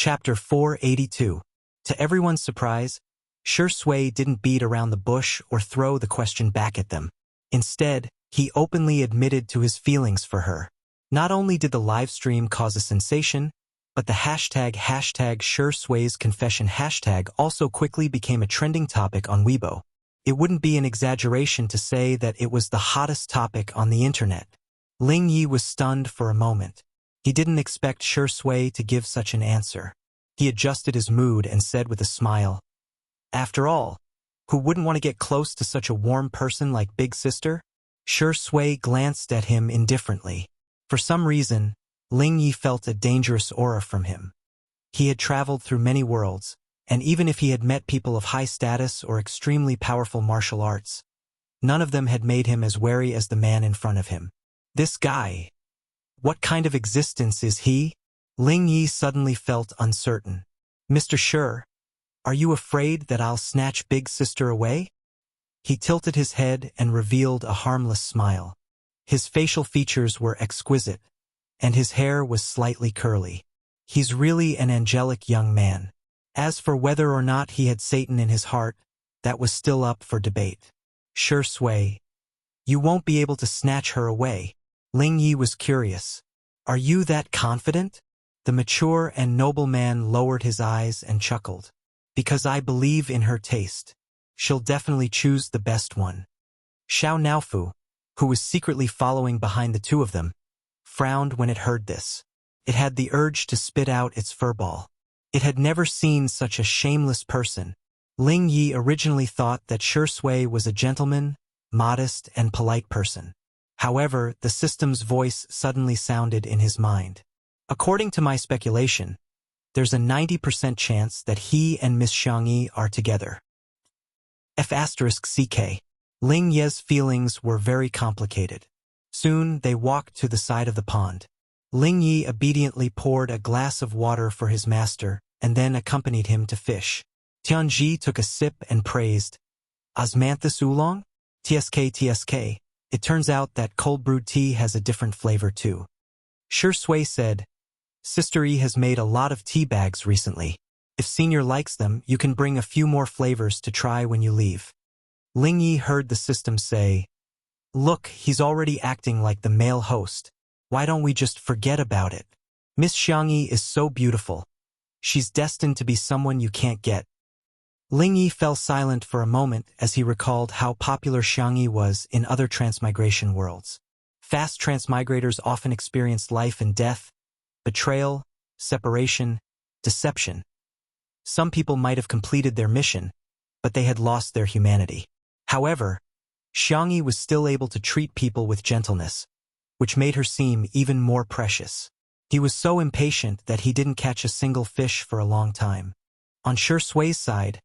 Chapter 482. To everyone's surprise, Shui didn't beat around the bush or throw the question back at them. Instead, he openly admitted to his feelings for her. Not only did the live stream cause a sensation, but the hashtag Shui's confession hashtag also quickly became a trending topic on Weibo. It wouldn't be an exaggeration to say that it was the hottest topic on the internet. Ling Yi was stunned for a moment. He didn't expect Shui to give such an answer. He adjusted his mood and said with a smile, "After all, who wouldn't want to get close to such a warm person like Big Sister?" Shui glanced at him indifferently. For some reason, Ling Yi felt a dangerous aura from him. He had traveled through many worlds, and even if he had met people of high status or extremely powerful martial arts, none of them had made him as wary as the man in front of him. This guy. What kind of existence is he? Ling Yi suddenly felt uncertain. "Mr. Shui, are you afraid that I'll snatch Big Sister away?" He tilted his head and revealed a harmless smile. His facial features were exquisite, and his hair was slightly curly. He's really an angelic young man. As for whether or not he had Satan in his heart, that was still up for debate. "Shui, you won't be able to snatch her away." Ling Yi was curious. "Are you that confident?" The mature and noble man lowered his eyes and chuckled. "Because I believe in her taste. She'll definitely choose the best one." Xiao Naofu, who was secretly following behind the two of them, frowned when it heard this. It had the urge to spit out its furball. It had never seen such a shameless person. Ling Yi originally thought that Shui was a gentleman, modest, and polite person. However, the system's voice suddenly sounded in his mind. "According to my speculation, there's a 90% chance that he and Miss Xiangyi are together." F***CK. Ling Ye's feelings were very complicated. Soon they walked to the side of the pond. Ling Yi obediently poured a glass of water for his master and then accompanied him to fish. Tianji took a sip and praised, "Osmanthus oolong? TSK. It turns out that cold brewed tea has a different flavor too." Shui said, "Sister E has made a lot of tea bags recently. If Senior likes them, you can bring a few more flavors to try when you leave." Ling Yi heard the system say, "Look, he's already acting like the male host. Why don't we just forget about it? Miss Xiangyi is so beautiful. She's destined to be someone you can't get." Ling Yi fell silent for a moment as he recalled how popular Xiangyi was in other transmigration worlds. Fast transmigrators often experienced life and death, betrayal, separation, deception. Some people might have completed their mission, but they had lost their humanity. However, Xiangyi was still able to treat people with gentleness, which made her seem even more precious. He was so impatient that he didn't catch a single fish for a long time. On Shui's side,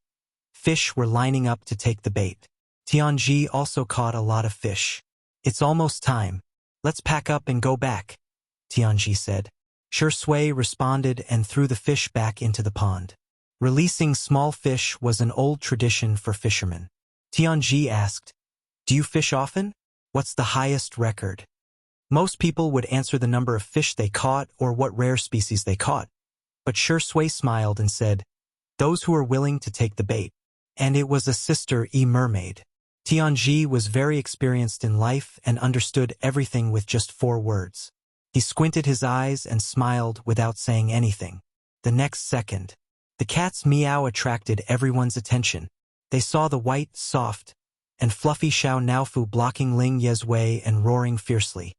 fish were lining up to take the bait. Tianji also caught a lot of fish. "It's almost time. Let's pack up and go back," Tianji said. Shui responded and threw the fish back into the pond. Releasing small fish was an old tradition for fishermen. Tianji asked, "Do you fish often? What's the highest record?" Most people would answer the number of fish they caught or what rare species they caught. But Shui smiled and said, "Those who are willing to take the bait." And it was a Sister E mermaid. Tianji was very experienced in life and understood everything with just 4 words. He squinted his eyes and smiled without saying anything. The next second, the cat's meow attracted everyone's attention. They saw the white, soft, and fluffy Xiao Naofu blocking Ling Ye's way and roaring fiercely.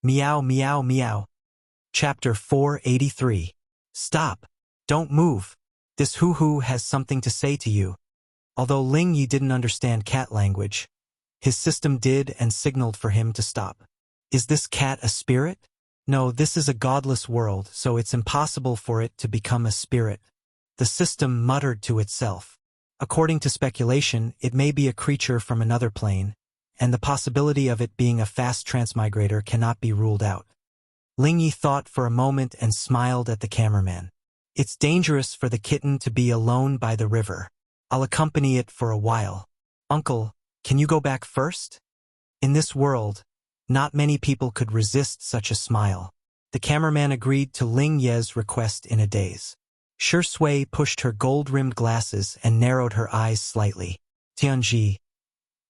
Meow, meow, meow. Chapter 483. Stop. Don't move. This hoo-hoo has something to say to you. Although Ling Yi didn't understand cat language, his system did and signaled for him to stop. "Is this cat a spirit?" "No, this is a godless world, so it's impossible for it to become a spirit," the system muttered to itself. According to speculation, it may be a creature from another plane, and the possibility of it being a fast transmigrator cannot be ruled out. Ling Yi thought for a moment and smiled at the cameraman. "It's dangerous for the kitten to be alone by the river. I'll accompany it for a while. Uncle, can you go back first?" In this world, not many people could resist such a smile. The cameraman agreed to Ling Ye's request in a daze. Shui pushed her gold-rimmed glasses and narrowed her eyes slightly. Tianji,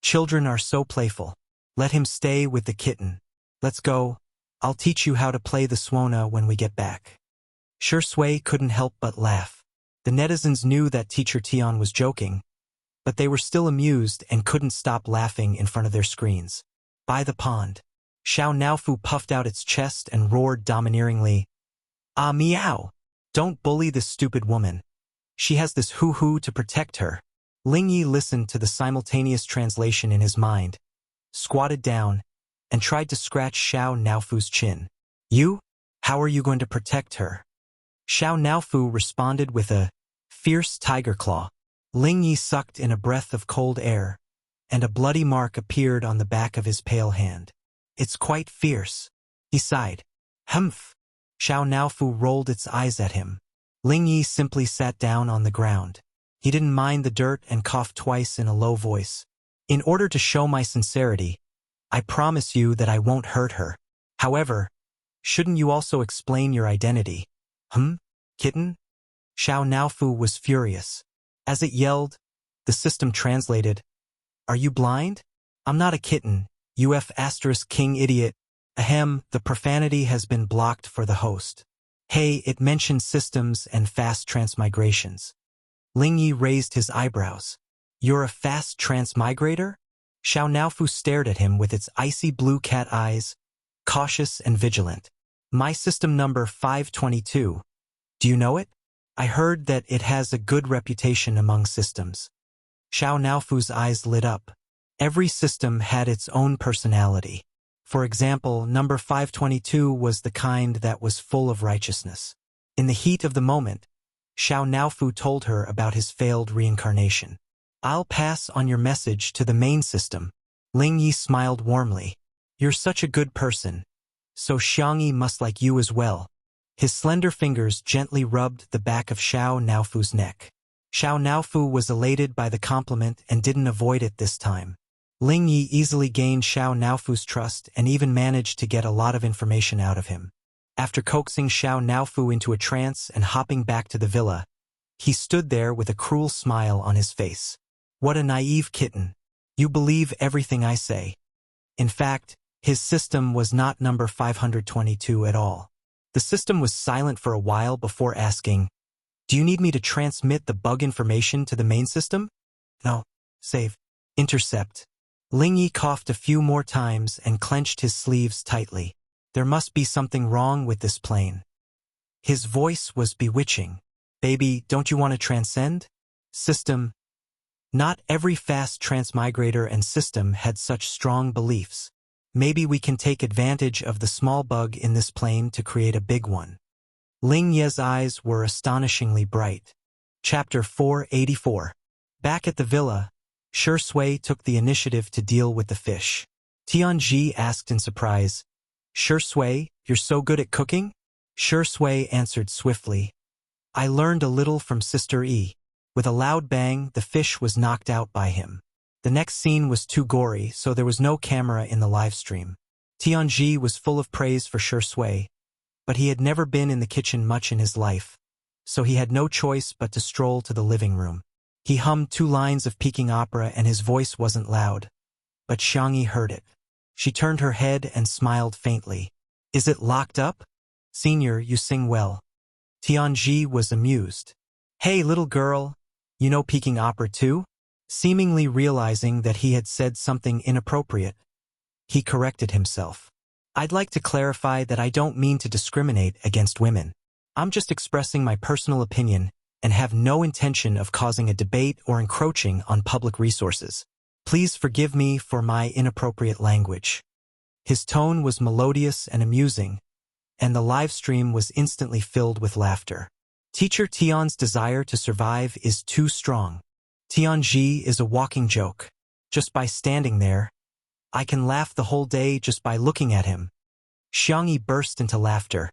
children are so playful. Let him stay with the kitten. Let's go. I'll teach you how to play the Suona when we get back. Shui couldn't help but laugh. The netizens knew that teacher Tian was joking, but they were still amused and couldn't stop laughing in front of their screens. By the pond, Xiao Naofu puffed out its chest and roared domineeringly, "Ah, meow! Don't bully this stupid woman. She has this hoo-hoo to protect her." Ling Yi listened to the simultaneous translation in his mind, squatted down, and tried to scratch Xiao Naofu's chin. "You? How are you going to protect her?" Xiao Naofu responded with a fierce tiger claw. Ling Yi sucked in a breath of cold air, and a bloody mark appeared on the back of his pale hand. "It's quite fierce," he sighed. "Humph." Xiao Naofu rolled its eyes at him. Ling Yi simply sat down on the ground. He didn't mind the dirt and coughed twice in a low voice. "In order to show my sincerity, I promise you that I won't hurt her. However, shouldn't you also explain your identity?" Kitten? Xiao Naofu was furious. As it yelled, the system translated, "Are you blind? I'm not a kitten, you F***king idiot. Ahem, the profanity has been blocked for the host. Hey, it mentioned systems and fast transmigrations." Ling Yi raised his eyebrows. "You're a fast transmigrator?" Xiao Naofu stared at him with its icy blue cat eyes, cautious and vigilant. "My system number 522. Do you know it? I heard that it has a good reputation among systems." Xiao Naofu's eyes lit up. Every system had its own personality. For example, number 522 was the kind that was full of righteousness. In the heat of the moment, Xiao Naofu told her about his failed reincarnation. "I'll pass on your message to the main system." Ling Yi smiled warmly. "You're such a good person, so Xiangyi must like you as well." His slender fingers gently rubbed the back of Xiao Naofu's neck. Xiao Naofu was elated by the compliment and didn't avoid it this time. Ling Yi easily gained Xiao Naofu's trust and even managed to get a lot of information out of him. After coaxing Xiao Naofu into a trance and hopping back to the villa, he stood there with a cruel smile on his face. "What a naive kitten. You believe everything I say." In fact, his system was not number 522 at all. The system was silent for a while before asking, "Do you need me to transmit the bug information to the main system?" "No. Save. Intercept." Ling Yi coughed a few more times and clenched his sleeves tightly. There must be something wrong with this plane. His voice was bewitching. "Baby, don't you want to transcend?" System. Not every fast transmigrator and system had such strong beliefs. Maybe we can take advantage of the small bug in this plane to create a big one. Ling Ye's eyes were astonishingly bright. Chapter 484. Back at the villa, Shui took the initiative to deal with the fish. Tianji asked in surprise, "Shui, you're so good at cooking?" Shui answered swiftly, "I learned a little from Sister E." With a loud bang, the fish was knocked out by him. The next scene was too gory, so there was no camera in the live stream. Tianji was full of praise for Shui, but he had never been in the kitchen much in his life, so he had no choice but to stroll to the living room. He hummed 2 lines of Peking opera and his voice wasn't loud, but Xiangyi heard it. She turned her head and smiled faintly. "Is it locked up?" "Senior, you sing well." Tianji was amused. "Hey, little girl, you know Peking opera too?" Seemingly realizing that he had said something inappropriate, he corrected himself. "I'd like to clarify that I don't mean to discriminate against women. I'm just expressing my personal opinion and have no intention of causing a debate or encroaching on public resources. Please forgive me for my inappropriate language." His tone was melodious and amusing, and the live stream was instantly filled with laughter. Teacher Tian's desire to survive is too strong. Tianji is a walking joke. Just by standing there, I can laugh the whole day just by looking at him. Xiangyi burst into laughter,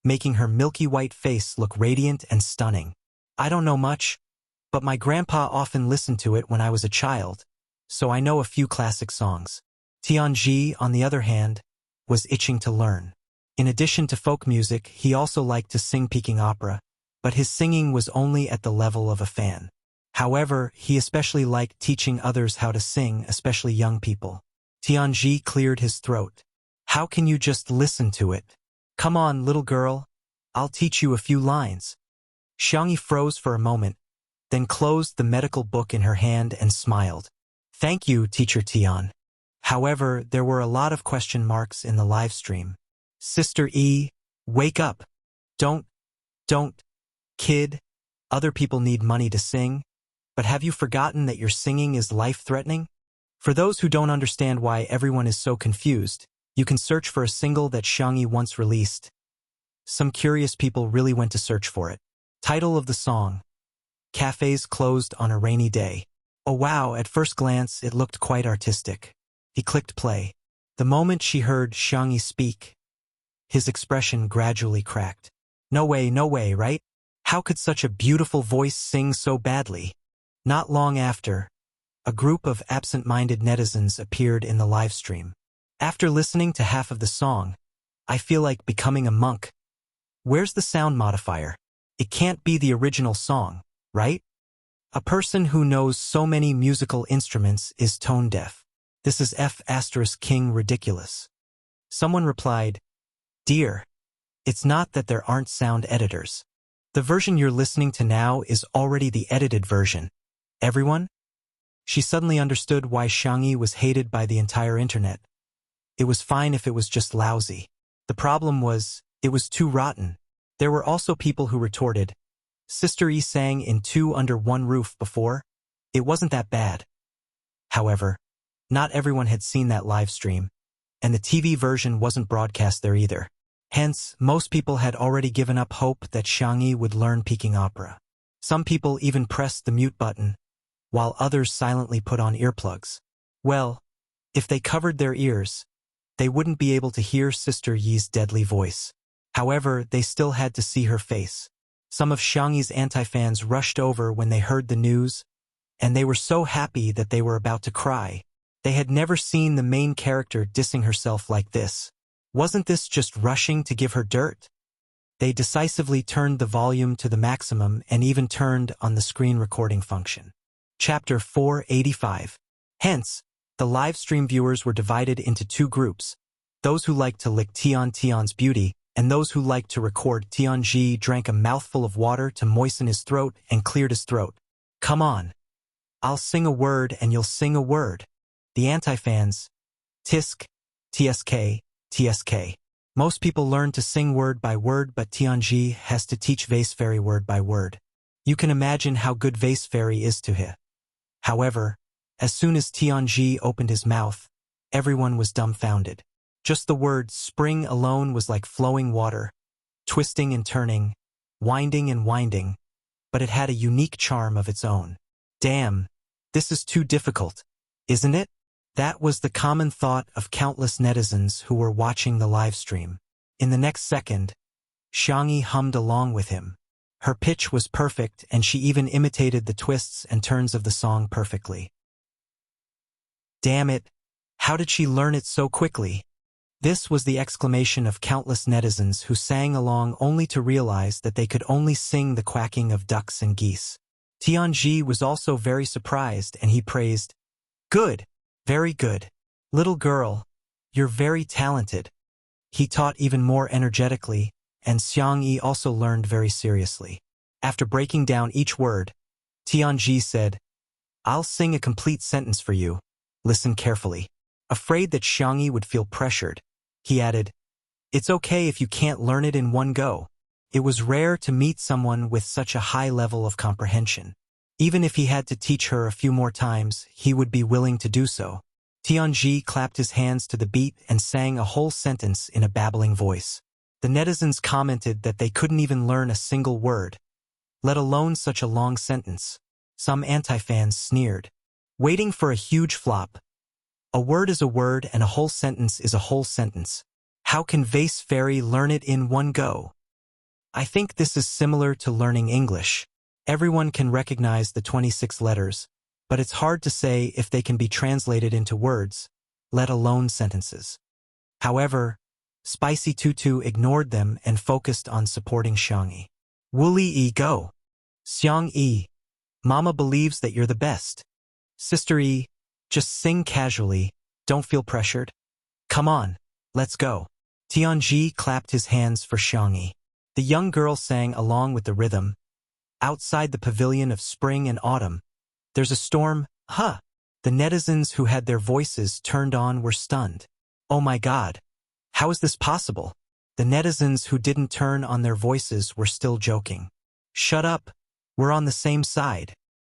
making her milky white face look radiant and stunning. "I don't know much, but my grandpa often listened to it when I was a child, so I know a few classic songs." Tianji, on the other hand, was itching to learn. In addition to folk music, he also liked to sing Peking opera, but his singing was only at the level of a fan. However, he especially liked teaching others how to sing, especially young people. Tianji cleared his throat. How can you just listen to it? Come on, little girl. I'll teach you a few lines. Xiangyi froze for a moment, then closed the medical book in her hand and smiled. Thank you, Teacher Tian. However, there were a lot of question marks in the live stream. Sister E, wake up. Don't, kid. Other people need money to sing. But have you forgotten that your singing is life-threatening? For those who don't understand why everyone is so confused, you can search for a single that Xiangyi once released. Some curious people really went to search for it. Title of the song: Cafes Closed on a Rainy Day. Oh wow, at first glance it looked quite artistic. He clicked play. The moment she heard Xiangyi speak, his expression gradually cracked. No way, right? How could such a beautiful voice sing so badly? Not long after, a group of absent-minded netizens appeared in the live stream. After listening to half of the song, I feel like becoming a monk. Where's the sound modifier? It can't be the original song, right? A person who knows so many musical instruments is tone deaf. This is F*King ridiculous. Someone replied, Dear, it's not that there aren't sound editors. The version you're listening to now is already the edited version. Everyone? She suddenly understood why Xiangyi was hated by the entire internet. It was fine if it was just lousy. The problem was, it was too rotten. There were also people who retorted, Sister E sang in 2 Under One Roof before. It wasn't that bad. However, not everyone had seen that live stream, and the TV version wasn't broadcast there either. Hence, most people had already given up hope that Xiangyi would learn Peking opera. Some people even pressed the mute button, while others silently put on earplugs. Well, if they covered their ears, they wouldn't be able to hear Sister Yi's deadly voice. However, they still had to see her face. Some of Xiangyi's anti-fans rushed over when they heard the news, and they were so happy that they were about to cry. They had never seen the main character dissing herself like this. Wasn't this just rushing to give her dirt? They decisively turned the volume to the maximum and even turned on the screen recording function. Chapter 485. Hence, the live stream viewers were divided into 2 groups, those who liked to lick Tian's beauty, and those who liked to record Tianji drank a mouthful of water to moisten his throat and cleared his throat. Come on. I'll sing a word and you'll sing a word. The anti-fans. Tisk, TSK. Most people learn to sing word by word, but Tianji has to teach Vase Fairy word by word. You can imagine how good Vase Fairy is to him. However, as soon as Tianji opened his mouth, everyone was dumbfounded. Just the word spring alone was like flowing water, twisting and turning, winding and winding, but it had a unique charm of its own. Damn, this is too difficult, isn't it? That was the common thought of countless netizens who were watching the live stream. In the next second, Xiangyi hummed along with him. Her pitch was perfect, and she even imitated the twists and turns of the song perfectly. Damn it! How did she learn it so quickly? This was the exclamation of countless netizens who sang along only to realize that they could only sing the quacking of ducks and geese. Tianji was also very surprised, and he praised, Good! Very good. Little girl, you're very talented. He taught even more energetically, and Xiangyi also learned very seriously. After breaking down each word, Tianji said, I'll sing a complete sentence for you. Listen carefully. Afraid that Xiangyi would feel pressured, he added, It's okay if you can't learn it in one go. It was rare to meet someone with such a high level of comprehension. Even if he had to teach her a few more times, he would be willing to do so. Tianji clapped his hands to the beat and sang a whole sentence in a babbling voice. The netizens commented that they couldn't even learn a single word, let alone such a long sentence. Some anti-fans sneered. Waiting for a huge flop. A word is a word and a whole sentence is a whole sentence. How can Vase Fairy learn it in one go? I think this is similar to learning English. Everyone can recognize the 26 letters, but it's hard to say if they can be translated into words, let alone sentences. However, Spicy Tutu ignored them and focused on supporting Xiangyi. Wooly E go. Xiang E. Mama believes that you're the best. Sister E. Just sing casually, don't feel pressured. Come on, let's go. Tianji clapped his hands for Xiang E. The young girl sang along with the rhythm. Outside the pavilion of spring and autumn, there's a storm, huh? The netizens who had their voices turned on were stunned. Oh my God, how is this possible? The netizens who didn't turn on their voices were still joking. Shut up, we're on the same side.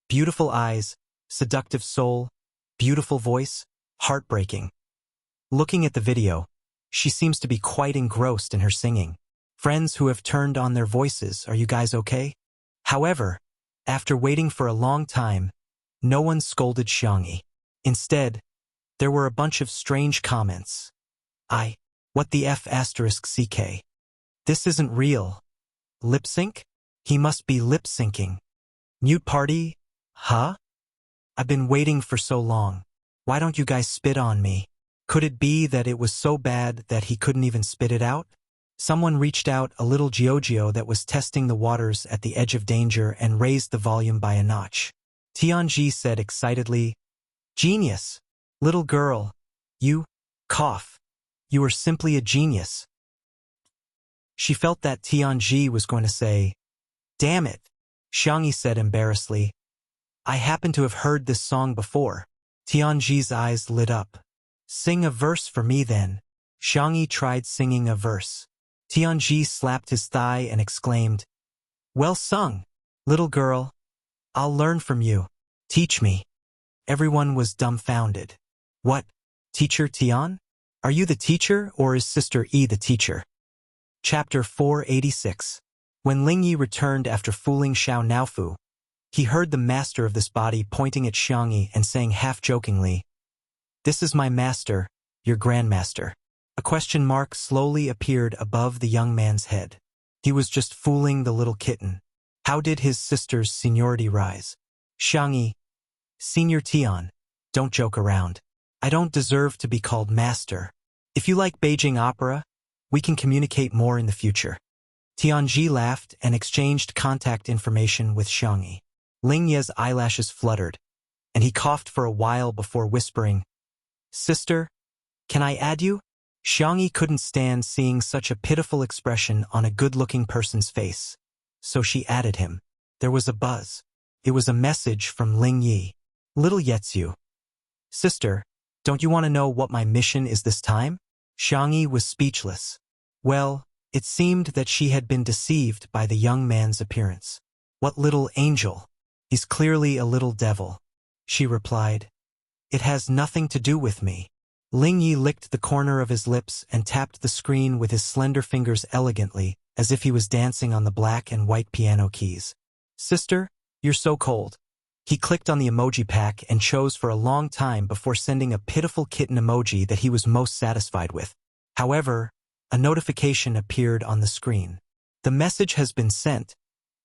Beautiful eyes, seductive soul, beautiful voice, heartbreaking. Looking at the video, she seems to be quite engrossed in her singing. Friends who have turned on their voices, are you guys okay? However, after waiting for a long time, no one scolded Xiangyi. Instead, there were a bunch of strange comments. What the F asterisk CK? This isn't real. Lip sync? He must be lip syncing. Mute party? Huh? I've been waiting for so long. Why don't you guys spit on me? Could it be that it was so bad that he couldn't even spit it out? Someone reached out a little Giorgio that was testing the waters at the edge of danger and raised the volume by a notch. Tianji said excitedly, "Genius! Little girl, you, cough. You are simply a genius." She felt that Tianji was going to say, "Damn it," Xiangyi said embarrassedly. "I happen to have heard this song before." Tianji's eyes lit up. "Sing a verse for me then." Xiangyi tried singing a verse. Tianji slapped his thigh and exclaimed, "Well sung, little girl. I'll learn from you. Teach me." Everyone was dumbfounded. "What, teacher Tian? Are you the teacher or is Sister E the teacher?" Chapter 486. When Lingyi returned after fooling Xiao Naofu, he heard the master of this body pointing at Xiangyi and saying half-jokingly, "This is my master, your grandmaster." A question mark slowly appeared above the young man's head. He was just fooling the little kitten. How did his sister's seniority rise? Xiangyi, Senior Tian, don't joke around. I don't deserve to be called master. If you like Beijing opera, we can communicate more in the future. Tianji laughed and exchanged contact information with Xiangyi. Lingye's eyelashes fluttered, and he coughed for a while before whispering, "Sister, can I add you?" Xiangyi couldn't stand seeing such a pitiful expression on a good-looking person's face, so she added him. There was a buzz. It was a message from Lingyi. "Little Yetsu. Sister, don't you want to know what my mission is this time?" Xiangyi was speechless. Well, it seemed that she had been deceived by the young man's appearance. "What little angel? He's clearly a little devil," she replied. "It has nothing to do with me." Lingyi licked the corner of his lips and tapped the screen with his slender fingers elegantly, as if he was dancing on the black and white piano keys. "Sister, you're so cold." He clicked on the emoji pack and chose for a long time before sending a pitiful kitten emoji that he was most satisfied with. However, a notification appeared on the screen. The message has been sent,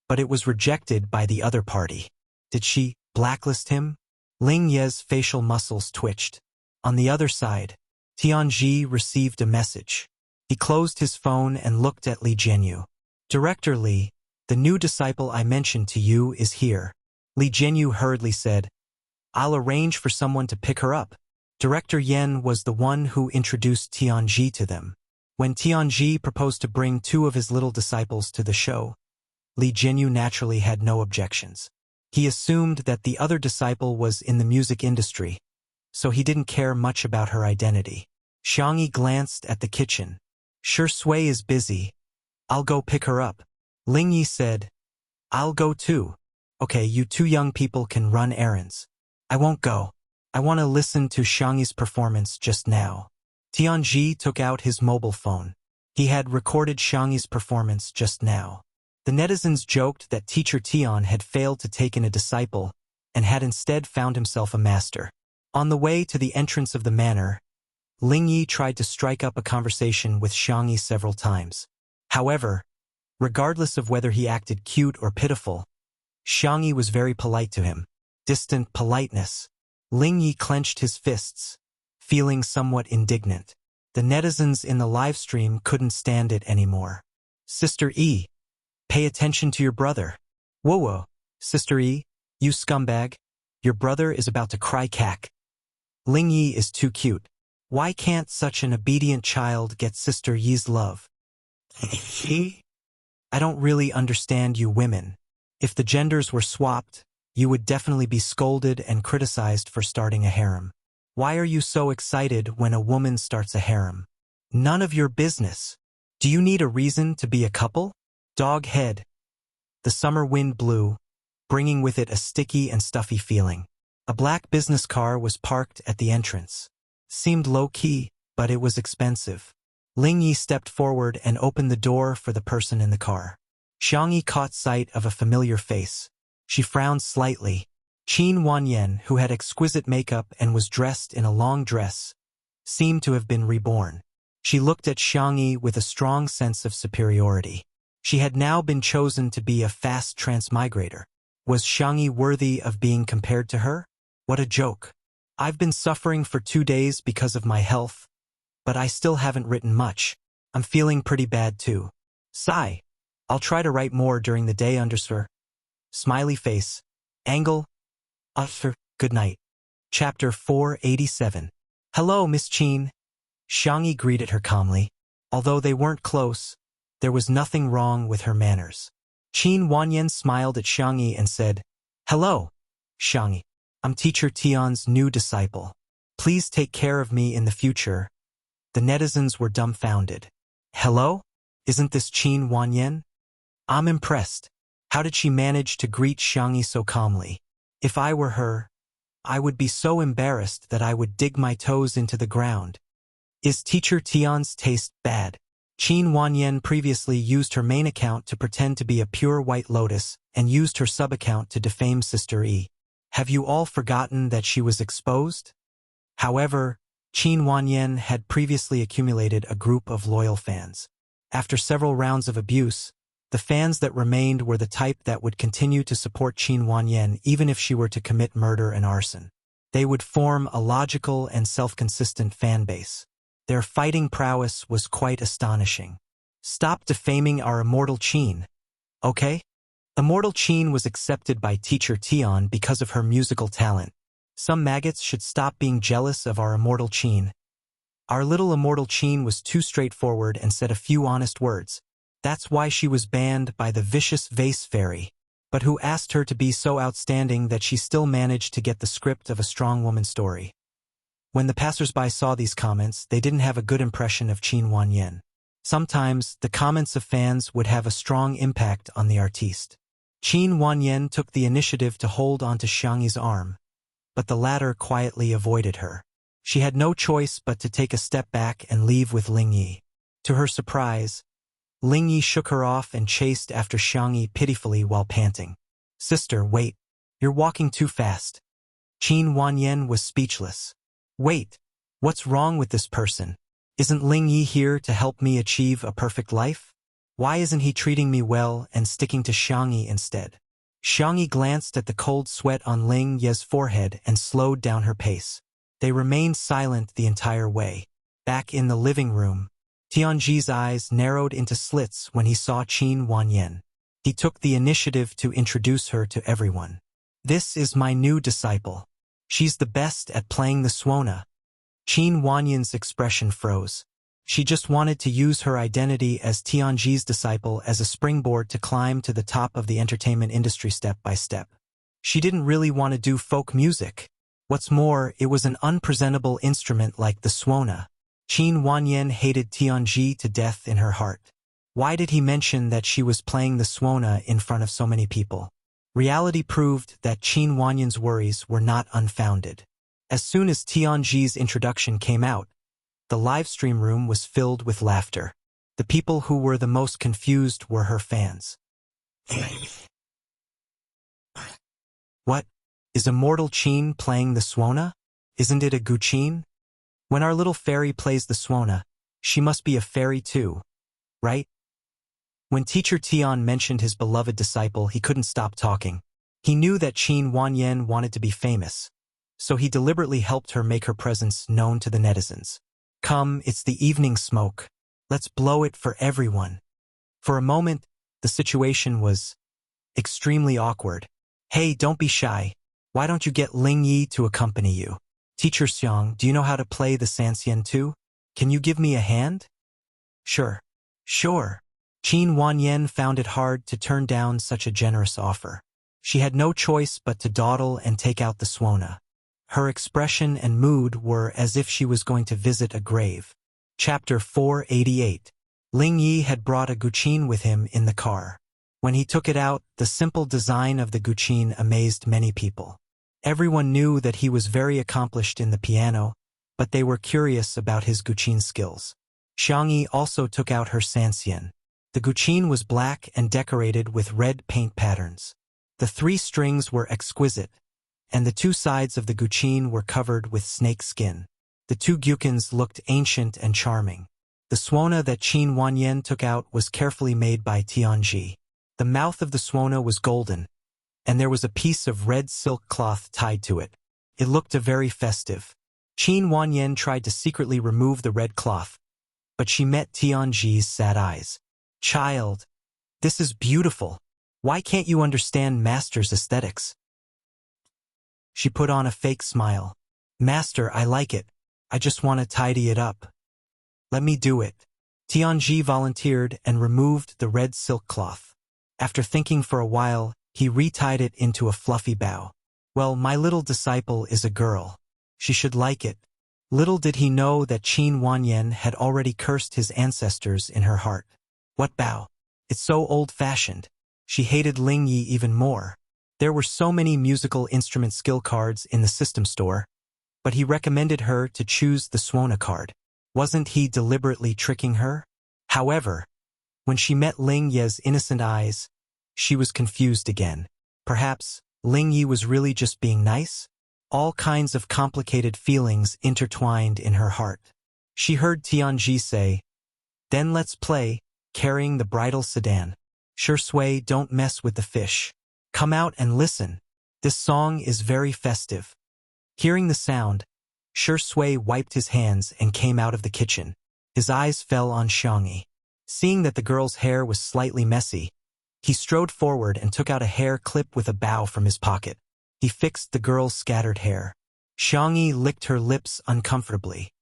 but it was rejected by the other party. Did she blacklist him? Ling Ye's facial muscles twitched. On the other side, Tianji received a message. He closed his phone and looked at Li Jianyu. "Director Li, the new disciple I mentioned to you is here." Li Jianyu hurriedly said, "I'll arrange for someone to pick her up." Director Yen was the one who introduced Tianji to them. When Tianji proposed to bring two of his little disciples to the show, Li Jianyu naturally had no objections. He assumed that the other disciple was in the music industry, so he didn't care much about her identity. Xiangyi glanced at the kitchen. "Sure Sui is busy. I'll go pick her up." Lingyi said, "I'll go too." "Okay, you two young people can run errands. I won't go. I want to listen to Xiangyi's performance just now." Tianji took out his mobile phone. He had recorded Xiangyi's performance just now. The netizens joked that Teacher Tian had failed to take in a disciple and had instead found himself a master. On the way to the entrance of the manor, Lingyi tried to strike up a conversation with Xiangyi several times. However, regardless of whether he acted cute or pitiful, Xiangyi was very polite to him. Distant politeness. Lingyi clenched his fists, feeling somewhat indignant. The netizens in the live stream couldn't stand it anymore. "Sister E, Pay attention to your brother. Whoa, Sister E, you scumbag. Your brother is about to cry cack. Ling Yi is too cute. Why can't such an obedient child get Sister Yi's love? I don't really understand you women. If the genders were swapped, you would definitely be scolded and criticized for starting a harem. Why are you so excited when a woman starts a harem? None of your business. Do you need a reason to be a couple? Dog head. The summer wind blew, bringing with it a sticky and stuffy feeling. A black business car was parked at the entrance. Seemed low-key, but it was expensive. Ling Yi stepped forward and opened the door for the person in the car. Xiang Yi caught sight of a familiar face. She frowned slightly. Qin Wanyan, who had exquisite makeup and was dressed in a long dress, seemed to have been reborn. She looked at Xiang Yi with a strong sense of superiority. She had now been chosen to be a fast transmigrator. Was Xiang Yi worthy of being compared to her? What a joke. I've been suffering for 2 days because of my health, but I still haven't written much. I'm feeling pretty bad too. Sigh. I'll try to write more during the day underscore. Smiley face. Angle. Good night. Chapter 487. Hello, Miss Qin. Xiang Yi greeted her calmly. Although they weren't close, there was nothing wrong with her manners. Qin Wanyan smiled at Xiang Yi and said, Hello, Xiang Yi. I'm Teacher Tian's new disciple. Please take care of me in the future. The netizens were dumbfounded. Hello? Isn't this Qin Wanyan? I'm impressed. How did she manage to greet Xiang Yi so calmly? If I were her, I would be so embarrassed that I would dig my toes into the ground. Is Teacher Tian's taste bad? Qin Wanyan previously used her main account to pretend to be a pure white lotus and used her sub-account to defame Sister E. Have you all forgotten that she was exposed? However, Qin Wanyan had previously accumulated a group of loyal fans. After several rounds of abuse, the fans that remained were the type that would continue to support Qin Wanyan even if she were to commit murder and arson. They would form a logical and self-consistent fan base. Their fighting prowess was quite astonishing. Stop defaming our immortal Qin, okay? Immortal Qin was accepted by Teacher Tian because of her musical talent. Some maggots should stop being jealous of our immortal Qin. Our little immortal Qin was too straightforward and said a few honest words. That's why she was banned by the vicious vase fairy, but who asked her to be so outstanding that she still managed to get the script of a strong woman story. When the passersby saw these comments, they didn't have a good impression of Qin Wanyan. Sometimes, the comments of fans would have a strong impact on the artiste. Qin Wanyan took the initiative to hold onto Xiang Yi's arm, but the latter quietly avoided her. She had no choice but to take a step back and leave with Ling Yi. To her surprise, Ling Yi shook her off and chased after Xiang Yi pitifully while panting. Sister, wait. You're walking too fast. Qin Wanyan was speechless. Wait. What's wrong with this person? Isn't Ling Yi here to help me achieve a perfect life? Why isn't he treating me well and sticking to Xiang Yi instead? Xiang Yi glanced at the cold sweat on Ling Yi's forehead and slowed down her pace. They remained silent the entire way. Back in the living room, Tianji's eyes narrowed into slits when he saw Qin Wanyan. He took the initiative to introduce her to everyone. This is my new disciple. She's the best at playing the suona. Qin Wanyan's expression froze. She just wanted to use her identity as Tianji's disciple as a springboard to climb to the top of the entertainment industry step by step. She didn't really want to do folk music. What's more, it was an unpresentable instrument like the suona. Qin Wanyan hated Tianji to death in her heart. Why did he mention that she was playing the suona in front of so many people? Reality proved that Qin Wanyan's worries were not unfounded. As soon as Tianji's introduction came out, the livestream room was filled with laughter. The people who were the most confused were her fans. What? Is Immortal Qin playing the suona? Isn't it a guqin? When our little fairy plays the suona, she must be a fairy too, right? When Teacher Tian mentioned his beloved disciple, he couldn't stop talking. He knew that Qin Wanyan wanted to be famous, so he deliberately helped her make her presence known to the netizens. Come, it's the evening smoke. Let's blow it for everyone. For a moment, The situation was extremely awkward. Hey, don't be shy. Why don't you get Ling Yi to accompany you? Teacher Xiang, do you know how to play the sanxian too? Can you give me a hand? Sure. Sure. Qin Wanyan found it hard to turn down such a generous offer. She had no choice but to dawdle and take out the suona. Her expression and mood were as if she was going to visit a grave. Chapter 488. Ling Yi had brought a guqin with him in the car. When he took it out, the simple design of the guqin amazed many people. Everyone knew that he was very accomplished in the piano, but they were curious about his guqin skills. Xiangyi also took out her sanxian. The guqin was black and decorated with red paint patterns. The 3 strings were exquisite, and the 2 sides of the guqin were covered with snake skin. The 2 guqins looked ancient and charming. The suona that Qin Wanyan took out was carefully made by Tianji. The mouth of the suona was golden, and there was a piece of red silk cloth tied to it. It looked very festive. Qin Wanyan tried to secretly remove the red cloth, but she met Tianji's sad eyes. Child, this is beautiful. Why can't you understand Master's aesthetics? She put on a fake smile. Master, I like it. I just want to tidy it up. Let me do it. Tianji volunteered and removed the red silk cloth. After thinking for a while, he retied it into a fluffy bow. Well, my little disciple is a girl. She should like it. Little did he know that Qin Wanyan had already cursed his ancestors in her heart. What bow? It's so old-fashioned. She hated Ling Yi even more. There were so many musical instrument skill cards in the system store, but he recommended her to choose the suona card. Wasn't he deliberately tricking her? However, when she met Ling Ye's innocent eyes, she was confused again. Perhaps Ling Yi was really just being nice? All kinds of complicated feelings intertwined in her heart. She heard Tianji say, "Then let's play," carrying the bridal sedan. "Sure Sui, don't mess with the fish. Come out and listen. This song is very festive." Hearing the sound, Sure Sui wiped his hands and came out of the kitchen. His eyes fell on Xiangyi. Seeing that the girl's hair was slightly messy, he strode forward and took out a hair clip with a bow from his pocket. He fixed the girl's scattered hair. Xiangyi licked her lips uncomfortably.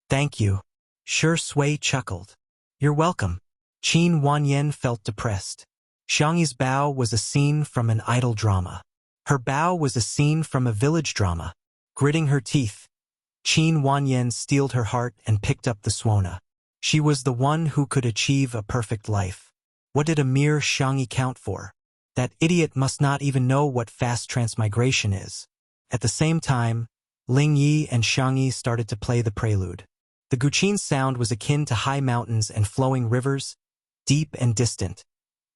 "Thank you." Sure Sui chuckled. "You're welcome." Qin Wanyan felt depressed. Xiangyi's bow was a scene from an idol drama. Her bow was a scene from a village drama. Gritting her teeth, Qin Wanyan steeled her heart and picked up the suona. She was the one who could achieve a perfect life. What did a mere Xiangyi count for? That idiot must not even know what fast transmigration is. At the same time, Ling Yi and Xiangyi started to play the prelude. The guqin sound was akin to high mountains and flowing rivers, deep and distant,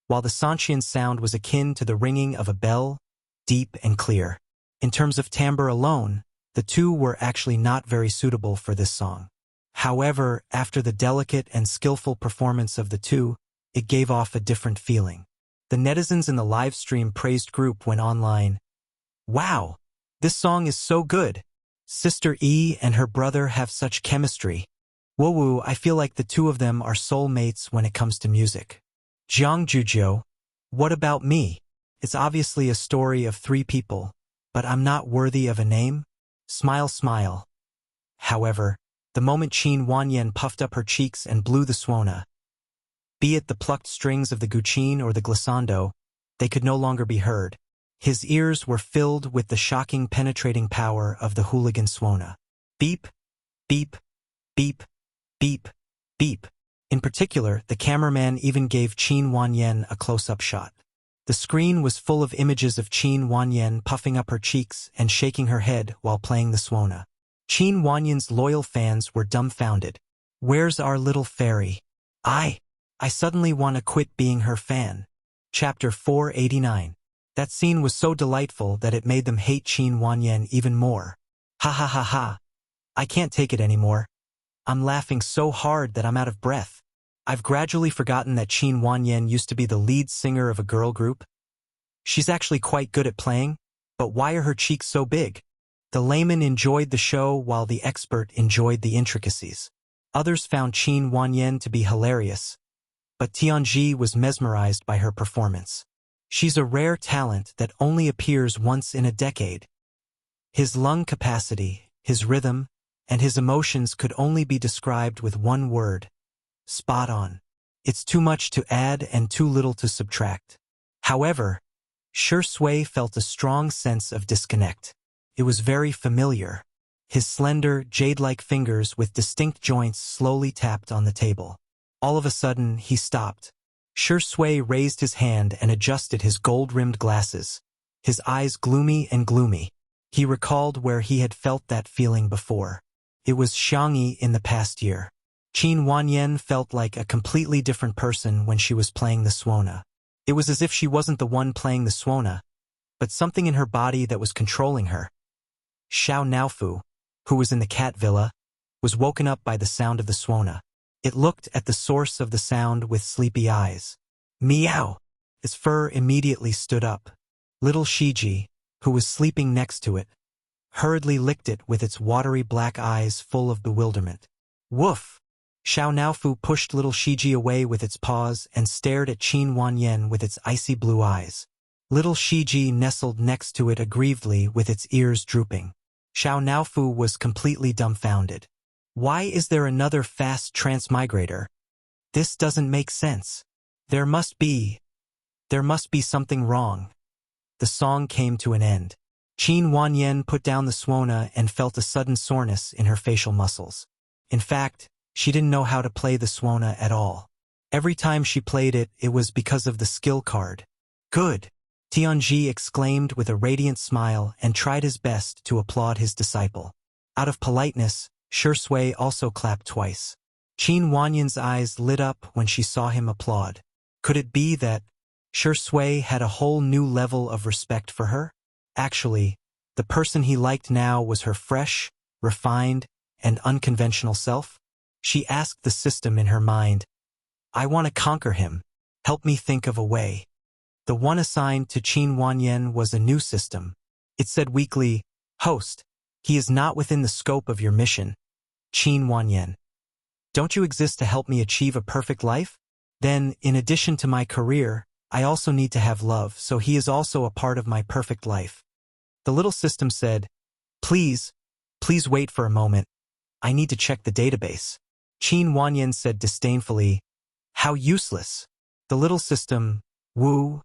while the sanxian sound was akin to the ringing of a bell, deep and clear. In terms of timbre alone, the two were actually not very suitable for this song. However, after the delicate and skillful performance of the two, it gave off a different feeling. The netizens in the live stream praised group went online. "Wow! This song is so good! Sister E and her brother have such chemistry. Woo, I feel like the two of them are soulmates when it comes to music." Jiang Jujiu, what about me? It's obviously a story of 3 people, but I'm not worthy of a name? Smile, smile. However, the moment Qin Wanyan puffed up her cheeks and blew the suona, be it the plucked strings of the guqin or the glissando, they could no longer be heard. His ears were filled with the shocking penetrating power of the hooligan suona. Beep, beep, beep, beep, beep. In particular, the cameraman even gave Qin Wanyan a close-up shot. The screen was full of images of Qin Wanyan puffing up her cheeks and shaking her head while playing the suona. Qin Wanyan's loyal fans were dumbfounded. Where's our little fairy? I suddenly want to quit being her fan. Chapter 489. That scene was so delightful that it made them hate Qin Wanyan even more. Ha ha ha ha. I can't take it anymore. I'm laughing so hard that I'm out of breath. I've gradually forgotten that Qin Wanyan used to be the lead singer of a girl group. She's actually quite good at playing, but why are her cheeks so big? The layman enjoyed the show while the expert enjoyed the intricacies. Others found Qin Wanyan to be hilarious, but Tianji was mesmerized by her performance. She's a rare talent that only appears once in a decade. His lung capacity, his rhythm, and his emotions could only be described with one word: spot on. It's too much to add and too little to subtract. However, Shui felt a strong sense of disconnect. It was very familiar. His slender, jade-like fingers with distinct joints slowly tapped on the table. All of a sudden, he stopped. Shui raised his hand and adjusted his gold-rimmed glasses, his eyes gloomy and gloomy. He recalled where he had felt that feeling before. It was Xiangyi in the past year. Qin Wanyan felt like a completely different person when she was playing the suona. It was as if she wasn't the one playing the suona, but something in her body that was controlling her. Xiao Naofu, who was in the cat villa, was woken up by the sound of the suona. It looked at the source of the sound with sleepy eyes. Meow! Its fur immediately stood up. Little Shiji, who was sleeping next to it, hurriedly licked it with its watery black eyes full of bewilderment. Woof! Xiao Naofu pushed little Shiji away with its paws and stared at Qin Wanyan with its icy blue eyes. Little Shiji nestled next to it aggrievedly with its ears drooping. Xiao Naofu was completely dumbfounded. Why is there another fast transmigrator? This doesn't make sense. There must be something wrong. The song came to an end. Qin Wanyan put down the suona and felt a sudden soreness in her facial muscles. In fact, she didn't know how to play the suona at all. Every time she played it, it was because of the skill card. Good! Tianji exclaimed with a radiant smile and tried his best to applaud his disciple. Out of politeness, Shui also clapped twice. Qin Wanyan's eyes lit up when she saw him applaud. Could it be that Shui had a whole new level of respect for her? Actually, the person he liked now was her fresh, refined, and unconventional self. She asked the system in her mind, I want to conquer him. Help me think of a way. The one assigned to Qin Wanyan was a new system. It said weakly, Host, he is not within the scope of your mission. Qin Wanyan. Don't you exist to help me achieve a perfect life? Then, in addition to my career, I also need to have love, so he is also a part of my perfect life. The little system said, Please wait for a moment. I need to check the database. Qin Wanyan said disdainfully, How useless. The little system, woo.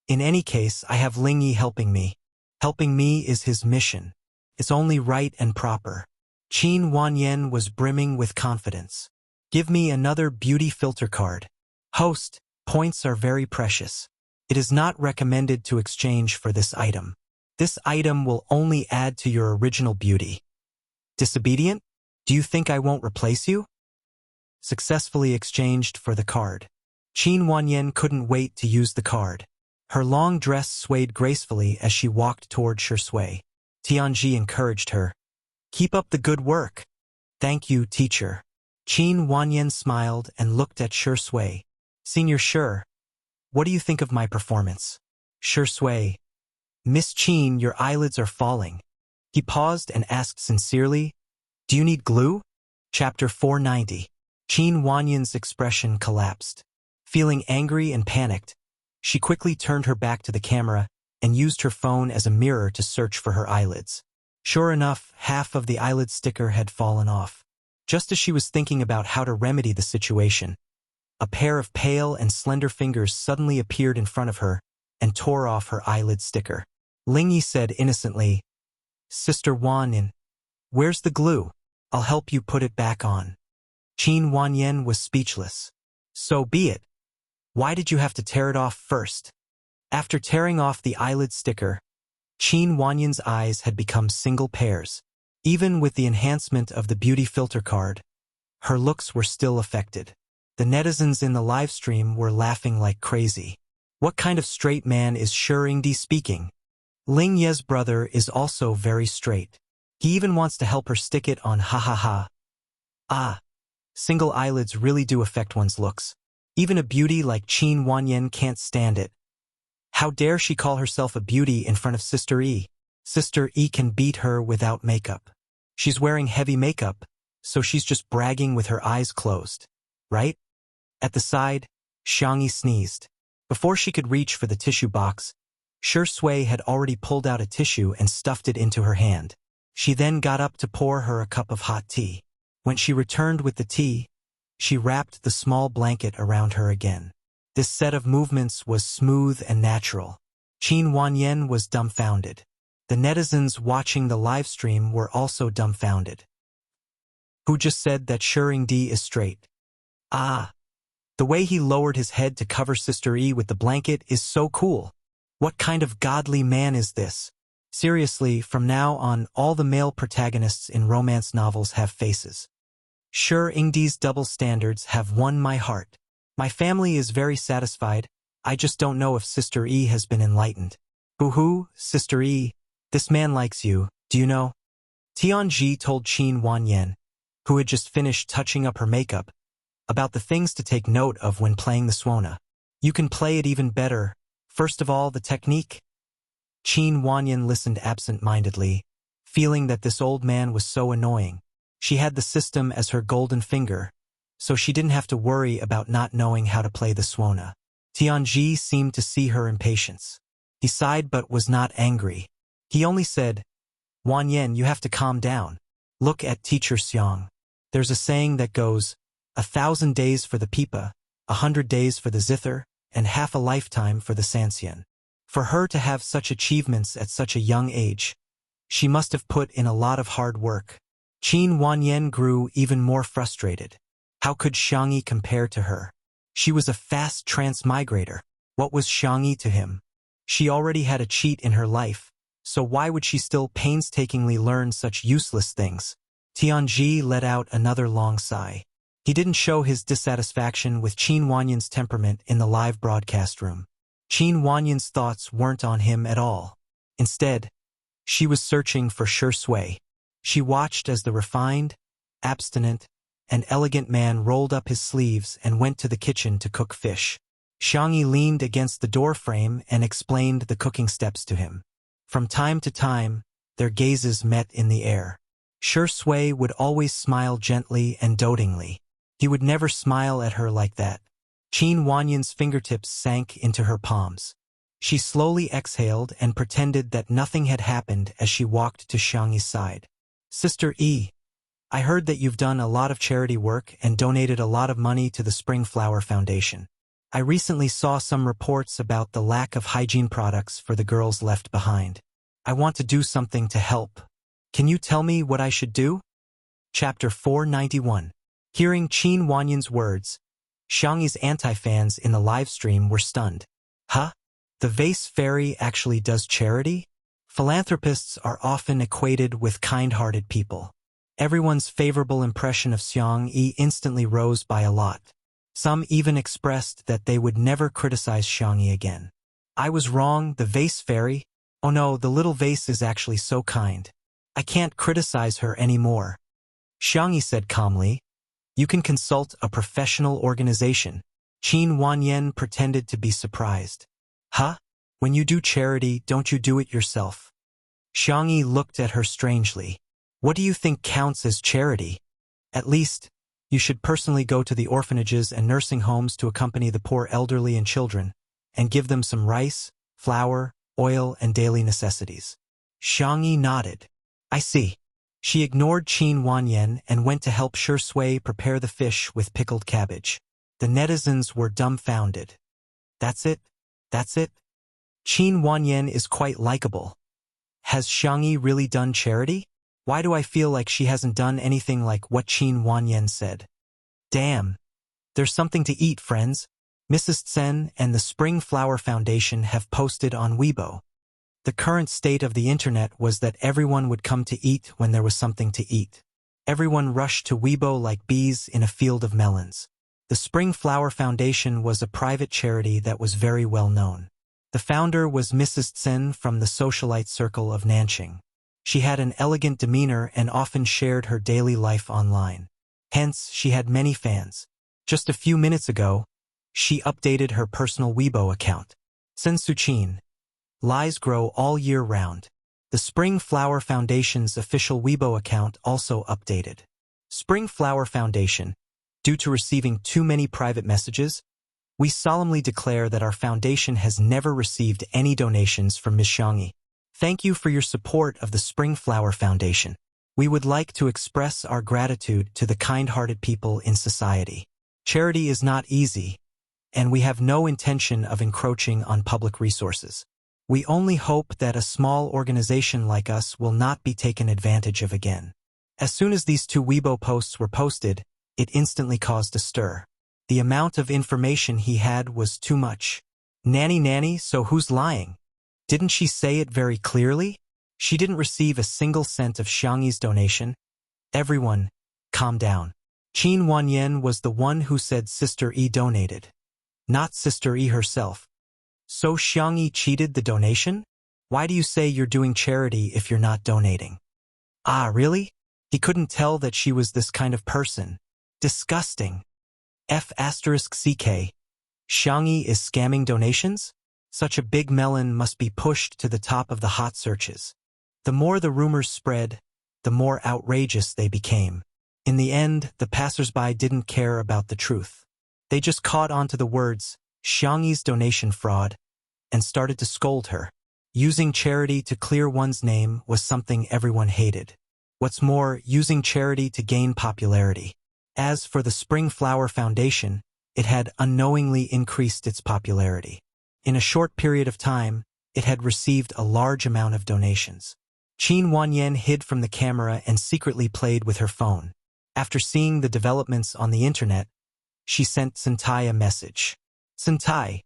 In any case, I have Lingyi helping me. Helping me is his mission. It's only right and proper. Qin Wanyan was brimming with confidence. Give me another beauty filter card. Host, points are very precious. It is not recommended to exchange for this item. This item will only add to your original beauty. Disobedient? Do you think I won't replace you? Successfully exchanged for the card. Qin Wanyan couldn't wait to use the card. Her long dress swayed gracefully as she walked toward Shui. Tianji encouraged her. Keep up the good work. Thank you, teacher. Qin Wanyan smiled and looked at Shui. Senior Shi, what do you think of my performance? Shui. Miss Qin, your eyelids are falling. He paused and asked sincerely, Do you need glue? Chapter 490. Qin Wanyan's expression collapsed. Feeling angry and panicked, she quickly turned her back to the camera and used her phone as a mirror to search for her eyelids. Sure enough, half of the eyelid sticker had fallen off. Just as she was thinking about how to remedy the situation, a pair of pale and slender fingers suddenly appeared in front of her and tore off her eyelid sticker. Lingyi said innocently, Sister Wanyan, where's the glue? I'll help you put it back on. Qin Wanyan was speechless. So be it. Why did you have to tear it off first? After tearing off the eyelid sticker, Qin Wanyan's eyes had become single pairs. Even with the enhancement of the beauty filter card, her looks were still affected. The netizens in the live stream were laughing like crazy. What kind of straight man is Shuringdi speaking? Ling Ye's brother is also very straight. He even wants to help her stick it on ha ha ha. Ah, single eyelids really do affect one's looks. Even a beauty like Qin Wanyan can't stand it. How dare she call herself a beauty in front of Sister E? Sister E can beat her without makeup. She's wearing heavy makeup, so she's just bragging with her eyes closed, right? At the side, Xiangyi sneezed. Before she could reach for the tissue box, Shui had already pulled out a tissue and stuffed it into her hand. She then got up to pour her a cup of hot tea. When she returned with the tea, she wrapped the small blanket around her again. This set of movements was smooth and natural. Qin Wanyan was dumbfounded. The netizens watching the live stream were also dumbfounded. Who just said that Shuringdi is straight? Ah. The way he lowered his head to cover Sister E with the blanket is so cool. What kind of godly man is this? Seriously, from now on, all the male protagonists in romance novels have faces. Shuringdi's double standards have won my heart. My family is very satisfied. I just don't know if Sister E has been enlightened. Boo-hoo, Sister E. This man likes you, do you know? Tianji told Qin Wanyan, who had just finished touching up her makeup, about the things to take note of when playing the suona. You can play it even better. First of all, the technique. Qin Wanyan listened absent-mindedly, feeling that this old man was so annoying. She had the system as her golden finger, so she didn't have to worry about not knowing how to play the suona. Tianji seemed to see her impatience. He sighed but was not angry. He only said, Wanyan, you have to calm down. Look at Teacher Xiang. There's a saying that goes, 1,000 days for the pipa, 100 days for the zither, and half a lifetime for the sanxian. For her to have such achievements at such a young age, she must have put in a lot of hard work. Qin Wanyan grew even more frustrated. How could Xiangyi compare to her? She was a fast transmigrator. What was Xiangyi to him? She already had a cheat in her life, so why would she still painstakingly learn such useless things? Tianji let out another long sigh. He didn't show his dissatisfaction with Qin Wanyan's temperament in the live broadcast room. Qin Wanyan's thoughts weren't on him at all. Instead, she was searching for Shui. She watched as the refined, abstinent, and elegant man rolled up his sleeves and went to the kitchen to cook fish. Xiangyi leaned against the doorframe and explained the cooking steps to him. From time to time, their gazes met in the air. Shui would always smile gently and dotingly. He would never smile at her like that. Qin Wanyan's fingertips sank into her palms. She slowly exhaled and pretended that nothing had happened as she walked to Xiangyi's side. Sister E, I heard that you've done a lot of charity work and donated a lot of money to the Spring Flower Foundation. I recently saw some reports about the lack of hygiene products for the girls left behind. I want to do something to help. Can you tell me what I should do? Chapter 491. Hearing Qin Wanyan's words, Xiangyi's anti-fans in the live stream were stunned. Huh? The vase fairy actually does charity? Philanthropists are often equated with kind-hearted people. Everyone's favorable impression of Xiangyi instantly rose by a lot. Some even expressed that they would never criticize Xiangyi again. I was wrong, the vase fairy? Oh no, the little vase is actually so kind. I can't criticize her anymore. Xiangyi said calmly, You can consult a professional organization. Qin Wanyan pretended to be surprised. Huh? When you do charity, don't you do it yourself? Xiangyi looked at her strangely. What do you think counts as charity? At least, you should personally go to the orphanages and nursing homes to accompany the poor elderly and children, and give them some rice, flour, oil, and daily necessities. Xiangyi nodded. I see. She ignored Qin Wanyan and went to help Shui prepare the fish with pickled cabbage. The netizens were dumbfounded. That's it? That's it? Qin Wanyan is quite likable. Has Xiangyi really done charity? Why do I feel like she hasn't done anything like what Qin Wanyan said? Damn. There's something to eat, friends. Mrs. Tsen and the Spring Flower Foundation have posted on Weibo. The current state of the internet was that everyone would come to eat when there was something to eat. Everyone rushed to Weibo like bees in a field of melons. The Spring Flower Foundation was a private charity that was very well known. The founder was Mrs. Tsen from the socialite circle of Nanqing. She had an elegant demeanor and often shared her daily life online. Hence, she had many fans. Just a few minutes ago, she updated her personal Weibo account. Sen Suchin. Lies grow all year round. The Spring Flower Foundation's official Weibo account also updated. Spring Flower Foundation, due to receiving too many private messages, we solemnly declare that our foundation has never received any donations from Ms. Xiangyi. Thank you for your support of the Spring Flower Foundation. We would like to express our gratitude to the kind-hearted people in society. Charity is not easy, and we have no intention of encroaching on public resources. We only hope that a small organization like us will not be taken advantage of again. As soon as these two Weibo posts were posted, it instantly caused a stir. The amount of information he had was too much. Nanny, so who's lying? Didn't she say it very clearly? She didn't receive a single cent of Xiangyi's donation. Everyone, calm down. Qin Wanyan was the one who said Sister E donated, not Sister E herself. So Xiangyi cheated the donation? Why do you say you're doing charity if you're not donating? Ah, really? He couldn't tell that she was this kind of person. Disgusting. F*CK. Xiangyi is scamming donations? Such a big melon must be pushed to the top of the hot searches. The more the rumors spread, the more outrageous they became. In the end, the passersby didn't care about the truth. They just caught on to the words, Xiangyi's donation fraud, and started to scold her. Using charity to clear one's name was something everyone hated. What's more, using charity to gain popularity. As for the Spring Flower Foundation, it had unknowingly increased its popularity. In a short period of time, it had received a large amount of donations. Qin Wanyan hid from the camera and secretly played with her phone. After seeing the developments on the internet, she sent Sentai a message. Sentai,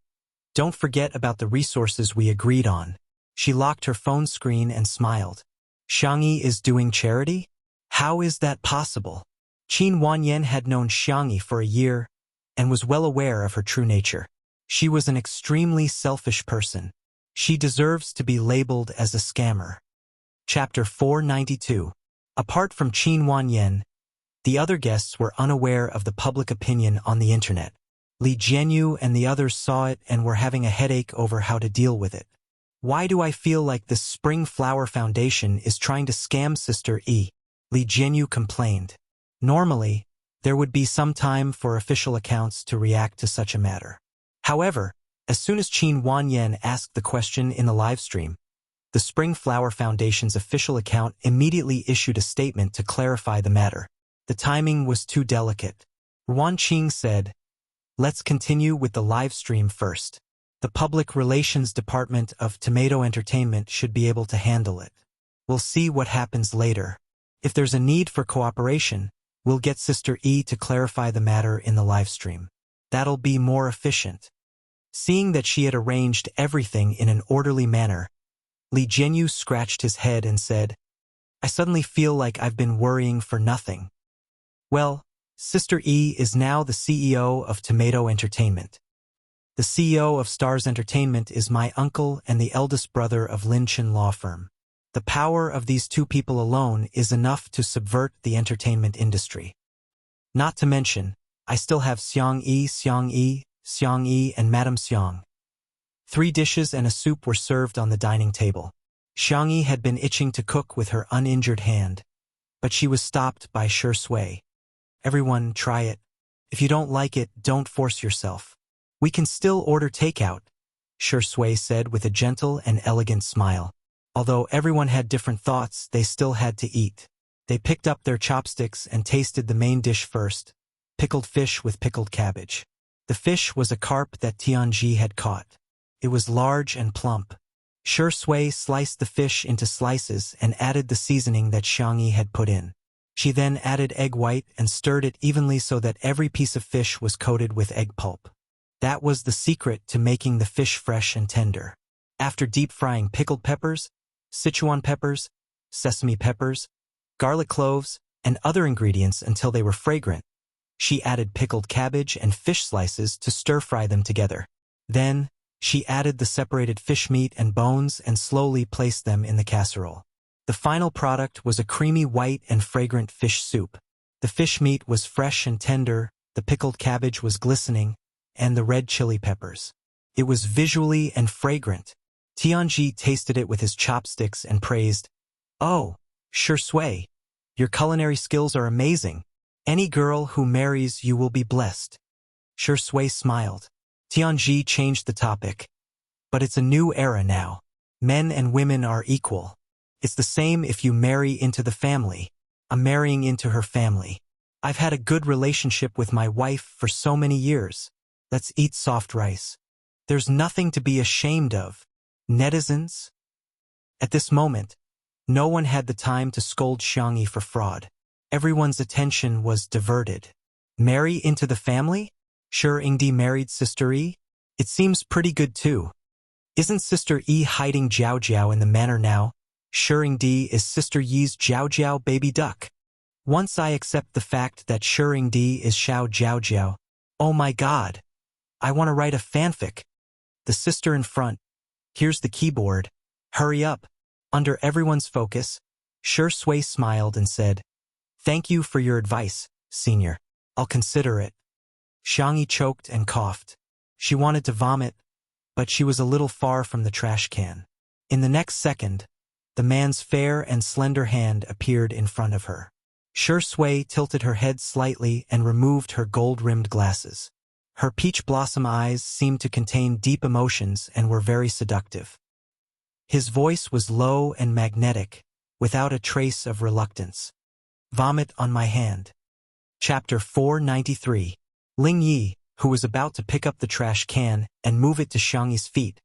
don't forget about the resources we agreed on. She locked her phone screen and smiled. Xiangyi is doing charity? How is that possible? Qin Wanyan had known Xiangyi for a year and was well aware of her true nature. She was an extremely selfish person. She deserves to be labeled as a scammer. Chapter 492. Apart from Qin Wanyan, the other guests were unaware of the public opinion on the internet. Li Jianyu and the others saw it and were having a headache over how to deal with it. Why do I feel like the Spring Flower Foundation is trying to scam Sister E? Li Jianyu complained. Normally, there would be some time for official accounts to react to such a matter. However, as soon as Qin Wanyan asked the question in the live stream, the Spring Flower Foundation's official account immediately issued a statement to clarify the matter. The timing was too delicate. Wan Qing said, "Let's continue with the live stream first. The Public Relations Department of Tomato Entertainment should be able to handle it. We'll see what happens later. If there's a need for cooperation, we'll get Sister E to clarify the matter in the live stream. That'll be more efficient." Seeing that she had arranged everything in an orderly manner, Li Jianyu scratched his head and said, "I suddenly feel like I've been worrying for nothing. Well, Sister E is now the CEO of Tomato Entertainment. The CEO of Stars Entertainment is my uncle and the eldest brother of Lin Chen Law Firm. The power of these two people alone is enough to subvert the entertainment industry. Not to mention, I still have Xiang Yi, and Madame Xiang." 3 dishes and a soup were served on the dining table. Xiangyi had been itching to cook with her uninjured hand, but she was stopped by Shi Sui. "Everyone, try it. If you don't like it, don't force yourself. We can still order takeout," Shi Sui said with a gentle and elegant smile. Although everyone had different thoughts, they still had to eat. They picked up their chopsticks and tasted the main dish first, pickled fish with pickled cabbage. The fish was a carp that Tianji had caught. It was large and plump. Shi Sui sliced the fish into slices and added the seasoning that Xiangyi had put in. She then added egg white and stirred it evenly so that every piece of fish was coated with egg pulp. That was the secret to making the fish fresh and tender. After deep frying pickled peppers, Sichuan peppers, sesame peppers, garlic cloves, and other ingredients until they were fragrant, she added pickled cabbage and fish slices to stir-fry them together. Then, she added the separated fish meat and bones and slowly placed them in the casserole. The final product was a creamy white and fragrant fish soup. The fish meat was fresh and tender, the pickled cabbage was glistening, and the red chili peppers. It was visually and fragrant. Tianji tasted it with his chopsticks and praised, "Oh, Shi Sui, your culinary skills are amazing. Any girl who marries you will be blessed. Shi Sui smiled. Tianji changed the topic. But it's a new era now. Men and women are equal. It's the same if you marry into the family. I'm marrying into her family. I've had a good relationship with my wife for so many years. Let's eat soft rice. There's nothing to be ashamed of. Netizens? At this moment, no one had the time to scold Xiangyi for fraud. Everyone's attention was diverted. Marry into the family? Sure, Yingdi married Sister Yi? It seems pretty good too. Isn't Sister Yi hiding Jiao Jiao in the manor now? Sure, Yingdi is Sister Yi's Jiao Jiao baby duck. Once I accept the fact that Sure Yingdi is Xiao Jiao Jiao, oh my god. I want to write a fanfic. The sister in front. Here's the keyboard. Hurry up. Under everyone's focus, Shi Sui smiled and said, "Thank you for your advice, senior. I'll consider it." Xiangyi choked and coughed. She wanted to vomit, but she was a little far from the trash can. In the next second, the man's fair and slender hand appeared in front of her. Shi Sui tilted her head slightly and removed her gold-rimmed glasses. Her peach blossom eyes seemed to contain deep emotions and were very seductive. His voice was low and magnetic, without a trace of reluctance. Vomit on my hand. Chapter 493. Ling Yi, who was about to pick up the trash can and move it to Xiangyi's feet,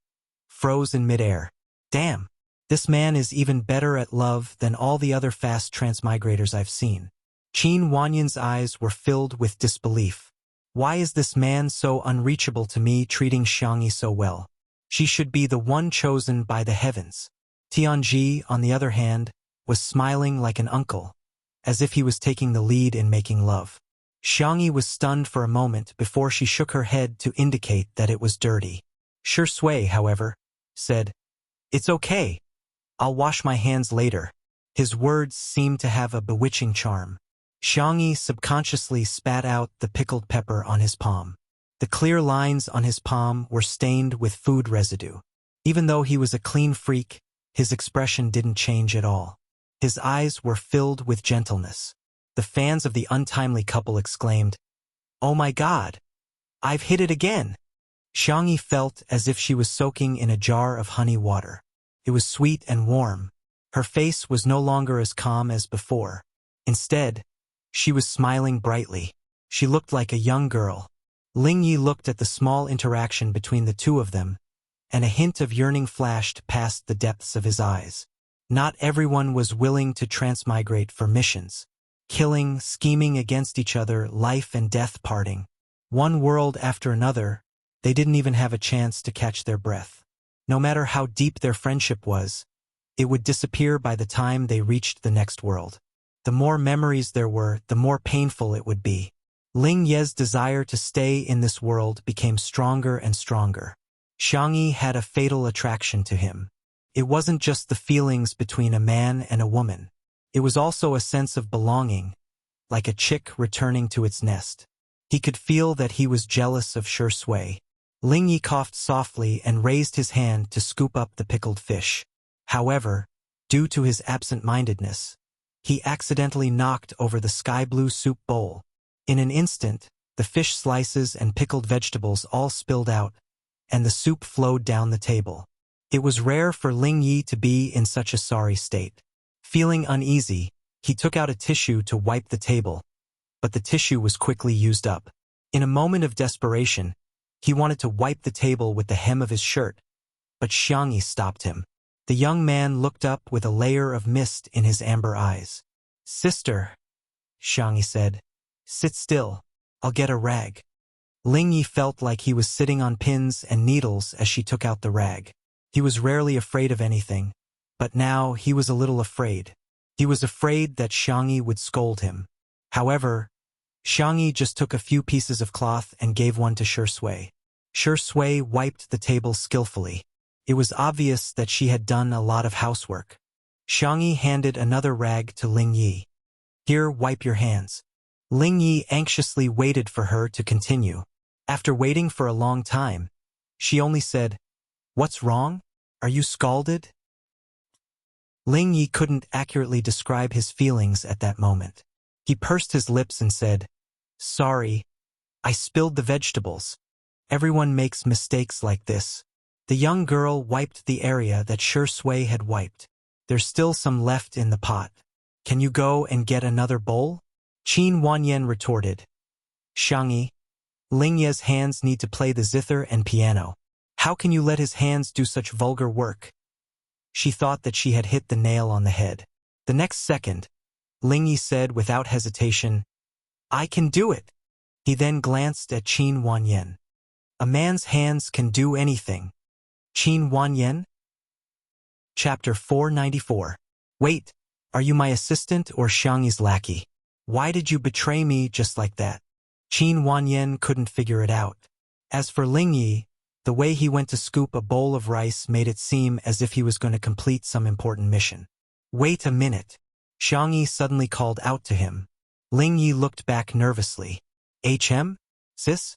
froze in midair. Damn, this man is even better at love than all the other fast transmigrators I've seen. Qin Wanyan's eyes were filled with disbelief. Why is this man so unreachable to me, treating Xiangyi so well? She should be the one chosen by the heavens. Tianji, on the other hand, was smiling like an uncle, as if he was taking the lead in making love. Xiangyi was stunned for a moment before she shook her head to indicate that it was dirty. Shi Sui, however, said, "It's okay. I'll wash my hands later." His words seemed to have a bewitching charm. Xiangyi subconsciously spat out the pickled pepper on his palm. The clear lines on his palm were stained with food residue. Even though he was a clean freak, his expression didn't change at all. His eyes were filled with gentleness. The fans of the untimely couple exclaimed, "Oh my god! I've hit it again!" Xiangyi felt as if she was soaking in a jar of honey water. It was sweet and warm. Her face was no longer as calm as before. Instead, she was smiling brightly. She looked like a young girl. Ling Yi looked at the small interaction between the two of them, and a hint of yearning flashed past the depths of his eyes. Not everyone was willing to transmigrate for missions. Killing, scheming against each other, life and death parting. One world after another, they didn't even have a chance to catch their breath. No matter how deep their friendship was, it would disappear by the time they reached the next world. The more memories there were, the more painful it would be. Ling Ye's desire to stay in this world became stronger and stronger. Xiangyi had a fatal attraction to him. It wasn't just the feelings between a man and a woman. It was also a sense of belonging, like a chick returning to its nest. He could feel that he was jealous of Shi Sui. Ling Yi coughed softly and raised his hand to scoop up the pickled fish. However, due to his absent-mindedness, he accidentally knocked over the sky-blue soup bowl. In an instant, the fish slices and pickled vegetables all spilled out, and the soup flowed down the table. It was rare for Ling Yi to be in such a sorry state. Feeling uneasy, he took out a tissue to wipe the table, but the tissue was quickly used up. In a moment of desperation, he wanted to wipe the table with the hem of his shirt, but Xiangyi stopped him. The young man looked up with a layer of mist in his amber eyes. "Sister," Xiangyi said, "sit still. I'll get a rag." Ling Yi felt like he was sitting on pins and needles as she took out the rag. He was rarely afraid of anything, but now he was a little afraid. He was afraid that Xiangyi would scold him. However, Xiangyi just took a few pieces of cloth and gave one to Shi Sui. Shi Sui wiped the table skillfully. It was obvious that she had done a lot of housework. Xiangyi handed another rag to Ling Yi. "Here, wipe your hands." Ling Yi anxiously waited for her to continue. After waiting for a long time, she only said, "What's wrong? Are you scalded?" Ling Yi couldn't accurately describe his feelings at that moment. He pursed his lips and said, "Sorry, I spilled the vegetables. Everyone makes mistakes like this." The young girl wiped the area that Shui had wiped. "There's still some left in the pot. Can you go and get another bowl?" Qin Wanyan retorted. "Shangyi, Lingye's hands need to play the zither and piano. How can you let his hands do such vulgar work?" She thought that she had hit the nail on the head. The next second, Lingyi said without hesitation, "I can do it." He then glanced at Qin Wanyan. "A man's hands can do anything." Qin Wanyan? Chapter 494. "Wait, are you my assistant or Shangyi's lackey? Why did you betray me just like that?" Qin Wanyan couldn't figure it out. As for Lingyi, the way he went to scoop a bowl of rice made it seem as if he was going to complete some important mission. "Wait a minute." Shangyi suddenly called out to him. Lingyi looked back nervously. Sis?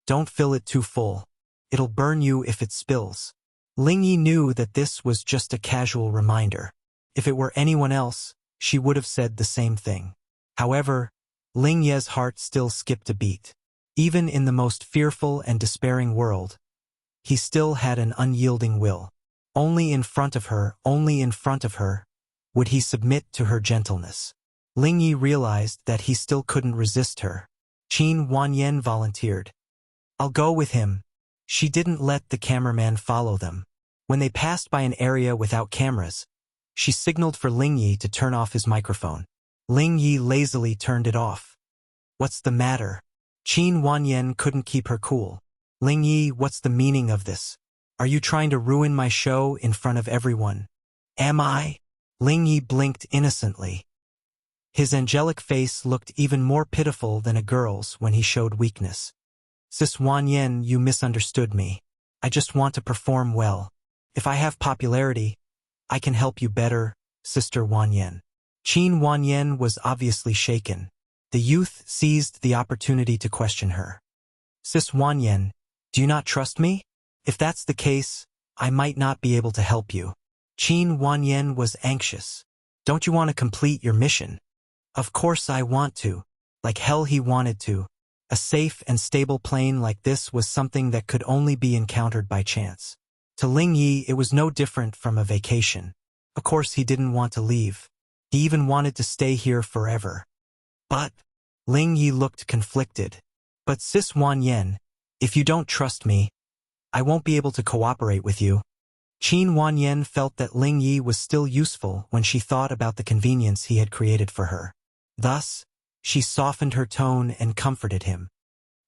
Don't fill it too full. It'll burn you if it spills." Lingyi knew that this was just a casual reminder. If it were anyone else, she would have said the same thing. However, Lingye's heart still skipped a beat. Even in the most fearful and despairing world, he still had an unyielding will. Only in front of her, would he submit to her gentleness. Lingyi realized that he still couldn't resist her. Qin Wanyan volunteered. "I'll go with him." She didn't let the cameraman follow them. When they passed by an area without cameras, she signaled for Lingyi to turn off his microphone. Lingyi lazily turned it off. "What's the matter?" Qin Wanyan couldn't keep her cool. "Lingyi, what's the meaning of this? Are you trying to ruin my show in front of everyone?" "Am I?" Lingyi blinked innocently. His angelic face looked even more pitiful than a girl's when he showed weakness. "Sis Wanyan, you misunderstood me. I just want to perform well. If I have popularity, I can help you better, Sister Wanyan." Qin Wanyan was obviously shaken. The youth seized the opportunity to question her. "Sis Wanyan, do you not trust me? If that's the case, I might not be able to help you." Qin Wanyan was anxious. "Don't you want to complete your mission?" "Of course I want to." Like hell he wanted to. A safe and stable plane like this was something that could only be encountered by chance. To Lingyi, it was no different from a vacation. Of course he didn't want to leave. He even wanted to stay here forever. But Lingyi looked conflicted. "But Sis Wanyan, if you don't trust me, I won't be able to cooperate with you." Qin Wanyan felt that Lingyi was still useful when she thought about the convenience he had created for her. Thus, she softened her tone and comforted him.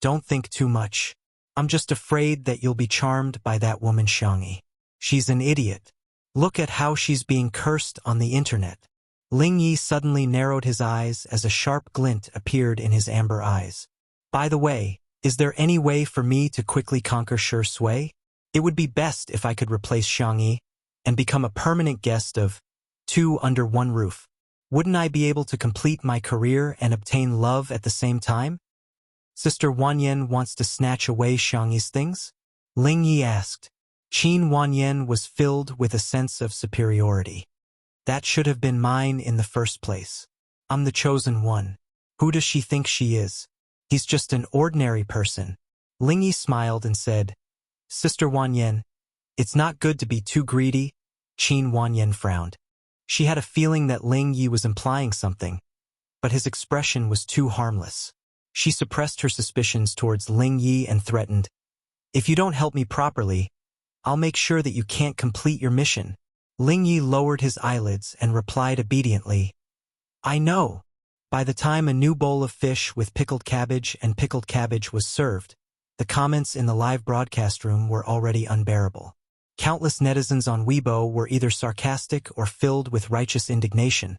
"Don't think too much. I'm just afraid that you'll be charmed by that woman Shangyi. She's an idiot. Look at how she's being cursed on the internet." Lingyi suddenly narrowed his eyes as a sharp glint appeared in his amber eyes. "By the way, is there any way for me to quickly conquer Shui? It would be best if I could replace Shangyi and become a permanent guest of two under one roof. Wouldn't I be able to complete my career and obtain love at the same time?" "Sister Wanyan wants to snatch away Shangyi's things?" Lingyi asked. Qin Wanyan was filled with a sense of superiority. "That should have been mine in the first place. I'm the chosen one. Who does she think she is? He's just an ordinary person." Lingyi smiled and said, "Sister Wanyan, it's not good to be too greedy." Qin Wanyan frowned. She had a feeling that Lingyi was implying something, but his expression was too harmless. She suppressed her suspicions towards Lingyi and threatened, "If you don't help me properly, I'll make sure that you can't complete your mission." Lingyi lowered his eyelids and replied obediently, "I know." By the time a new bowl of fish with pickled cabbage was served, the comments in the live broadcast room were already unbearable. Countless netizens on Weibo were either sarcastic or filled with righteous indignation,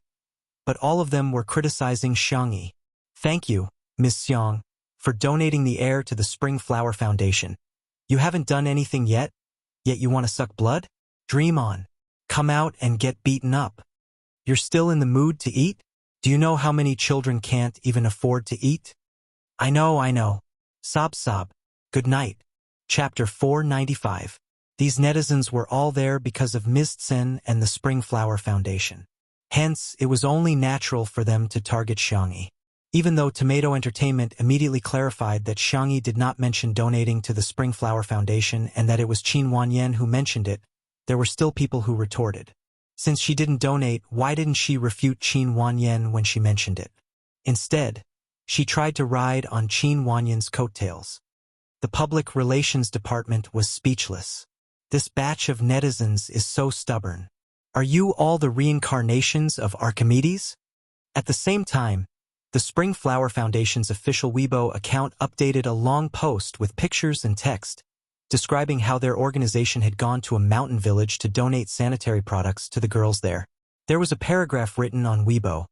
but all of them were criticizing Shangyi. "Thank you, Ms. Xiang, for donating the air to the Spring Flower Foundation. You haven't done anything yet you want to suck blood? Dream on. Come out and get beaten up. You're still in the mood to eat? Do you know how many children can't even afford to eat?" I know. Sob. Good night. Chapter 495. These netizens were all there because of Ms. Tsen and the Spring Flower Foundation. Hence, it was only natural for them to target Xiangyi. Even though Tomato Entertainment immediately clarified that Xiangyi did not mention donating to the Spring Flower Foundation and that it was Qin Wanyan who mentioned it, there were still people who retorted. Since she didn't donate, why didn't she refute Qin Wanyan when she mentioned it? Instead, she tried to ride on Qin Wanyan's coattails. The public relations department was speechless. This batch of netizens is so stubborn. Are you all the reincarnations of Archimedes? At the same time, the Spring Flower Foundation's official Weibo account updated a long post with pictures and text, describing how their organization had gone to a mountain village to donate sanitary products to the girls there. There was a paragraph written on Weibo.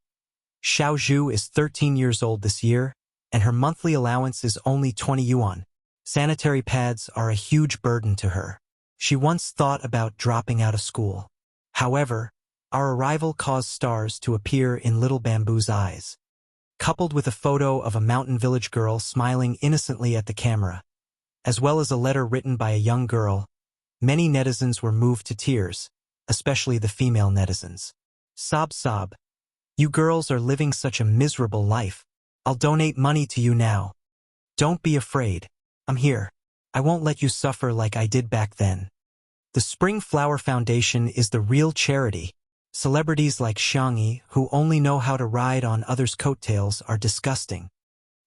Xiao Zhu is 13 years old this year, and her monthly allowance is only 20 yuan. Sanitary pads are a huge burden to her. She once thought about dropping out of school. However, our arrival caused stars to appear in Little Bamboo's eyes. Coupled with a photo of a mountain village girl smiling innocently at the camera, as well as a letter written by a young girl, many netizens were moved to tears, especially the female netizens. Sob sob. You girls are living such a miserable life. I'll donate money to you now. Don't be afraid. I'm here. I won't let you suffer like I did back then. The Spring Flower Foundation is the real charity. Celebrities like Xiangyi, who only know how to ride on others' coattails, are disgusting.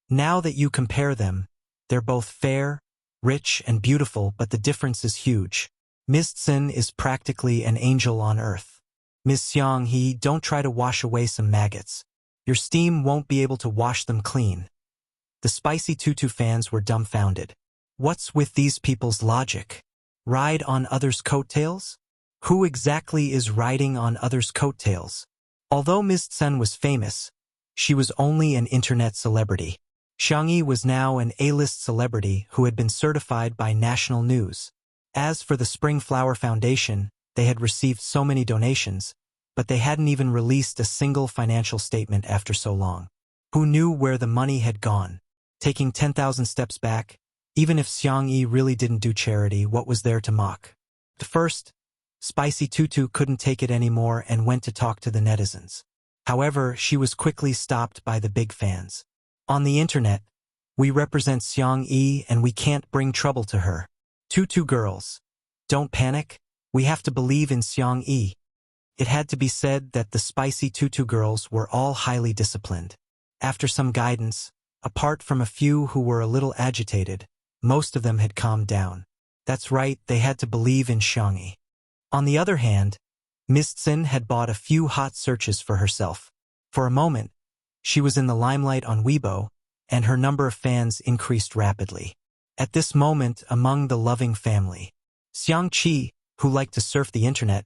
Now that you compare them, they're both fair, rich, and beautiful, but the difference is huge. Ms. Tsin is practically an angel on earth. Ms. Xiangyi, don't try to wash away some maggots. Your steam won't be able to wash them clean. The Spicy Tutu fans were dumbfounded. What's with these people's logic? Ride on others' coattails? Who exactly is riding on others' coattails? Although Ms. Tsen was famous, she was only an internet celebrity. Xiangyi was now an A-list celebrity who had been certified by national news. As for the Spring Flower Foundation, they had received so many donations, but they hadn't even released a single financial statement after so long. Who knew where the money had gone? Taking 10,000 steps back, even if Xiangyi really didn't do charity, what was there to mock? First, Spicy Tutu couldn't take it anymore and went to talk to the netizens. However, she was quickly stopped by the big fans. On the internet, we represent Xiangyi and we can't bring trouble to her. Tutu girls, don't panic. We have to believe in Xiangyi. It had to be said that the Spicy Tutu girls were all highly disciplined. After some guidance, apart from a few who were a little agitated, most of them had calmed down. That's right, they had to believe in Xiangyi. On the other hand, Ms. Tsin had bought a few hot searches for herself. For a moment, she was in the limelight on Weibo, and her number of fans increased rapidly. At this moment, among the loving family, Xiang Qi, who liked to surf the internet,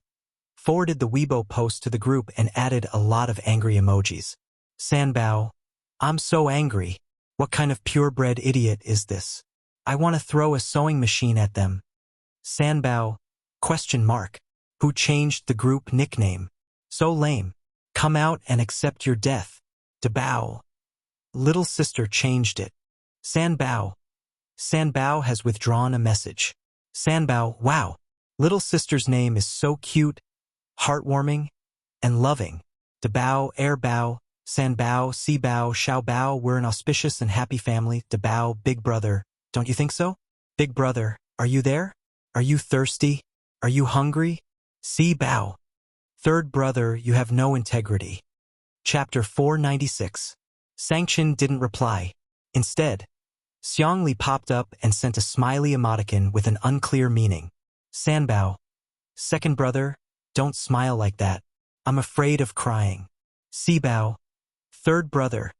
forwarded the Weibo post to the group and added a lot of angry emojis. Sanbao, I'm so angry. What kind of purebred idiot is this? I want to throw a sewing machine at them. Sanbao, ? Who changed the group nickname? So lame. Come out and accept your death. Dabao. Little sister changed it. Sanbao. Sanbao has withdrawn a message. Sanbao, wow. Little sister's name is so cute, heartwarming, and loving. Dabao, Airbao, Sanbao, Sibao, Xiaobao, we're an auspicious and happy family. Dabao, big brother, don't you think so? Big brother, are you there? Are you thirsty? Are you hungry? Sibao. Third brother, you have no integrity. Chapter 496. Sanction didn't reply. Instead, Xiangli popped up and sent a smiley emoticon with an unclear meaning. Sanbao. Second brother, don't smile like that. I'm afraid of crying. Sibao. Third brother,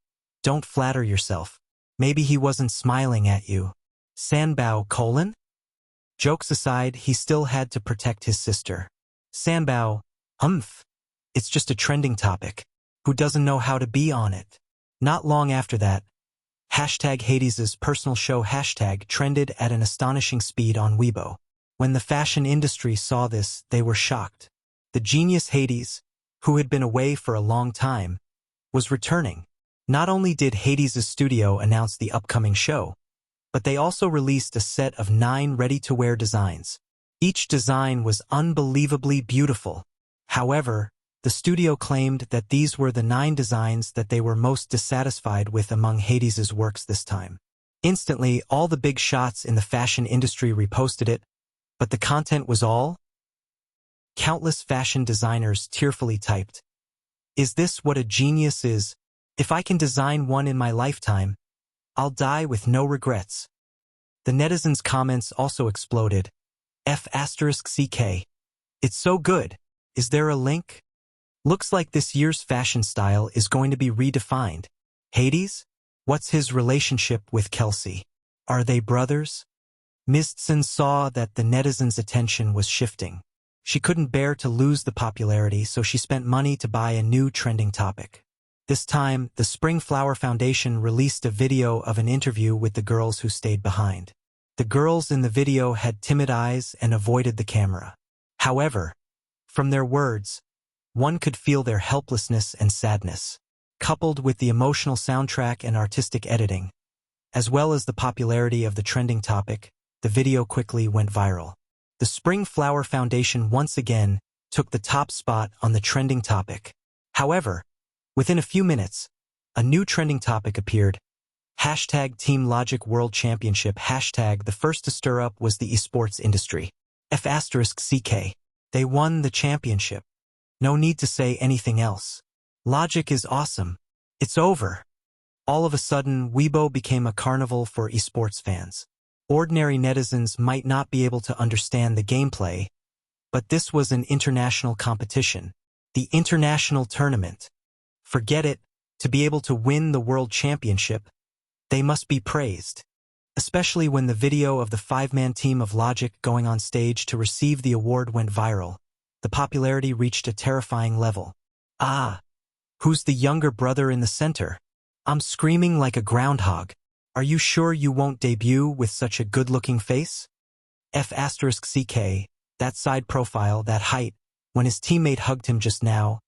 don't flatter yourself. Maybe he wasn't smiling at you. Sanbao : Jokes aside, he still had to protect his sister. Sanbao: It's just a trending topic. Who doesn't know how to be on it? Not long after that, #Hades's personal show hashtag trended at an astonishing speed on Weibo. When the fashion industry saw this, they were shocked. The genius Hades, who had been away for a long time, was returning. Not only did Hades's studio announce the upcoming show, but they also released a set of 9 ready-to-wear designs. Each design was unbelievably beautiful. However, The studio claimed that these were the 9 designs that they were most dissatisfied with among Hades's works this time. Instantly, all the big shots in the fashion industry reposted it, but the content was all? Countless fashion designers tearfully typed, "Is this what a genius is? If I can design one in my lifetime, I'll die with no regrets." The netizens' comments also exploded. F***CK. It's so good. Is there a link? Looks like this year's fashion style is going to be redefined. Hades? What's his relationship with Kelsey? Are they brothers? Mistson saw that the netizens' attention was shifting. She couldn't bear to lose the popularity, so she spent money to buy a new trending topic. This time, the Spring Flower Foundation released a video of an interview with the girls who stayed behind. The girls in the video had timid eyes and avoided the camera. However, from their words, one could feel their helplessness and sadness. Coupled with the emotional soundtrack and artistic editing, as well as the popularity of the trending topic, the video quickly went viral. The Spring Flower Foundation once again took the top spot on the trending topic. However, within a few minutes, a new trending topic appeared. Hashtag Team Logic World Championship. Hashtag the first to stir up was the esports industry. F***CK. They won the championship. No need to say anything else. Logic is awesome. It's over. All of a sudden, Weibo became a carnival for esports fans. Ordinary netizens might not be able to understand the gameplay, but this was an international competition. The international tournament. Forget it, to be able to win the world championship, they must be praised. Especially when the video of the 5-man team of Logic going on stage to receive the award went viral. The popularity reached a terrifying level. Ah, who's the younger brother in the center? I'm screaming like a groundhog. Are you sure you won't debut with such a good-looking face? F***CK, that side profile, that height, when his teammate hugged him just now,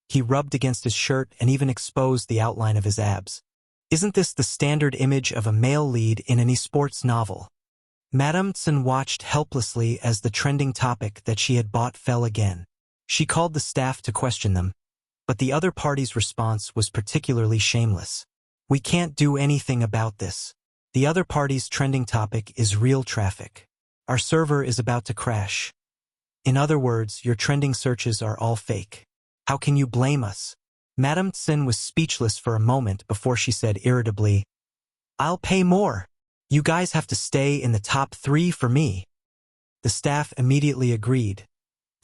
he rubbed against his shirt and even exposed the outline of his abs. Isn't this the standard image of a male lead in an esports novel? Madame Tsen watched helplessly as the trending topic that she had bought fell again. She called the staff to question them, but the other party's response was particularly shameless. We can't do anything about this. The other party's trending topic is real traffic. Our server is about to crash. In other words, your trending searches are all fake. How can you blame us? Madame Tsin was speechless for a moment before she said irritably, I'll pay more. You guys have to stay in the top 3 for me. The staff immediately agreed,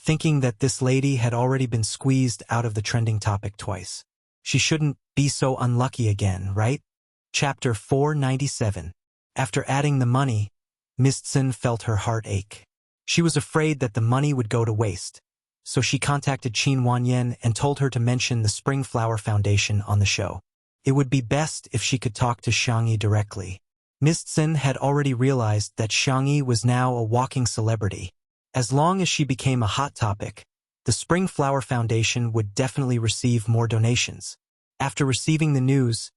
thinking that this lady had already been squeezed out of the trending topic twice. She shouldn't be so unlucky again, right? Chapter 497. After adding the money, Miss Tsin felt her heart ache. She was afraid that the money would go to waste, so she contacted Qin Wanyan and told her to mention the Spring Flower Foundation on the show. It would be best if she could talk to Xiangyi directly. Miss Tsin had already realized that Xiangyi was now a walking celebrity. As long as she became a hot topic, the Spring Flower Foundation would definitely receive more donations. After receiving the news,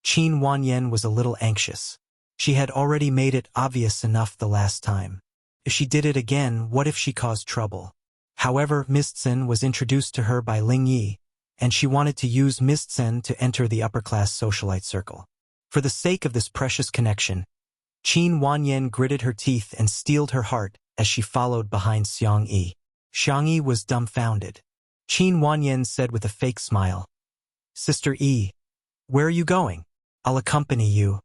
Qin Wanyan was a little anxious. She had already made it obvious enough the last time. If she did it again, what if she caused trouble? However, Miss Tsin was introduced to her by Ling Yi, and she wanted to use Miss Tsin to enter the upper-class socialite circle. For the sake of this precious connection, Qin Wanyan gritted her teeth and steeled her heart as she followed behind Xiangyi. Xiangyi was dumbfounded. Qin Wanyan said with a fake smile, Sister Yi, where are you going? I'll accompany you.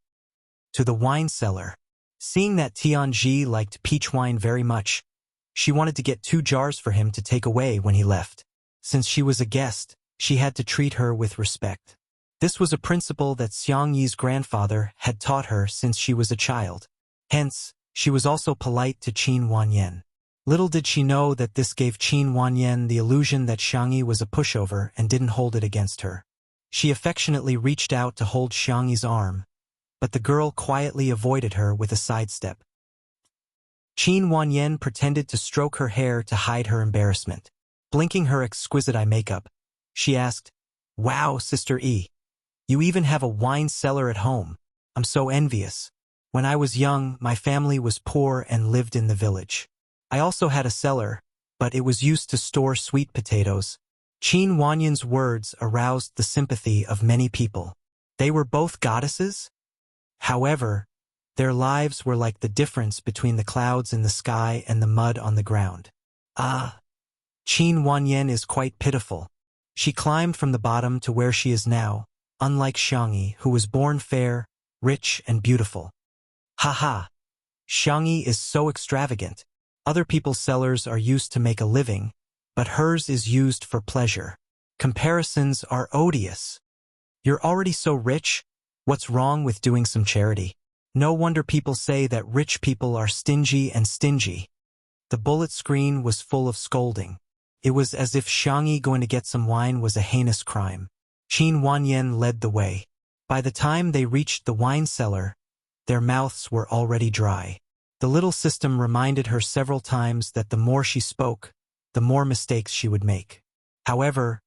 To the wine cellar. Seeing that Tianji liked peach wine very much, she wanted to get 2 jars for him to take away when he left. Since she was a guest, she had to treat her with respect. This was a principle that Xiangyi's grandfather had taught her since she was a child. Hence, she was also polite to Qin Wanyan. Little did she know that this gave Qin Wanyan the illusion that Xiangyi was a pushover and didn't hold it against her. She affectionately reached out to hold Xiangyi's arm, but the girl quietly avoided her with a sidestep. Qin Wanyan pretended to stroke her hair to hide her embarrassment. Blinking her exquisite eye makeup, she asked, Wow, Sister E. You even have a wine cellar at home. I'm so envious. When I was young, my family was poor and lived in the village. I also had a cellar, but it was used to store sweet potatoes. Qin Wanyan's words aroused the sympathy of many people. They were both goddesses? However, their lives were like the difference between the clouds in the sky and the mud on the ground. Ah, Qin Wanyan is quite pitiful. She climbed from the bottom to where she is now, unlike Xiangyi, who was born fair, rich, and beautiful. Haha. Xiangyi is so extravagant. Other people's cellars are used to make a living, but hers is used for pleasure. Comparisons are odious. You're already so rich, what's wrong with doing some charity? No wonder people say that rich people are stingy and stingy. The bullet screen was full of scolding. It was as if Xiangyi going to get some wine was a heinous crime. Qin Wanyan led the way. By the time they reached the wine cellar, their mouths were already dry. The little system reminded her several times that the more she spoke, the more mistakes she would make. However,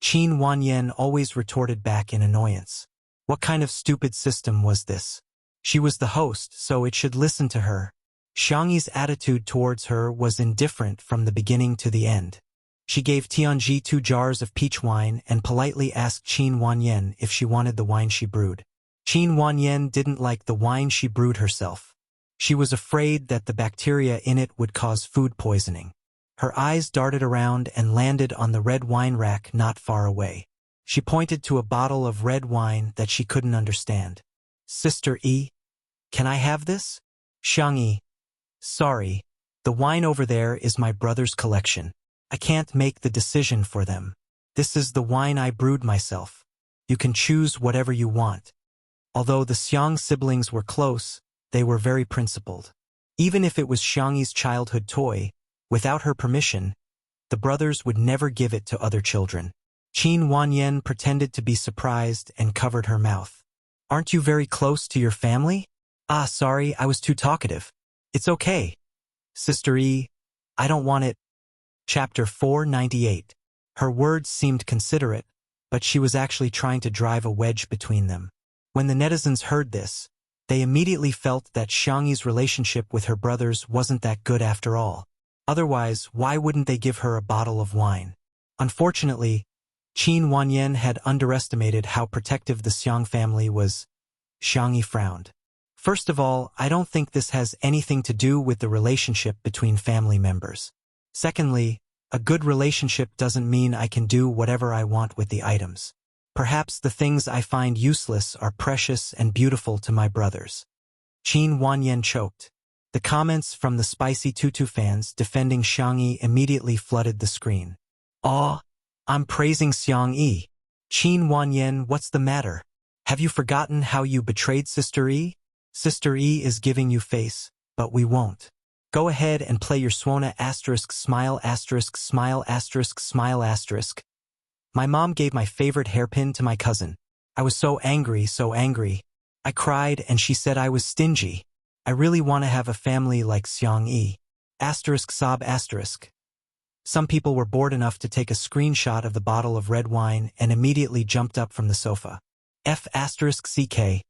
Qin Wanyan always retorted back in annoyance. What kind of stupid system was this? She was the host, so it should listen to her. Xiangyi's attitude towards her was indifferent from the beginning to the end. She gave Tianji 2 jars of peach wine and politely asked Qin Wanyan if she wanted the wine she brewed. Qin Wanyan didn't like the wine she brewed herself. She was afraid that the bacteria in it would cause food poisoning. Her eyes darted around and landed on the red wine rack not far away. She pointed to a bottle of red wine that she couldn't understand. Sister E, can I have this? Xiangyi, sorry, the wine over there is my brother's collection. I can't make the decision for them. This is the wine I brewed myself. You can choose whatever you want. Although the Xiang siblings were close, they were very principled. Even if it was Xiangyi's childhood toy, without her permission, the brothers would never give it to other children. Qin Wanyan pretended to be surprised and covered her mouth. Aren't you very close to your family? Ah, sorry, I was too talkative. It's okay. Sister E, I don't want it. Chapter 498. Her words seemed considerate, but she was actually trying to drive a wedge between them. When the netizens heard this, they immediately felt that Xiangyi's relationship with her brothers wasn't that good after all. Otherwise, why wouldn't they give her a bottle of wine? Unfortunately, Qin Wanyan had underestimated how protective the Xiang family was. Xiangyi frowned. First of all, I don't think this has anything to do with the relationship between family members. Secondly, a good relationship doesn't mean I can do whatever I want with the items. Perhaps the things I find useless are precious and beautiful to my brothers. Qin Wanyan choked. The comments from the spicy tutu fans defending Xiangyi immediately flooded the screen. Aw, I'm praising Xiangyi. Qin Wanyan, what's the matter? Have you forgotten how you betrayed Sister E? Sister E is giving you face, but we won't. Go ahead and play your Swona *smile *smile*. My mom gave my favorite hairpin to my cousin. I was so angry, so angry. I cried and she said I was stingy. I really want to have a family like Xiangyi. Sob. Some people were bored enough to take a screenshot of the bottle of red wine and immediately jumped up from the sofa. F***ck.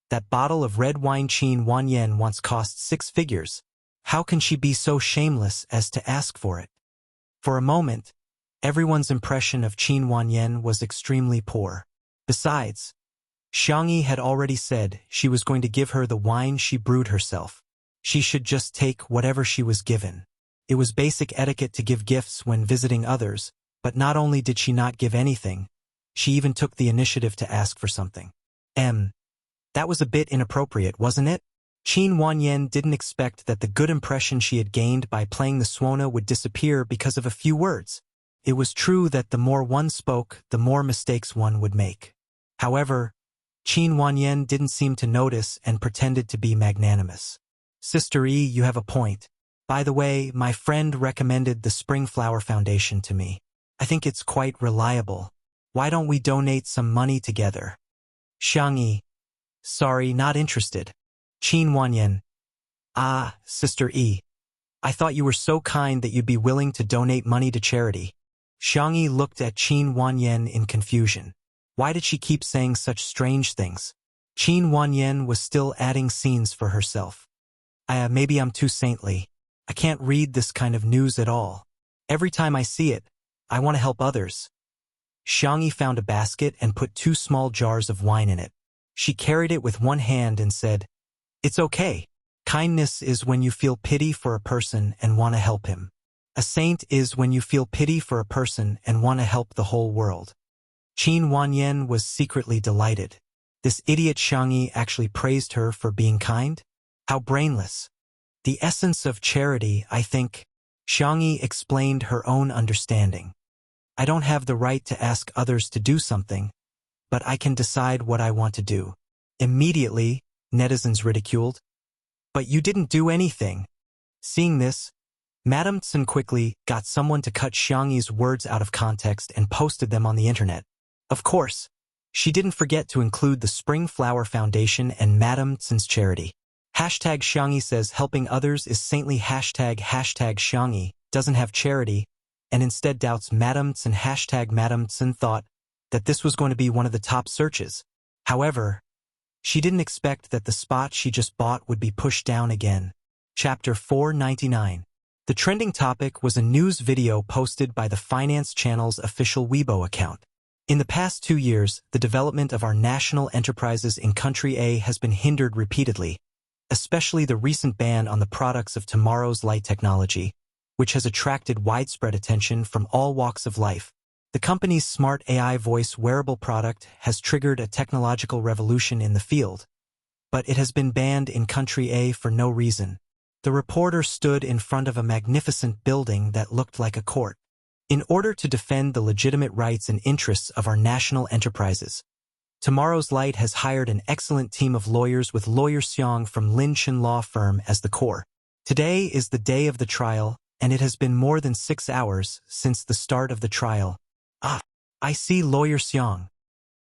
That bottle of red wine Qin Wanyan once cost 6 figures. How can she be so shameless as to ask for it? For a moment, everyone's impression of Qin Wanyan was extremely poor. Besides, Xiangyi had already said she was going to give her the wine she brewed herself. She should just take whatever she was given. It was basic etiquette to give gifts when visiting others, but not only did she not give anything, she even took the initiative to ask for something. That was a bit inappropriate, wasn't it? Qin Wanyan didn't expect that the good impression she had gained by playing the Swona would disappear because of a few words. It was true that the more one spoke, the more mistakes one would make. However, Qin Wanyan didn't seem to notice and pretended to be magnanimous. Sister E, you have a point. By the way, my friend recommended the Spring Flower Foundation to me. I think it's quite reliable. Why don't we donate some money together? Xiangyi, sorry, not interested. Qin Wanyan, ah, Sister E. I thought you were so kind that you'd be willing to donate money to charity. Xiangyi looked at Qin Wanyan in confusion. Why did she keep saying such strange things? Qin Wanyan was still adding scenes for herself. Maybe I'm too saintly. I can't read this kind of news at all. Every time I see it, I want to help others. Xiangyi found a basket and put 2 small jars of wine in it. She carried it with one hand and said, "It's okay. Kindness is when you feel pity for a person and want to help him. A saint is when you feel pity for a person and want to help the whole world." Qin Wanyan was secretly delighted. This idiot Xiangyi actually praised her for being kind? How brainless. The essence of charity, I think. Xiangyi explained her own understanding. I don't have the right to ask others to do something, but I can decide what I want to do. Immediately, netizens ridiculed. But you didn't do anything. Seeing this, Madame Tsun quickly got someone to cut Xiangyi's words out of context and posted them on the internet. Of course, she didn't forget to include the Spring Flower Foundation and Madame Tsun's charity. Hashtag Xiangyi says helping others is saintly. Hashtag Xiangyi doesn't have charity and instead doubts Madame Tsun. Hashtag Madame Tsun thought that this was going to be one of the top searches. However, she didn't expect that the spot she just bought would be pushed down again. Chapter 499. The trending topic was a news video posted by the Finance Channel's official Weibo account. In the past 2 years, the development of our national enterprises in Country A has been hindered repeatedly, especially the recent ban on the products of tomorrow's light technology, which has attracted widespread attention from all walks of life. The company's smart AI voice wearable product has triggered a technological revolution in the field, but it has been banned in Country A for no reason. The reporter stood in front of a magnificent building that looked like a court. In order to defend the legitimate rights and interests of our national enterprises, Tomorrow's Light has hired an excellent team of lawyers with Lawyer Xiang from Lin Chen Law Firm as the core. Today is the day of the trial, and it has been more than 6 hours since the start of the trial. Ah, I see Lawyer Xiang.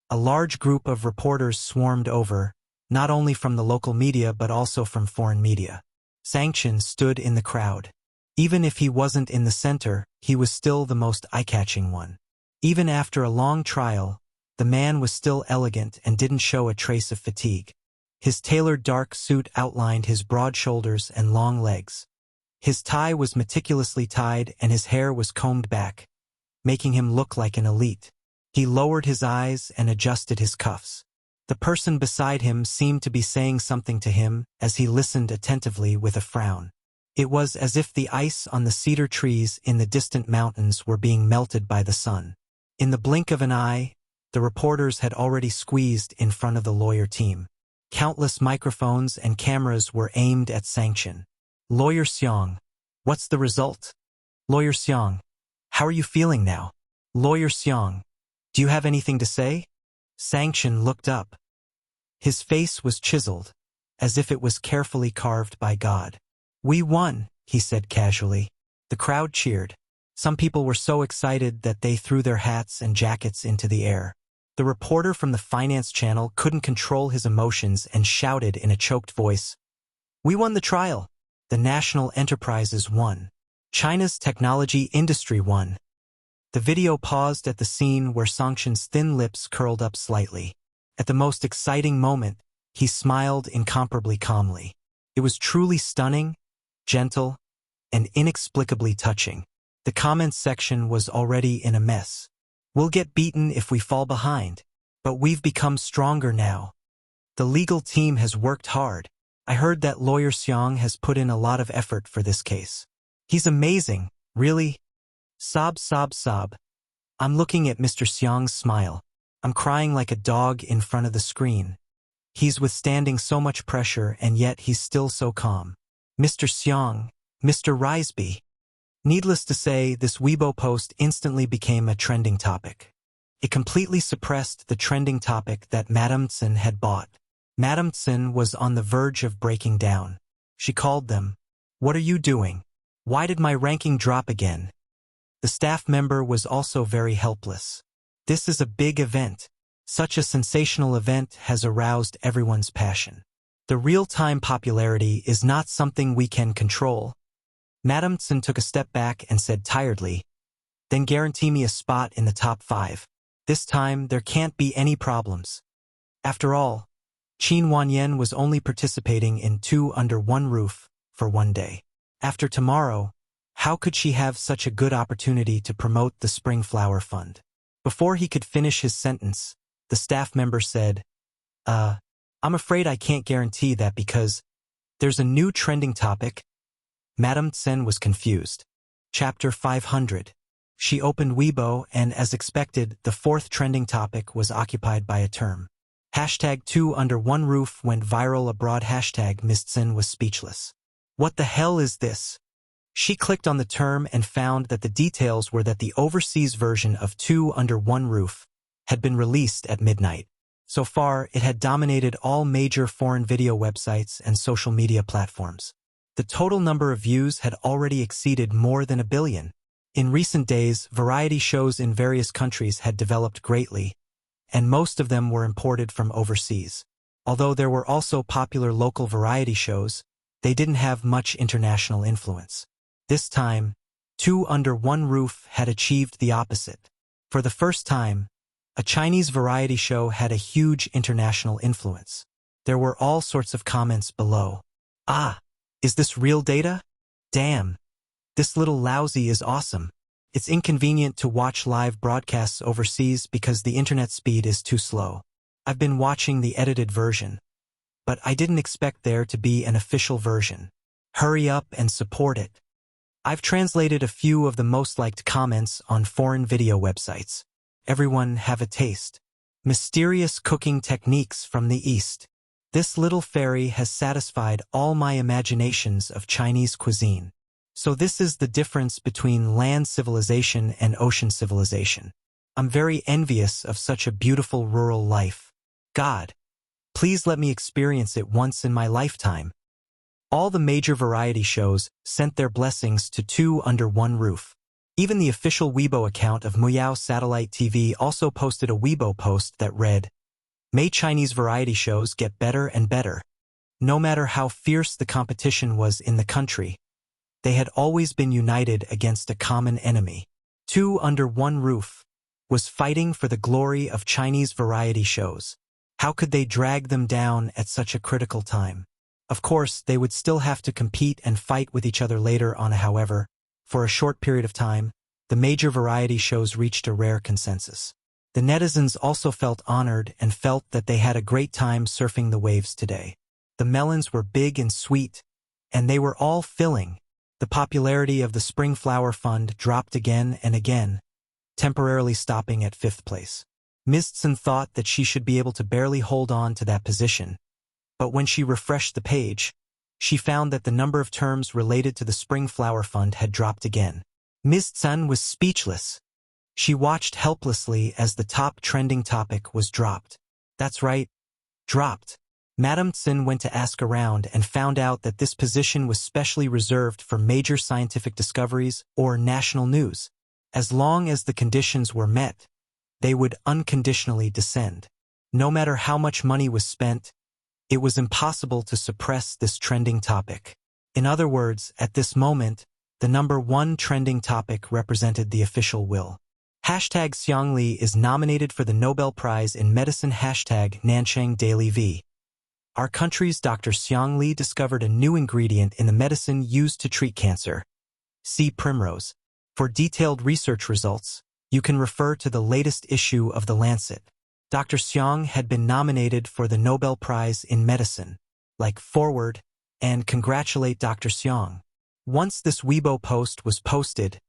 A large group of reporters swarmed over, not only from the local media but also from foreign media. Sanction stood in the crowd. Even if he wasn't in the center, he was still the most eye-catching one. Even after a long trial, the man was still elegant and didn't show a trace of fatigue. His tailored dark suit outlined his broad shoulders and long legs. His tie was meticulously tied and his hair was combed back, making him look like an elite. He lowered his eyes and adjusted his cuffs. The person beside him seemed to be saying something to him as he listened attentively with a frown. It was as if the ice on the cedar trees in the distant mountains were being melted by the sun. In the blink of an eye, the reporters had already squeezed in front of the lawyer team. Countless microphones and cameras were aimed at Sanction. Lawyer Xiang, what's the result? Lawyer Xiang, how are you feeling now? Lawyer Xiang, do you have anything to say? Sanction looked up. His face was chiseled, as if it was carefully carved by God. We won, he said casually. The crowd cheered. Some people were so excited that they threw their hats and jackets into the air. The reporter from the Finance Channel couldn't control his emotions and shouted in a choked voice, "We won the trial. The national enterprises won. China's technology industry won." The video paused at the scene where Sanction's thin lips curled up slightly. At the most exciting moment, he smiled incomparably calmly. It was truly stunning, gentle, and inexplicably touching. The comments section was already in a mess. "We'll get beaten if we fall behind, but we've become stronger now. The legal team has worked hard. I heard that Lawyer Xiang has put in a lot of effort for this case. He's amazing, really." Sob, sob, sob. I'm looking at Mr. Xiang's smile. I'm crying like a dog in front of the screen. He's withstanding so much pressure and yet he's still so calm. Mr. Xiang, Mr. Riseby. Needless to say, this Weibo post instantly became a trending topic. It completely suppressed the trending topic that Madame Tsun had bought. Madame Tsun was on the verge of breaking down. She called them. "What are you doing? Why did my ranking drop again?" The staff member was also very helpless. This is a big event. Such a sensational event has aroused everyone's passion. The real-time popularity is not something we can control. Madame Tsun took a step back and said tiredly, "Then guarantee me a spot in the top 5. This time, there can't be any problems." After all, Qin Wanyan was only participating in 2 under one roof for one day. After tomorrow, How could she have such a good opportunity to promote the Spring Flower Fund? Before he could finish his sentence, the staff member said, I'm afraid I can't guarantee that because there's a new trending topic. Madame Tsen was confused. Chapter 500. She opened Weibo and, as expected, the fourth trending topic was occupied by a term. Hashtag 2 under one roof went viral abroad. Hashtag Ms. Tsen was speechless. What the hell is this? She clicked on the term and found that the details were that the overseas version of 2 under one roof had been released at midnight. So far, it had dominated all major foreign video websites and social media platforms. The total number of views had already exceeded more than 1 billion. In recent days, variety shows in various countries had developed greatly, and most of them were imported from overseas. Although there were also popular local variety shows, they didn't have much international influence. This time, 2 under one roof had achieved the opposite. For the first time, a Chinese variety show had a huge international influence. There were all sorts of comments below. Is this real data? Damn. This little lousy is awesome. It's inconvenient to watch live broadcasts overseas because the internet speed is too slow. I've been watching the edited version, but I didn't expect there to be an official version. Hurry up and support it. I've translated a few of the most liked comments on foreign video websites. Everyone have a taste. Mysterious cooking techniques from the East. This little fairy has satisfied all my imaginations of Chinese cuisine. So this is the difference between land civilization and ocean civilization. I'm very envious of such a beautiful rural life. God, please let me experience it once in my lifetime. All the major variety shows sent their blessings to 2 under one roof. Even the official Weibo account of Muyao Satellite TV also posted a Weibo post that read, "May Chinese variety shows get better and better." No matter how fierce the competition was in the country, they had always been united against a common enemy. 2 under one roof was fighting for the glory of Chinese variety shows. How could they drag them down at such a critical time? Of course, they would still have to compete and fight with each other later on. However, for a short period of time, the major variety shows reached a rare consensus. The netizens also felt honored and felt that they had a great time surfing the waves today. The melons were big and sweet, and they were all filling. The popularity of the Spring Flower Fund dropped again and again, temporarily stopping at 5th place. Ms. Tsen thought that she should be able to barely hold on to that position, but when she refreshed the page, she found that the number of terms related to the Spring Flower Fund had dropped again. Ms. Tsen was speechless. She watched helplessly as the top trending topic was dropped. That's right, dropped. Madame Tsen went to ask around and found out that this position was specially reserved for major scientific discoveries or national news. As long as the conditions were met, they would unconditionally descend. No matter how much money was spent, it was impossible to suppress this trending topic. In other words, at this moment, the number 1 trending topic represented the official will. Hashtag Xiang Li is nominated for the Nobel Prize in Medicine. Hashtag Nanchang Daily V. Our country's Dr. Xiang Li discovered a new ingredient in the medicine used to treat cancer. See Primrose. For detailed research results, you can refer to the latest issue of The Lancet. Dr. Xiang had been nominated for the Nobel Prize in Medicine. Like forward and congratulate Dr. Xiang. Once this Weibo post was posted,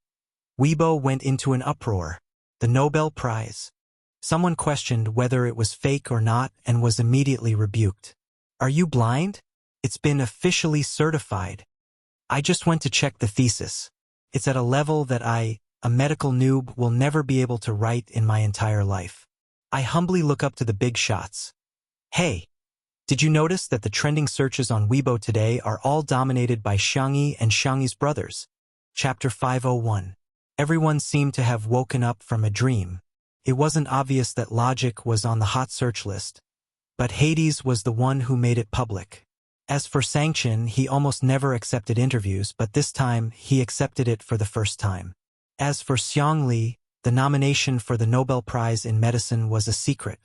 Weibo went into an uproar. The Nobel Prize. Someone questioned whether it was fake or not and was immediately rebuked. Are you blind? It's been officially certified. I just went to check the thesis. It's at a level that I, a medical noob, will never be able to write in my entire life. I humbly look up to the big shots. Hey, did you notice that the trending searches on Weibo today are all dominated by Xiangyi and Xiangyi's brothers? Chapter 501. Everyone seemed to have woken up from a dream. It wasn't obvious that Logic was on the hot search list, but Hades was the one who made it public. As for Sangchen, he almost never accepted interviews, but this time he accepted it for the first time. As for Xiang Li, the nomination for the Nobel Prize in Medicine was a secret,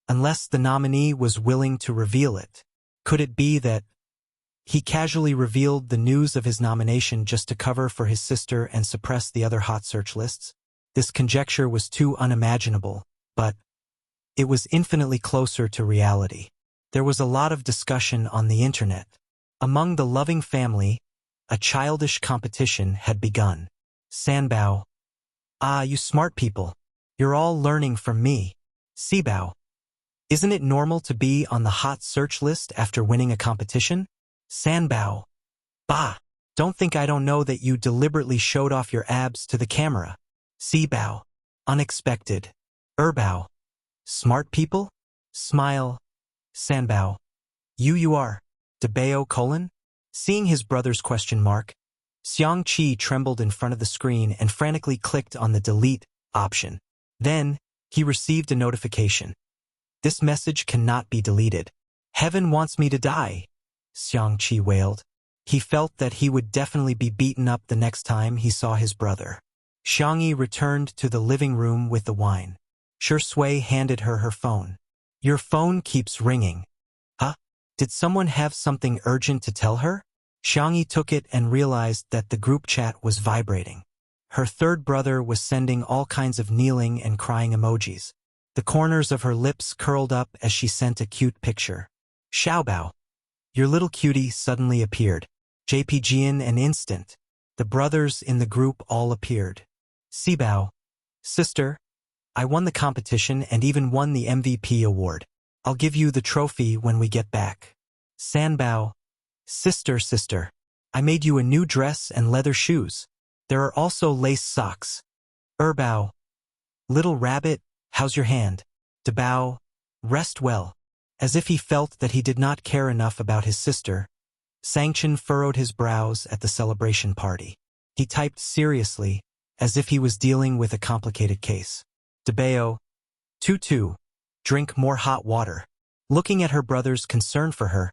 unless the nominee was willing to reveal it. Could it be that He casually revealed the news of his nomination just to cover for his sister and suppress the other hot search lists. This conjecture was too unimaginable, but it was infinitely closer to reality. There was a lot of discussion on the internet. Among the loving family, a childish competition had begun. Sanbao. Ah, you smart people. You're all learning from me. Sibao. Isn't it normal to be on the hot search list after winning a competition? Sanbao. Bah. Don't think I don't know that you deliberately showed off your abs to the camera. Sibao. Unexpected. Erbao. Smart people? Smile. Sanbao. You are. Debao colon? Seeing his brother's question mark, Xiangqi trembled in front of the screen and frantically clicked on the delete option. Then, he received a notification. This message cannot be deleted. Heaven wants me to die, Xiangqi wailed. He felt that he would definitely be beaten up the next time he saw his brother. Xiangyi returned to the living room with the wine. Shui handed her her phone. Your phone keeps ringing. Huh? Did someone have something urgent to tell her? Xiangyi took it and realized that the group chat was vibrating. Her third brother was sending all kinds of kneeling and crying emojis. The corners of her lips curled up as she sent a cute picture. Xiaobao. Your little cutie suddenly appeared. JPG in an instant. The brothers in the group all appeared. Sibao. Sister. I won the competition and even won the MVP award. I'll give you the trophy when we get back. Sanbao. Sister. I made you a new dress and leather shoes. There are also lace socks. Erbao. Little rabbit, how's your hand? Debao. Rest well. As if he felt that he did not care enough about his sister, Sanction furrowed his brows at the celebration party. He typed seriously, as if he was dealing with a complicated case. Debao. Tutu. Drink more hot water. Looking at her brother's concern for her,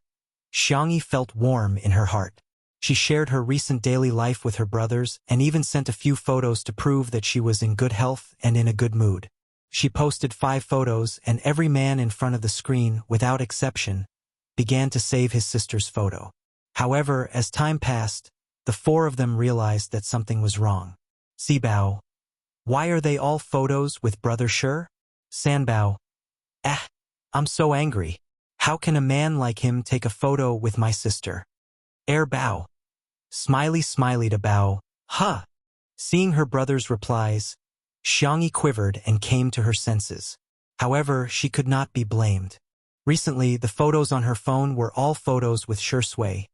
Xiangyi felt warm in her heart. She shared her recent daily life with her brothers and even sent a few photos to prove that she was in good health and in a good mood. She posted 5 photos and every man in front of the screen, without exception, began to save his sister's photo. However, as time passed, the 4 of them realized that something was wrong. Sibao. Why are they all photos with brother Shi? Sanbao. I'm so angry. How can a man like him take a photo with my sister? Bao. Smiley to Bao. Huh. Seeing her brother's replies, Xiangyi quivered and came to her senses. However, she could not be blamed. Recently, the photos on her phone were all photos with Shui.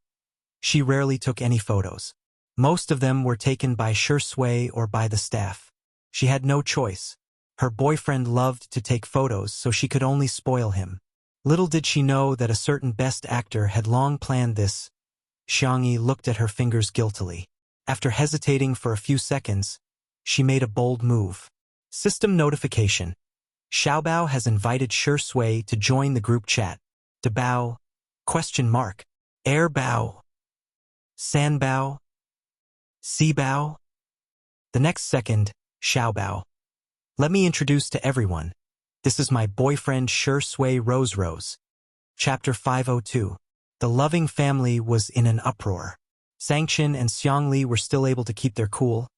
She rarely took any photos. Most of them were taken by Shui or by the staff. She had no choice. Her boyfriend loved to take photos, so she could only spoil him. Little did she know that a certain best actor had long planned this. Xiangyi looked at her fingers guiltily. After hesitating for a few seconds, she made a bold move. System notification. Xiaobao has invited Shui to join the group chat. Debao? Bao? Sanbao? Sibao? The next second, Xiaobao. Let me introduce to everyone. This is my boyfriend Shui Rose. Chapter 502. The loving family was in an uproar. Sanction and Xiangli were still able to keep their cool,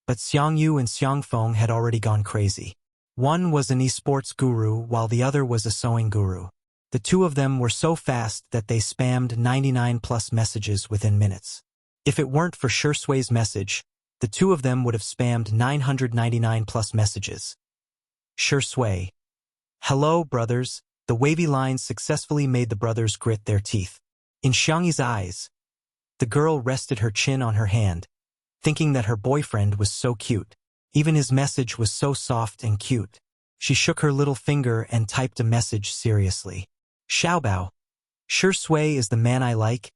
but Xiangyu and Xiangfeng had already gone crazy. One was an esports guru while the other was a sewing guru. The two of them were so fast that they spammed 99+ messages within minutes. If it weren't for Shui's message, the two of them would have spammed 999+ messages. Shui. Hello, brothers. The wavy lines successfully made the brothers grit their teeth. In Xiangyi's eyes, the girl rested her chin on her hand, thinking that her boyfriend was so cute. Even his message was so soft and cute. She shook her little finger and typed a message seriously. Xiaobao. Shui is the man I like,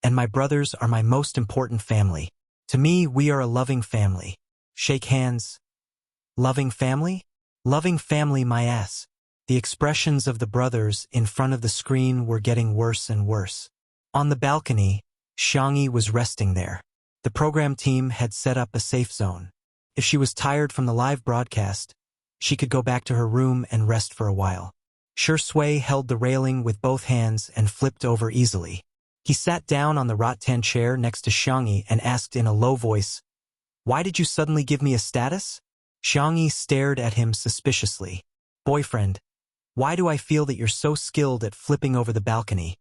and my brothers are my most important family. To me, we are a loving family. Shake hands. Loving family? Loving family, my ass. The expressions of the brothers in front of the screen were getting worse and worse. On the balcony, Xiangyi was resting there. The program team had set up a safe zone. If she was tired from the live broadcast, she could go back to her room and rest for a while. Shui held the railing with both hands and flipped over easily. He sat down on the rattan chair next to Xiangyi and asked in a low voice, "Why did you suddenly give me a status?" Xiangyi stared at him suspiciously. "Boyfriend, why do I feel that you're so skilled at flipping over the balcony?"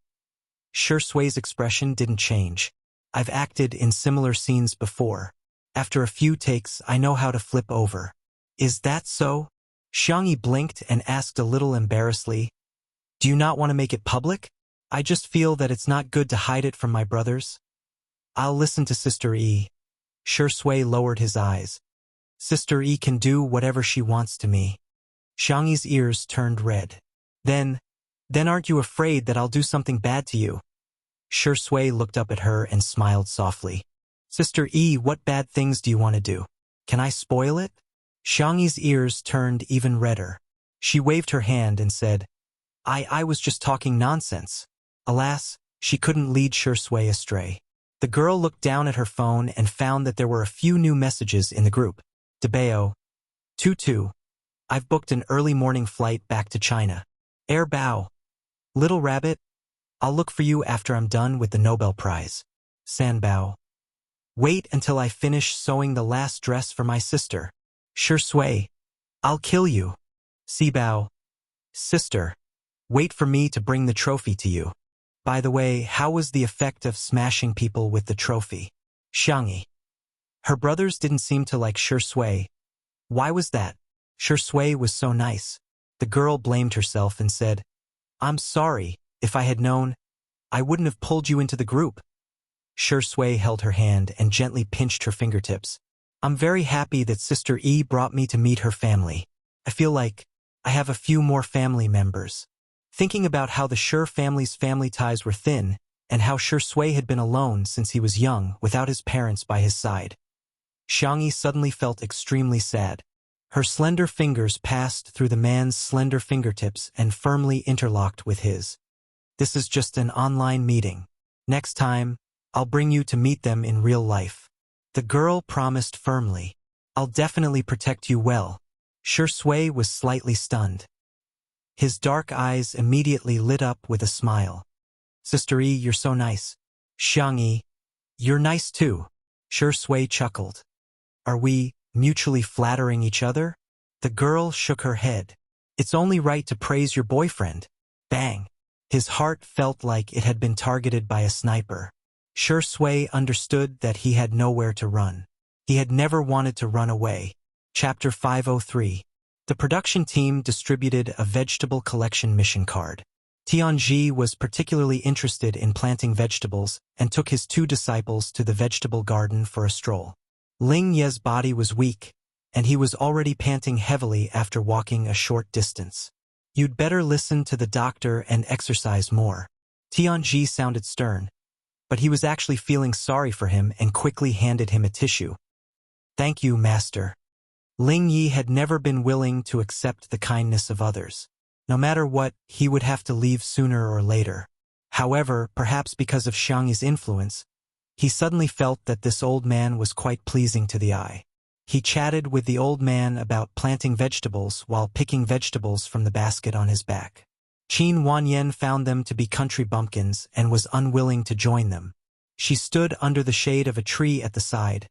Shui's expression didn't change. "I've acted in similar scenes before. After a few takes, I know how to flip over." "Is that so?" Xiangyi blinked and asked a little embarrassedly, "Do you not want to make it public?" "I just feel that it's not good to hide it from my brothers." "I'll listen to Sister E." Shui lowered his eyes. "Sister E can do whatever she wants to me." Xiangyi's ears turned red. Then aren't you afraid that I'll do something bad to you?" Shui looked up at her and smiled softly. "Sister E, what bad things do you want to do? Can I spoil it?" Xiangyi's ears turned even redder. She waved her hand and said, I was just talking nonsense." Alas, she couldn't lead Shui astray. The girl looked down at her phone and found that there were a few new messages in the group. Debao. 22. I've booked an early morning flight back to China. Air Bao. Little Rabbit. I'll look for you after I'm done with the Nobel Prize. Sanbao. Wait until I finish sewing the last dress for my sister. Shui. I'll kill you. Sibao. Sister. Wait for me to bring the trophy to you. By the way, how was the effect of smashing people with the trophy? Xiangyi. Her brothers didn't seem to like Shui. Why was that? Shui was so nice. The girl blamed herself and said, I'm sorry, if I had known, I wouldn't have pulled you into the group. Shui held her hand and gently pinched her fingertips. I'm very happy that Sister E brought me to meet her family. I feel like I have a few more family members. Thinking about how the Shui family's family ties were thin, and how Shui had been alone since he was young without his parents by his side. Xiangyi suddenly felt extremely sad. Her slender fingers passed through the man's slender fingertips and firmly interlocked with his. This is just an online meeting. Next time, I'll bring you to meet them in real life. The girl promised firmly. I'll definitely protect you well. Shui was slightly stunned. His dark eyes immediately lit up with a smile. Sister E, you're so nice. Xiangyi, you're nice too. Shui chuckled. Are we mutually flattering each other? The girl shook her head. It's only right to praise your boyfriend. Bang. His heart felt like it had been targeted by a sniper. Shui understood that he had nowhere to run. He had never wanted to run away. Chapter 503. The production team distributed a vegetable collection mission card. Tianji was particularly interested in planting vegetables and took his 2 disciples to the vegetable garden for a stroll. Ling Ye's body was weak, and he was already panting heavily after walking a short distance. You'd better listen to the doctor and exercise more. Tianji sounded stern, but he was actually feeling sorry for him and quickly handed him a tissue. Thank you, master. Ling Yi had never been willing to accept the kindness of others. No matter what, he would have to leave sooner or later. However, perhaps because of Xiangyi's influence, he suddenly felt that this old man was quite pleasing to the eye. He chatted with the old man about planting vegetables while picking vegetables from the basket on his back. Qin Wanyan found them to be country bumpkins and was unwilling to join them. She stood under the shade of a tree at the side,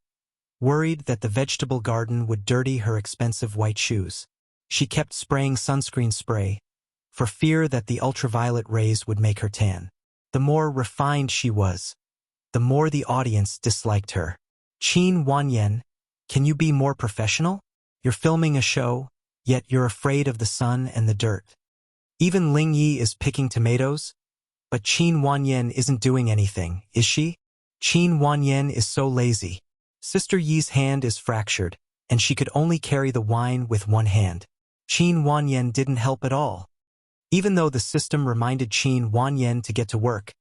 worried that the vegetable garden would dirty her expensive white shoes. She kept spraying sunscreen spray, for fear that the ultraviolet rays would make her tan. The more refined she was, the more the audience disliked her. Qin Wanyan, can you be more professional? You're filming a show, yet you're afraid of the sun and the dirt. Even Ling Yi is picking tomatoes, but Qin Wanyan isn't doing anything, is she? Qin Wanyan is so lazy. Sister Yi's hand is fractured, and she could only carry the wine with one hand. Qin Wanyan didn't help at all. Even though the system reminded Qin Wanyan to get to work,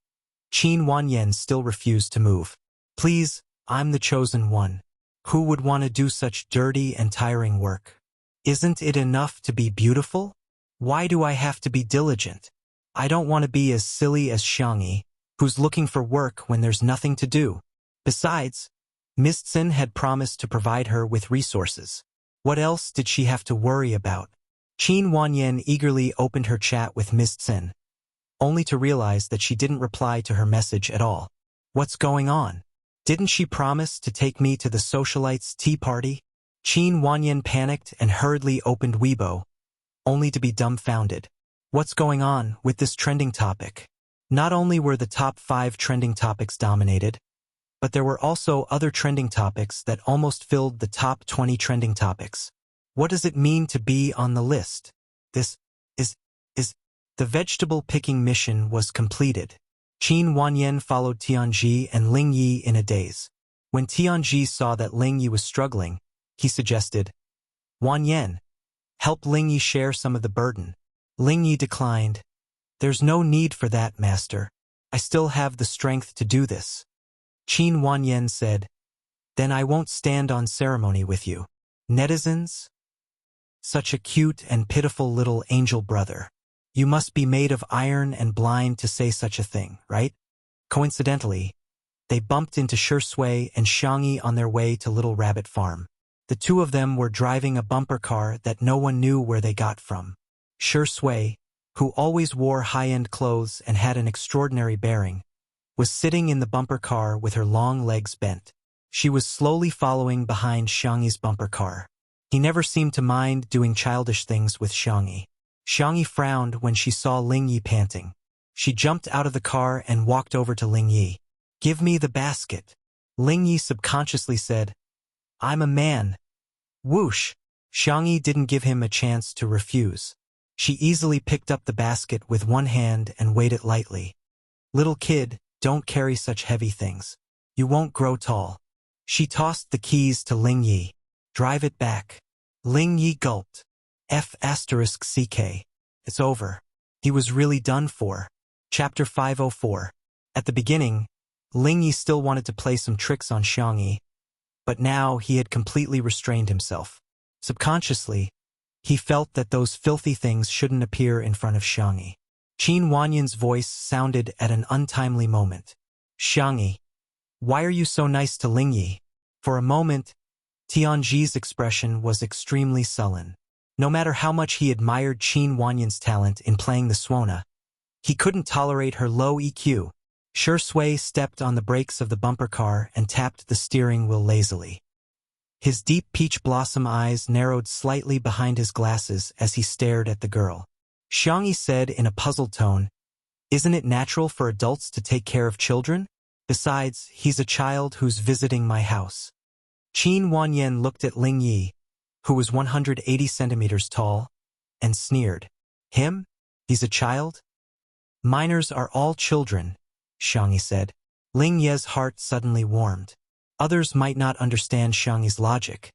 Qin Wanyan still refused to move. Please, I'm the chosen one. Who would want to do such dirty and tiring work? Isn't it enough to be beautiful? Why do I have to be diligent? I don't want to be as silly as Xiangyi, who's looking for work when there's nothing to do. Besides, Mistsen had promised to provide her with resources. What else did she have to worry about? Qin Wanyan eagerly opened her chat with Mistsen. only to realize that she didn't reply to her message at all. What's going on? Didn't she promise to take me to the socialites' tea party? Qin Wanyan panicked and hurriedly opened Weibo, only to be dumbfounded. What's going on with this trending topic? Not only were the top 5 trending topics dominated, but there were also other trending topics that almost filled the top 20 trending topics. What does it mean to be on the list? This is the vegetable picking mission was completed. Qin Wanyan followed Tianji and Ling Yi in a daze. When Tianji saw that Ling Yi was struggling, he suggested, Wanyan, help Ling Yi share some of the burden. Ling Yi declined. There's no need for that, master. I still have the strength to do this. Qin Wanyan said, Then I won't stand on ceremony with you. Netizens? Such a cute and pitiful little angel brother. You must be made of iron and blind to say such a thing, right? Coincidentally, they bumped into Shui and Xiangyi on their way to Little Rabbit Farm. The two of them were driving a bumper car that no one knew where they got from. Shui, who always wore high-end clothes and had an extraordinary bearing, was sitting in the bumper car with her long legs bent. She was slowly following behind Xiangyi's bumper car. He never seemed to mind doing childish things with Xiangyi. Xiangyi frowned when she saw Ling Yi panting. She jumped out of the car and walked over to Ling Yi. Give me the basket. Ling Yi subconsciously said, I'm a man. Whoosh! Xiangyi didn't give him a chance to refuse. She easily picked up the basket with one hand and weighed it lightly. Little kid, don't carry such heavy things. You won't grow tall. She tossed the keys to Ling Yi. Drive it back. Ling Yi gulped. F***CK. It's over. He was really done for. Chapter 504. At the beginning, Ling Yi still wanted to play some tricks on Xiangyi, but now he had completely restrained himself. Subconsciously, he felt that those filthy things shouldn't appear in front of Xiangyi. Qin Wanyan's voice sounded at an untimely moment. Xiangyi, why are you so nice to Ling Yi? For a moment, Tianji's expression was extremely sullen. No matter how much he admired Qin Wanyan's talent in playing the Suona, he couldn't tolerate her low EQ. Shui stepped on the brakes of the bumper car and tapped the steering wheel lazily. His deep peach blossom eyes narrowed slightly behind his glasses as he stared at the girl. Xiangyi said in a puzzled tone, Isn't it natural for adults to take care of children? Besides, he's a child who's visiting my house. Qin Wanyan looked at Ling Yi, who was 180 centimeters tall, and sneered. Him? He's a child? Minors are all children, Xiangyi said. Ling Ye's heart suddenly warmed. Others might not understand Xiangyi's logic,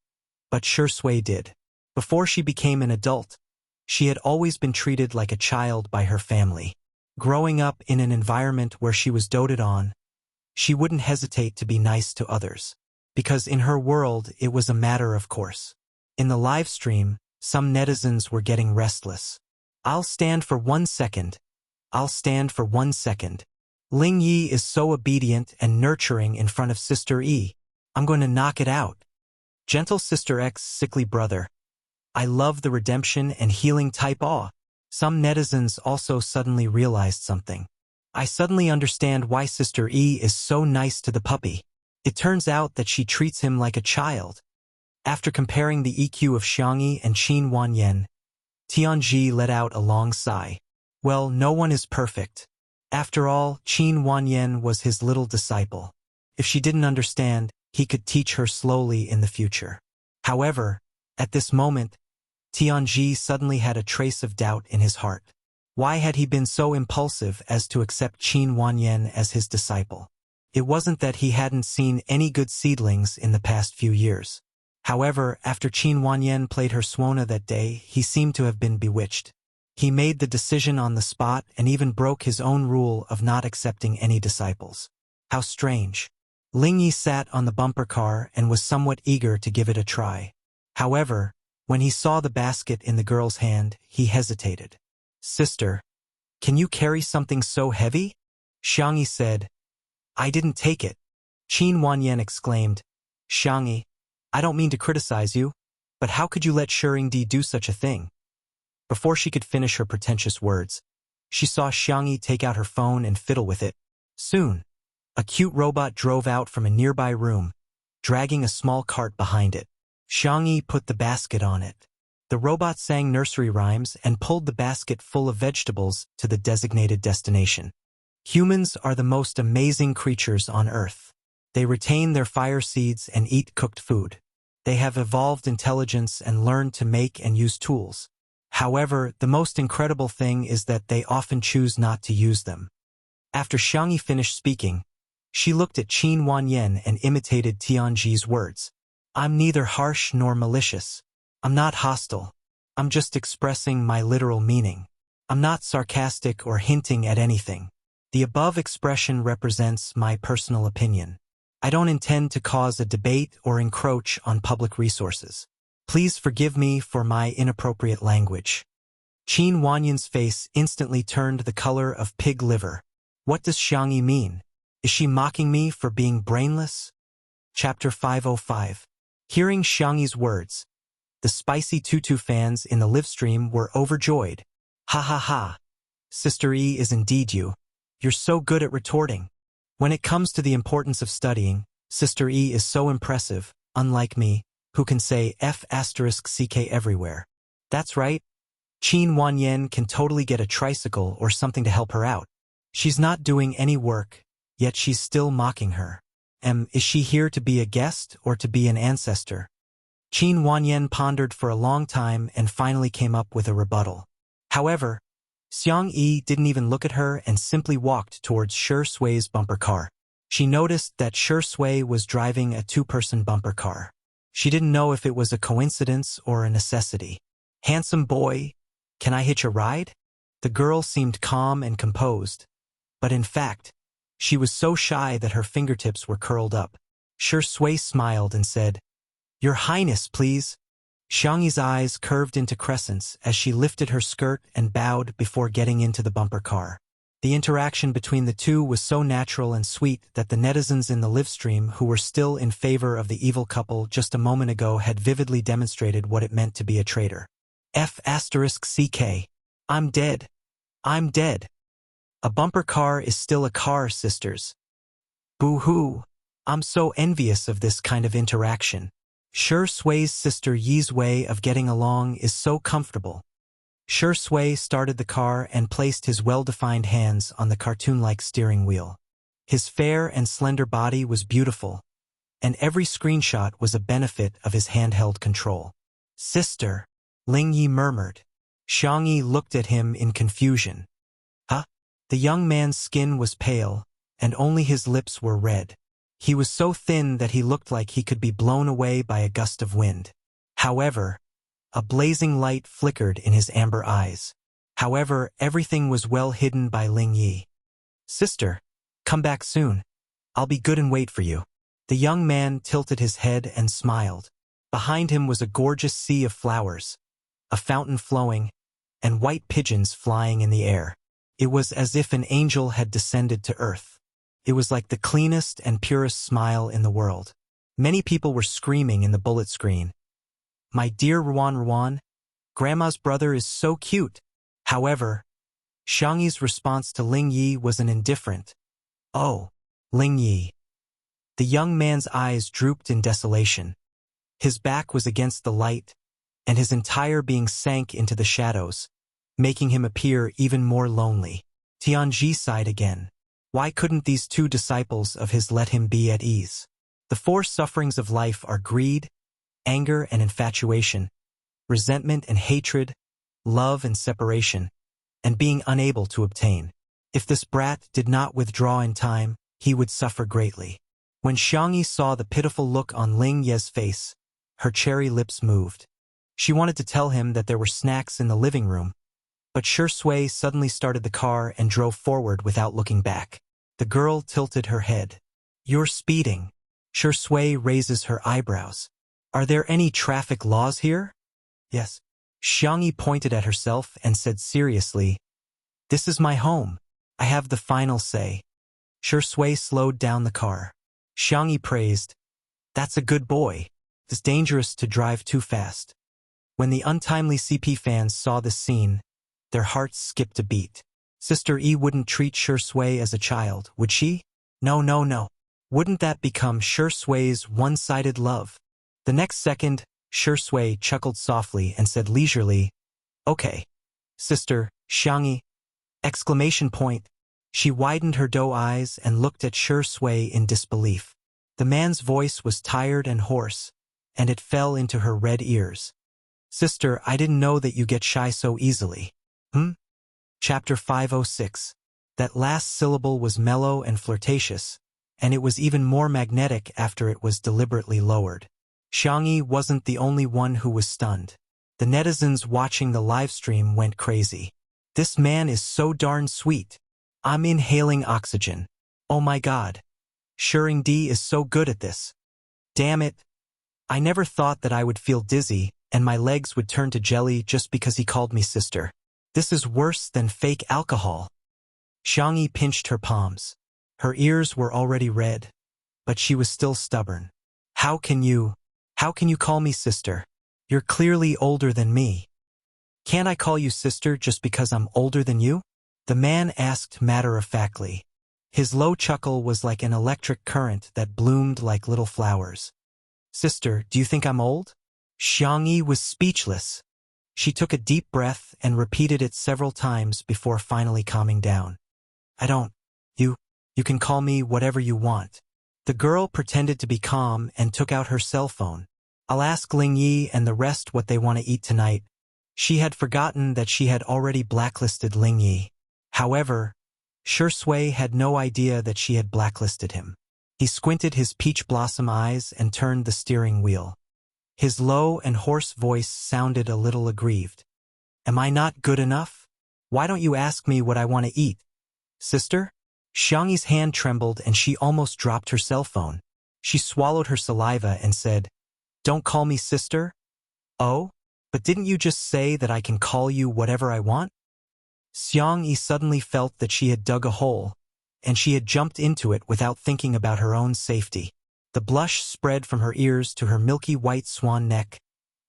but Shui did. Before she became an adult, she had always been treated like a child by her family. Growing up in an environment where she was doted on, she wouldn't hesitate to be nice to others, because in her world it was a matter of course. In the live stream, some netizens were getting restless. I'll stand for 1 second. I'll stand for 1 second. Ling Yi is so obedient and nurturing in front of Sister E. I'm going to knock it out. Gentle Sister X's sickly brother. I love the redemption and healing type awe. Some netizens also suddenly realized something. I suddenly understand why Sister E is so nice to the puppy. It turns out that she treats him like a child. After comparing the EQ of Xiangyi and Qin Wanyan, Tianji let out a long sigh. Well, no one is perfect. After all, Qin Wanyan was his little disciple. If she didn't understand, he could teach her slowly in the future. However, at this moment, Tianji suddenly had a trace of doubt in his heart. Why had he been so impulsive as to accept Qin Wanyan as his disciple? It wasn't that he hadn't seen any good seedlings in the past few years. However, after Qin Wanyan played her Suona that day, he seemed to have been bewitched. He made the decision on the spot and even broke his own rule of not accepting any disciples. How strange. Ling Yi sat on the bumper car and was somewhat eager to give it a try. However, when he saw the basket in the girl's hand, he hesitated. Sister, can you carry something so heavy? Xiangyi said. I didn't take it. Qin Wanyan exclaimed. Xiangyi, I don't mean to criticize you, but how could you let Shuringdi do such a thing? Before she could finish her pretentious words, She saw Xiangyi take out her phone and fiddle with it. Soon, a cute robot drove out from a nearby room, dragging a small cart behind it. Xiangyi put the basket on it. The robot sang nursery rhymes and pulled the basket full of vegetables to the designated destination. Humans are the most amazing creatures on Earth. They retain their fire seeds and eat cooked food. They have evolved intelligence and learned to make and use tools. However, the most incredible thing is that they often choose not to use them. After Xiangyi finished speaking, she looked at Qin Wanyan and imitated Tianji's words. I'm neither harsh nor malicious. I'm not hostile. I'm just expressing my literal meaning. I'm not sarcastic or hinting at anything. The above expression represents my personal opinion. I don't intend to cause a debate or encroach on public resources. Please forgive me for my inappropriate language. Qin Wanyan's face instantly turned the color of pig liver. What does Xiangyi mean? Is she mocking me for being brainless? Chapter 505. Hearing Xiangyi's words, the Spicy Tutu fans in the livestream were overjoyed. Ha ha ha. Sister E is indeed you. You're so good at retorting. When it comes to the importance of studying, Sister E is so impressive, unlike me, who can say F***ck everywhere. That's right. Qin Wanyan can totally get a tricycle or something to help her out. She's not doing any work, yet she's still mocking her. Is she here to be a guest or to be an ancestor? Qin Wanyan pondered for a long time and finally came up with a rebuttal. However, Xiangyi didn't even look at her and simply walked towards Shi Sui's bumper car. She noticed that Shi Sui was driving a two-person bumper car. She didn't know if it was a coincidence or a necessity. Handsome boy, can I hitch a ride? The girl seemed calm and composed, but in fact, she was so shy that her fingertips were curled up. Shi Sui smiled and said, Your Highness, please. Xiangyi's eyes curved into crescents as she lifted her skirt and bowed before getting into the bumper car. The interaction between the two was so natural and sweet that the netizens in the livestream who were still in favor of the evil couple just a moment ago had vividly demonstrated what it meant to be a traitor. F***ck. I'm dead. I'm dead. A bumper car is still a car, sisters. Boo-hoo. I'm so envious of this kind of interaction. Shi Sui's sister Yi's way of getting along is so comfortable. Shi Sui started the car and placed his well-defined hands on the cartoon-like steering wheel. His fair and slender body was beautiful, and every screenshot was a benefit of his handheld control. Sister, Ling Yi murmured. Xiangyi looked at him in confusion. Huh? The young man's skin was pale, and only his lips were red. He was so thin that he looked like he could be blown away by a gust of wind. However, a blazing light flickered in his amber eyes. However, everything was well hidden by Ling Yi. Sister, come back soon. I'll be good and wait for you. The young man tilted his head and smiled. Behind him was a gorgeous sea of flowers, a fountain flowing, and white pigeons flying in the air. It was as if an angel had descended to earth. It was like the cleanest and purest smile in the world. Many people were screaming in the bullet screen. My dear Ruan, Grandma's brother is so cute. However, Xiangyi's response to Ling Yi was an indifferent, Oh, Ling Yi. The young man's eyes drooped in desolation. His back was against the light, and his entire being sank into the shadows, making him appear even more lonely. Tianji sighed again. Why couldn't these two disciples of his let him be at ease? The four sufferings of life are greed, anger and infatuation, resentment and hatred, love and separation, and being unable to obtain. If this brat did not withdraw in time, he would suffer greatly. When Xiangyi saw the pitiful look on Ling Ye's face, her cherry lips moved. She wanted to tell him that there were snacks in the living room, but Shi Sui suddenly started the car and drove forward without looking back. The girl tilted her head. You're speeding. Shi Sui raises her eyebrows. Are there any traffic laws here? Yes. Xiangyi pointed at herself and said seriously, This is my home. I have the final say. Shi Sui slowed down the car. Xiangyi praised, That's a good boy. It's dangerous to drive too fast. When the untimely CP fans saw this scene, their hearts skipped a beat. Sister E wouldn't treat Shui as a child, would she? No, no, no. Wouldn't that become Shui's one-sided love? The next second, Shui chuckled softly and said leisurely, "Okay, sister, Xiangyi!" Exclamation point. She widened her doe eyes and looked at Shui in disbelief. The man's voice was tired and hoarse, and it fell into her red ears. Sister, I didn't know that you get shy so easily. Chapter 506. That last syllable was mellow and flirtatious, and it was even more magnetic after it was deliberately lowered. Xiangyi wasn't the only one who was stunned. The netizens watching the livestream went crazy. This man is so darn sweet. I'm inhaling oxygen. Oh my god. Shering D is so good at this. Damn it. I never thought that I would feel dizzy, and my legs would turn to jelly just because he called me sister. This is worse than fake alcohol. Xiangyi pinched her palms. Her ears were already red, but she was still stubborn. How can you call me sister? You're clearly older than me. Can't I call you sister just because I'm older than you? The man asked matter-of-factly. His low chuckle was like an electric current that bloomed like little flowers. Sister, do you think I'm old? Xiangyi was speechless. She took a deep breath and repeated it several times before finally calming down. I don't. You can call me whatever you want. The girl pretended to be calm and took out her cell phone. I'll ask Lingyi and the rest what they want to eat tonight. She had forgotten that she had already blacklisted Lingyi. However, Shui had no idea that she had blacklisted him. He squinted his peach blossom eyes and turned the steering wheel. His low and hoarse voice sounded a little aggrieved. Am I not good enough? Why don't you ask me what I want to eat? Sister? Xiangyi's hand trembled and she almost dropped her cell phone. She swallowed her saliva and said, Don't call me sister? Oh? But didn't you just say that I can call you whatever I want? Xiangyi suddenly felt that she had dug a hole, and she had jumped into it without thinking about her own safety. The blush spread from her ears to her milky white swan neck,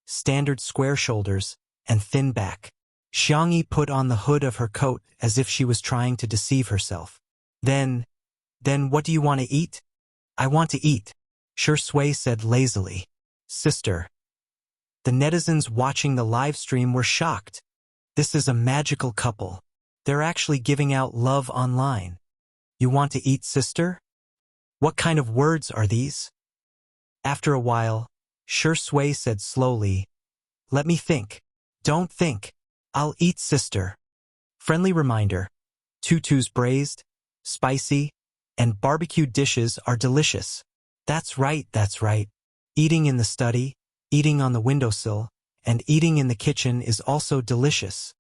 standard square shoulders, and thin back. Xiangyi put on the hood of her coat as if she was trying to deceive herself. Then what do you want to eat? I want to eat, Shui said lazily. Sister. The netizens watching the live stream were shocked. This is a magical couple. They're actually giving out love online. You want to eat, sister? What kind of words are these? After a while, Shui said slowly, Let me think. Don't think. I'll eat, sister. Friendly reminder. Tutus braised, spicy, and barbecued dishes are delicious. That's right, that's right. Eating in the study, eating on the windowsill, and eating in the kitchen is also delicious.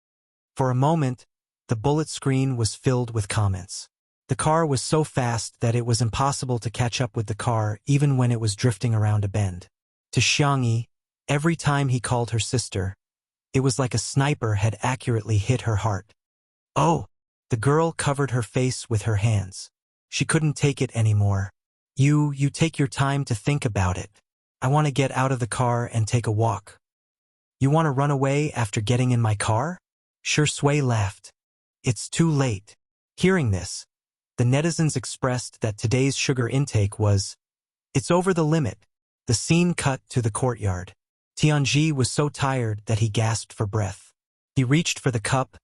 For a moment, the bullet screen was filled with comments. The car was so fast that it was impossible to catch up with the car even when it was drifting around a bend. To Xiangyi, every time he called her sister, it was like a sniper had accurately hit her heart. Oh! The girl covered her face with her hands. She couldn't take it anymore. You take your time to think about it. I want to get out of the car and take a walk. You want to run away after getting in my car? Shui laughed. It's too late. Hearing this, the netizens expressed that today's sugar intake was, It's over the limit. The scene cut to the courtyard. Tianji was so tired that he gasped for breath. He reached for the cup,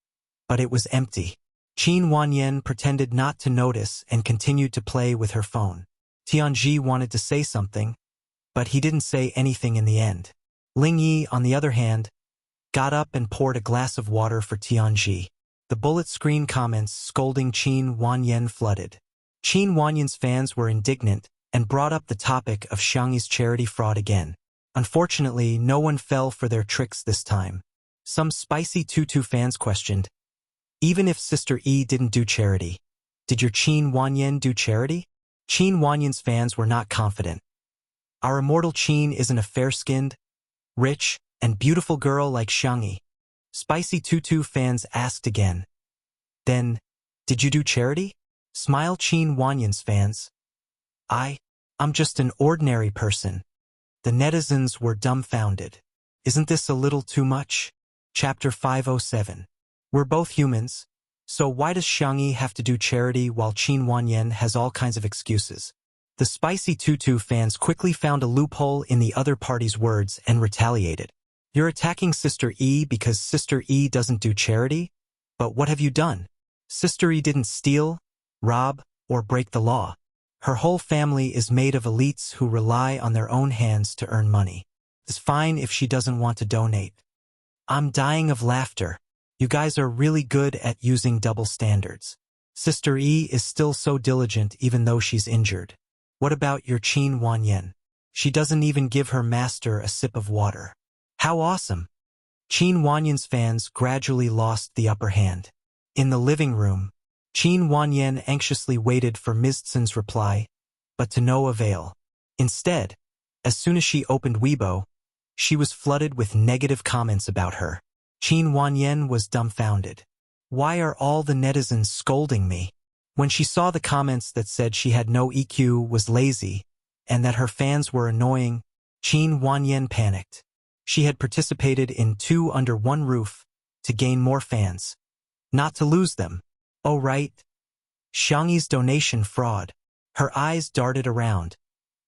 but it was empty. Qin Wanyan pretended not to notice and continued to play with her phone. Tianji wanted to say something, but he didn't say anything in the end. Lingyi, on the other hand, got up and poured a glass of water for Tianji. The bullet screen comments scolding Qin Wanyan flooded. Qin Wanyan's fans were indignant and brought up the topic of Xiangyi's charity fraud again. Unfortunately, no one fell for their tricks this time. Some spicy Tutu fans questioned, Even if Sister E didn't do charity, did your Qin Wanyan do charity? Qin Wanyan's fans were not confident. Our immortal Qin isn't a fair-skinned, rich, and beautiful girl like Xiangyi. Spicy Tutu fans asked again. Then, did you do charity? Smile Qin Wanyan's fans. I'm just an ordinary person. The netizens were dumbfounded. Isn't this a little too much? Chapter 507. We're both humans. So why does Xiangyi have to do charity while Qin Wanyan has all kinds of excuses? The spicy tutu fans quickly found a loophole in the other party's words and retaliated. You're attacking Sister E because Sister E doesn't do charity? But what have you done? Sister E didn't steal, rob, or break the law. Her whole family is made of elites who rely on their own hands to earn money. It's fine if she doesn't want to donate. I'm dying of laughter. You guys are really good at using double standards. Sister E is still so diligent even though she's injured. What about your Qin Wanyan? She doesn't even give her master a sip of water. How awesome! Qin Wanyan's fans gradually lost the upper hand. In the living room, Qin Wanyan anxiously waited for Ms. Tsun's reply, but to no avail. Instead, as soon as she opened Weibo, she was flooded with negative comments about her. Qin Wanyan was dumbfounded. Why are all the netizens scolding me? When she saw the comments that said she had no EQ, was lazy, and that her fans were annoying, Qin Wanyan panicked. She had participated in 2 under one roof to gain more fans, not to lose them. Oh right, Xiangyi's donation fraud. Her eyes darted around,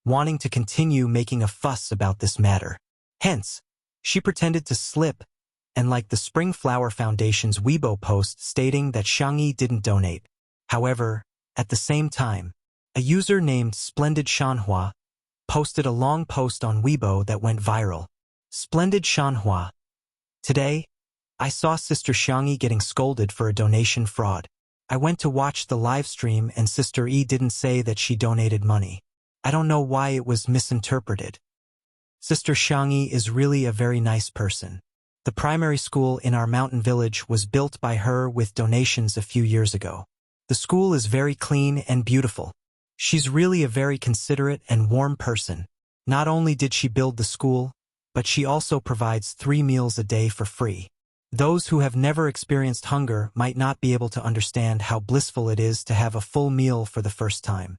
wanting to continue making a fuss about this matter. Hence, she pretended to slip and liked the Spring Flower Foundation's Weibo post stating that Xiangyi didn't donate. However, at the same time, a user named Splendid Shanhua posted a long post on Weibo that went viral. Splendid Shanhua. Today, I saw Sister Xiangyi getting scolded for a donation fraud. I went to watch the live stream and Sister E didn't say that she donated money. I don't know why it was misinterpreted. Sister Xiangyi is really a very nice person. The primary school in our mountain village was built by her with donations a few years ago. The school is very clean and beautiful. She's really a very considerate and warm person. Not only did she build the school, but she also provides 3 meals a day for free. Those who have never experienced hunger might not be able to understand how blissful it is to have a full meal for the first time.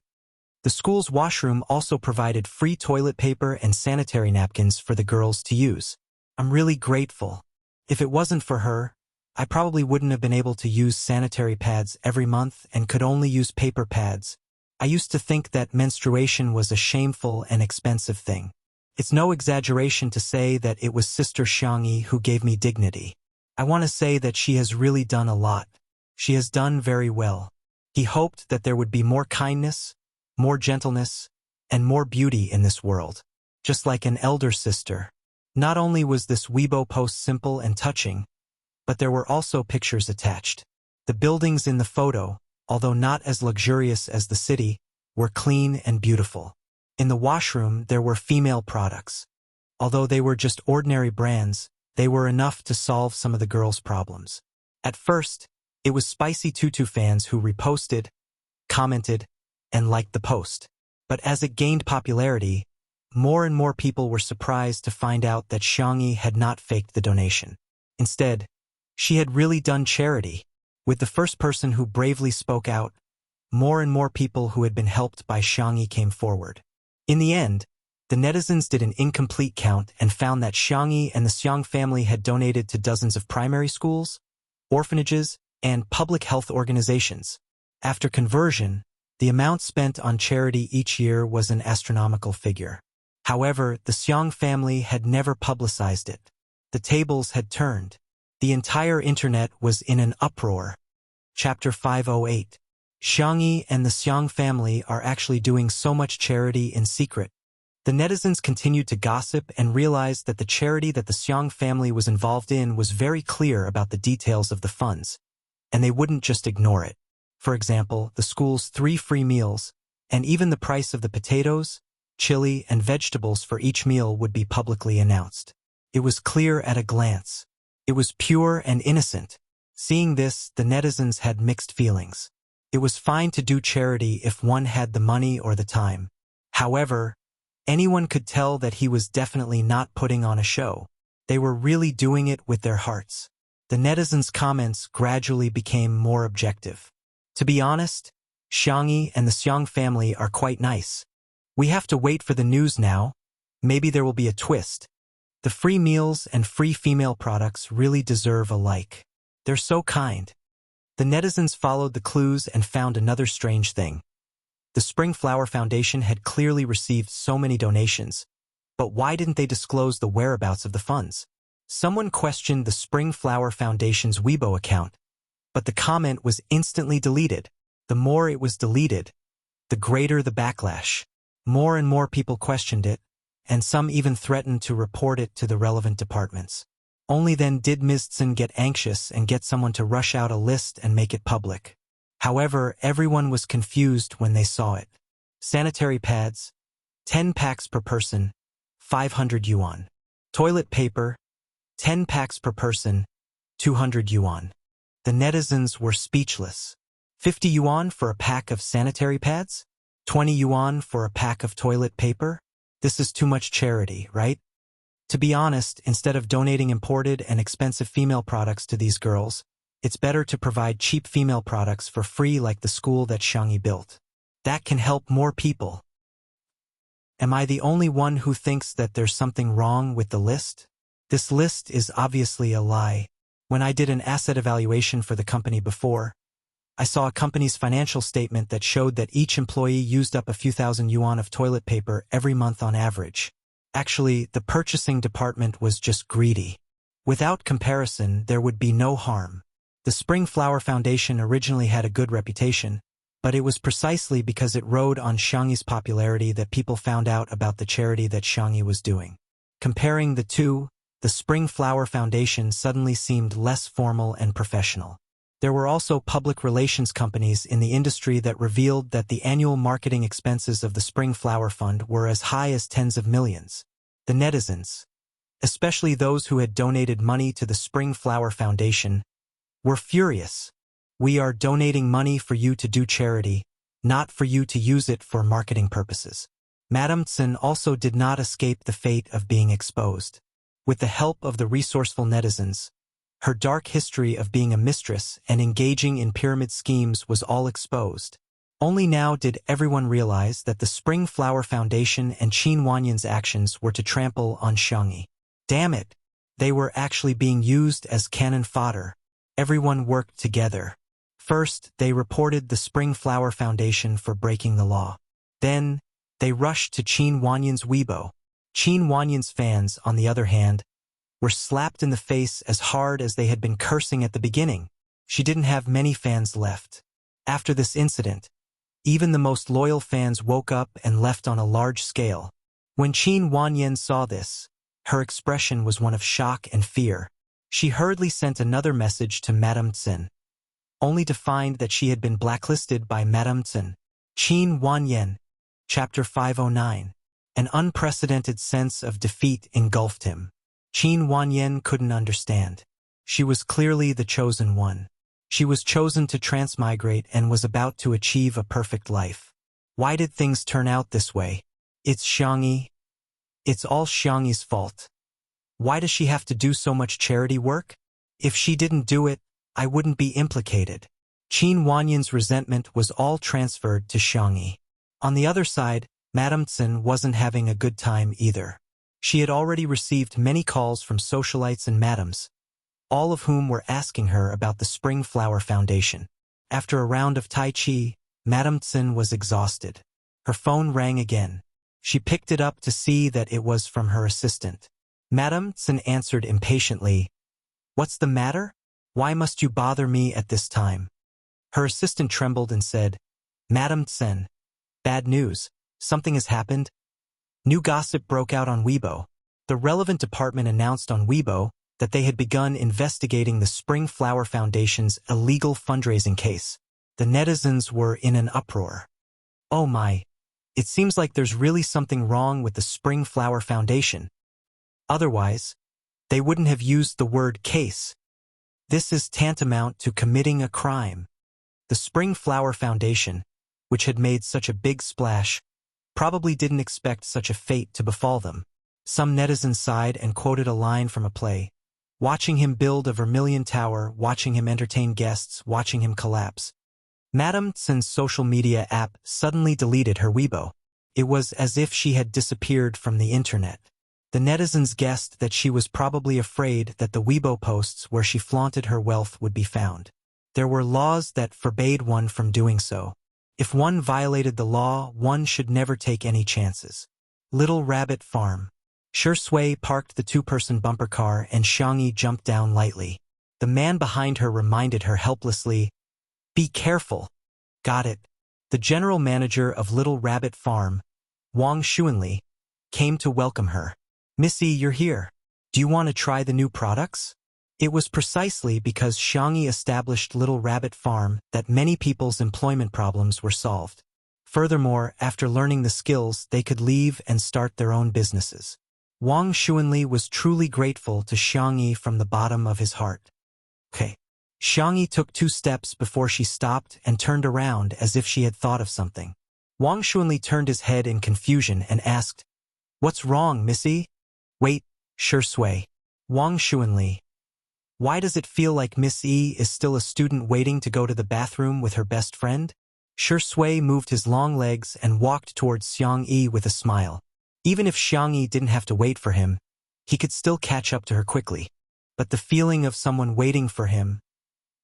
The school's washroom also provided free toilet paper and sanitary napkins for the girls to use. I'm really grateful. If it wasn't for her, I probably wouldn't have been able to use sanitary pads every month and could only use paper pads. I used to think that menstruation was a shameful and expensive thing. It's no exaggeration to say that it was Sister Xiangyi who gave me dignity. I want to say that she has really done a lot. She has done very well. He hoped that there would be more kindness, more gentleness, and more beauty in this world. Just like an elder sister. Not only was this Weibo post simple and touching, but there were also pictures attached. The buildings in the photo, although not as luxurious as the city, were clean and beautiful. In the washroom there were female products. Although they were just ordinary brands, they were enough to solve some of the girls' problems. At first, it was Spicy Tutu fans who reposted, commented, and liked the post. But as it gained popularity, more and more people were surprised to find out that Xiangyi had not faked the donation. Instead, she had really done charity. With the first person who bravely spoke out, more and more people who had been helped by Xiangyi came forward. In the end, the netizens did an incomplete count and found that Xiangyi and the Xiang family had donated to dozens of primary schools, orphanages, and public health organizations. After conversion, the amount spent on charity each year was an astronomical figure. However, the Xiang family had never publicized it. The tables had turned. The entire internet was in an uproar. Chapter 508. Xiangyi and the Xiang family are actually doing so much charity in secret. The netizens continued to gossip and realized that the charity that the Xiang family was involved in was very clear about the details of the funds, and they wouldn't just ignore it. For example, the school's 3 free meals, and even the price of the potatoes, chili, and vegetables for each meal would be publicly announced. It was clear at a glance. It was pure and innocent. Seeing this, the netizens had mixed feelings. It was fine to do charity if one had the money or the time. However, anyone could tell that he was definitely not putting on a show. They were really doing it with their hearts. The netizens' comments gradually became more objective. To be honest, Xiangyi and the Xiang family are quite nice. We have to wait for the news now. Maybe there will be a twist. The free meals and free female products really deserve a like. They're so kind. The netizens followed the clues and found another strange thing. The Spring Flower Foundation had clearly received so many donations, but why didn't they disclose the whereabouts of the funds? Someone questioned the Spring Flower Foundation's Weibo account, but the comment was instantly deleted. The more it was deleted, the greater the backlash. More and more people questioned it, and some even threatened to report it to the relevant departments. Only then did Ms. Tsin get anxious and get someone to rush out a list and make it public. However, everyone was confused when they saw it. Sanitary pads, 10 packs per person, 500 yuan. Toilet paper, 10 packs per person, 200 yuan. The netizens were speechless. 50 yuan for a pack of sanitary pads? 20 yuan for a pack of toilet paper? This is too much charity, right? To be honest, instead of donating imported and expensive female products to these girls, it's better to provide cheap female products for free like the school that Xiangyi built. That can help more people. Am I the only one who thinks that there's something wrong with the list? This list is obviously a lie. When I did an asset evaluation for the company before, I saw a company's financial statement that showed that each employee used up a few thousand yuan of toilet paper every month on average. Actually, the purchasing department was just greedy. Without comparison, there would be no harm. The Spring Flower Foundation originally had a good reputation, but it was precisely because it rode on Xiangyi's popularity that people found out about the charity that Xiangyi was doing. Comparing the two, the Spring Flower Foundation suddenly seemed less formal and professional. There were also public relations companies in the industry that revealed that the annual marketing expenses of the Spring Flower Fund were as high as tens of millions. The netizens, especially those who had donated money to the Spring Flower Foundation, were furious. We are donating money for you to do charity, not for you to use it for marketing purposes. Madame Tsin also did not escape the fate of being exposed. With the help of the resourceful netizens, her dark history of being a mistress and engaging in pyramid schemes was all exposed. Only now did everyone realize that the Spring Flower Foundation and Qin Wanyan's actions were to trample on Xiangyi. Damn it! They were actually being used as cannon fodder. Everyone worked together. First, they reported the Spring Flower Foundation for breaking the law. Then, they rushed to Qin Wanyan's Weibo. Qin Wanyan's fans, on the other hand, were slapped in the face as hard as they had been cursing at the beginning. She didn't have many fans left. After this incident, even the most loyal fans woke up and left on a large scale. When Qin Wanyan saw this, her expression was one of shock and fear. She hurriedly sent another message to Madame Tsin, only to find that she had been blacklisted by Madame Tsin. Qin Wanyan, Chapter 509. An unprecedented sense of defeat engulfed him. Qin Wanyan couldn't understand. She was clearly the chosen one. She was chosen to transmigrate and was about to achieve a perfect life. Why did things turn out this way? It's Xiangyi. It's all Xiangyi's fault. Why does she have to do so much charity work? If she didn't do it, I wouldn't be implicated. Qin Wanyan's resentment was all transferred to Xiangyi. On the other side, Madame Tsin wasn't having a good time either. She had already received many calls from socialites and madams, all of whom were asking her about the Spring Flower Foundation. After a round of Tai Chi, Madame Tsin was exhausted. Her phone rang again. She picked it up to see that it was from her assistant. Madame Tsin answered impatiently, "What's the matter? Why must you bother me at this time?" Her assistant trembled and said, "Madame Tsin, bad news. Something has happened." New gossip broke out on Weibo. The relevant department announced on Weibo that they had begun investigating the Spring Flower Foundation's illegal fundraising case. The netizens were in an uproar. Oh my, it seems like there's really something wrong with the Spring Flower Foundation. Otherwise, they wouldn't have used the word case. This is tantamount to committing a crime. The Spring Flower Foundation, which had made such a big splash, probably didn't expect such a fate to befall them. Some netizens sighed and quoted a line from a play. Watching him build a vermilion tower, watching him entertain guests, watching him collapse. Madame Tsin's social media app suddenly deleted her Weibo. It was as if she had disappeared from the internet. The netizens guessed that she was probably afraid that the Weibo posts where she flaunted her wealth would be found. There were laws that forbade one from doing so. If one violated the law, one should never take any chances. Little Rabbit Farm. Shui parked the two-person bumper car and Xiangyi jumped down lightly. The man behind her reminded her helplessly, "Be careful." Got it. The general manager of Little Rabbit Farm, Wang Xuanli, came to welcome her. "Missy, you're here. Do you want to try the new products?" It was precisely because Xiangyi established Little Rabbit Farm that many people's employment problems were solved. Furthermore, after learning the skills, they could leave and start their own businesses. Wang Xuanli was truly grateful to Xiangyi from the bottom of his heart. Okay. Xiangyi took 2 steps before she stopped and turned around as if she had thought of something. Wang Xuanli turned his head in confusion and asked, "What's wrong, Missy?" "Wait, Shui." Wang Xuanli. "Why does it feel like Miss E is still a student waiting to go to the bathroom with her best friend?" Shui moved his long legs and walked towards Xiangyi with a smile. Even if Xiangyi didn't have to wait for him, he could still catch up to her quickly. But the feeling of someone waiting for him,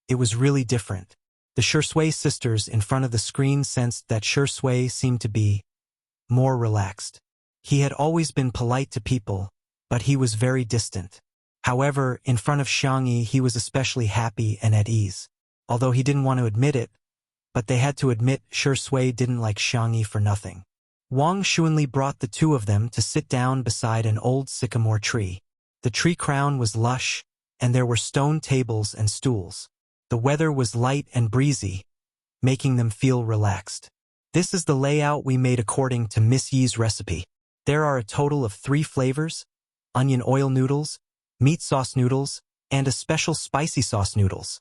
it was really different. The Shui sisters in front of the screen sensed that Shui seemed to be more relaxed. He had always been polite to people, but he was very distant. However, in front of Xiangyi he was especially happy and at ease. Although he didn't want to admit it, but they had to admit Shui didn't like Xiangyi for nothing. Wang Xuanli brought the two of them to sit down beside an old sycamore tree. The tree crown was lush, and there were stone tables and stools. The weather was light and breezy, making them feel relaxed. "This is the layout we made according to Miss Yi's recipe. There are a total of 3 flavors: onion oil noodles, meat sauce noodles, and a special spicy sauce noodles."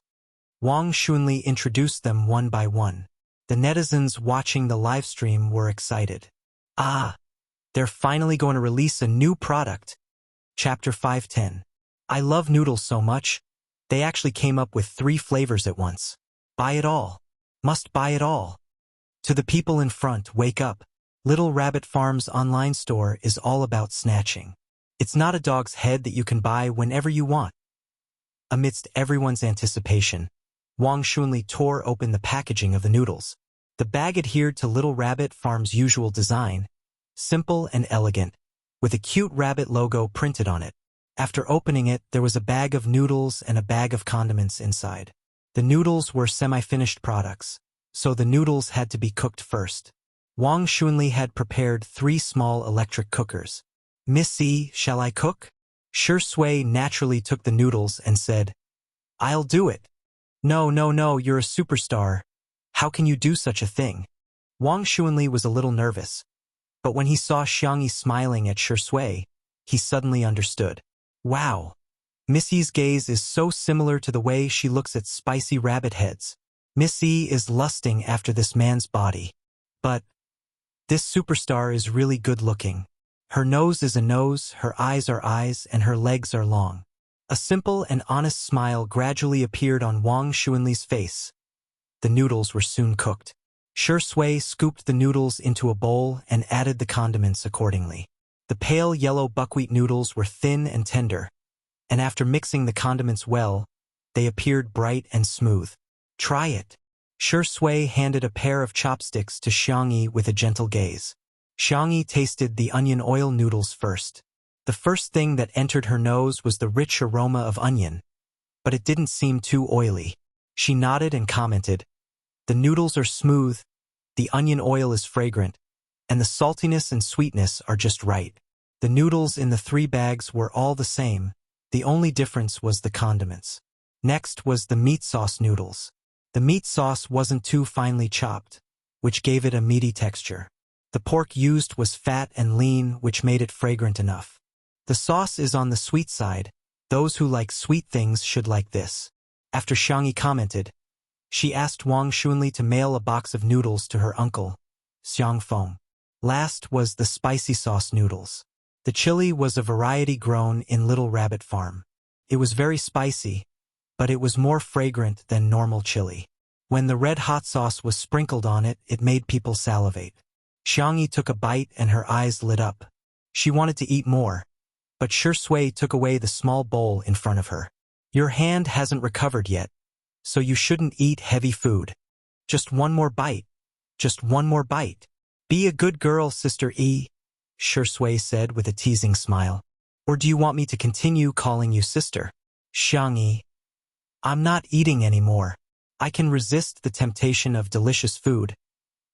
Wang Xuanli introduced them one by one. The netizens watching the livestream were excited. "Ah, they're finally going to release a new product." Chapter 510. "I love noodles so much. They actually came up with 3 flavors at once. Buy it all. Must buy it all." To the people in front, wake up. Little Rabbit Farm's online store is all about snatching. It's not a dog's head that you can buy whenever you want. Amidst everyone's anticipation, Wang Xuanli tore open the packaging of the noodles. The bag adhered to Little Rabbit Farm's usual design, simple and elegant, with a cute rabbit logo printed on it. After opening it, there was a bag of noodles and a bag of condiments inside. The noodles were semi-finished products, so the noodles had to be cooked first. Wang Xuanli had prepared 3 small electric cookers. "Miss E, shall I cook?" Shui naturally took the noodles and said, "I'll do it." No, you're a superstar. How can you do such a thing?" Wang Xuanli was a little nervous, but when he saw Xiangyi smiling at Shui, he suddenly understood. Wow. Missy's gaze is so similar to the way she looks at spicy rabbit heads. Missy is lusting after this man's body. But this superstar is really good looking. Her nose is a nose, her eyes are eyes, and her legs are long. A simple and honest smile gradually appeared on Wang Xuanli's face. The noodles were soon cooked. Shui scooped the noodles into a bowl and added the condiments accordingly. The pale yellow buckwheat noodles were thin and tender, and after mixing the condiments well, they appeared bright and smooth. "Try it." Shui handed a pair of chopsticks to Xiangyi with a gentle gaze. Xiangyi tasted the onion oil noodles first. The first thing that entered her nose was the rich aroma of onion, but it didn't seem too oily. She nodded and commented, "The noodles are smooth, the onion oil is fragrant, and the saltiness and sweetness are just right." The noodles in the 3 bags were all the same, the only difference was the condiments. Next was the meat sauce noodles. The meat sauce wasn't too finely chopped, which gave it a meaty texture. The pork used was fat and lean, which made it fragrant enough. The sauce is on the sweet side. Those who like sweet things should like this. After Xiangyi commented, she asked Wang Xuanli to mail a box of noodles to her uncle, Xiangfeng. Last was the spicy sauce noodles. The chili was a variety grown in Little Rabbit Farm. It was very spicy, but it was more fragrant than normal chili. When the red hot sauce was sprinkled on it, it made people salivate. Xiangyi took a bite and her eyes lit up. She wanted to eat more, but Shui took away the small bowl in front of her. "Your hand hasn't recovered yet. so you shouldn't eat heavy food. Just one more bite. Just one more bite. Be a good girl, Sister E, Shui said with a teasing smile. Or do you want me to continue calling you sister? Xiangyi. I'm not eating anymore. I can resist the temptation of delicious food,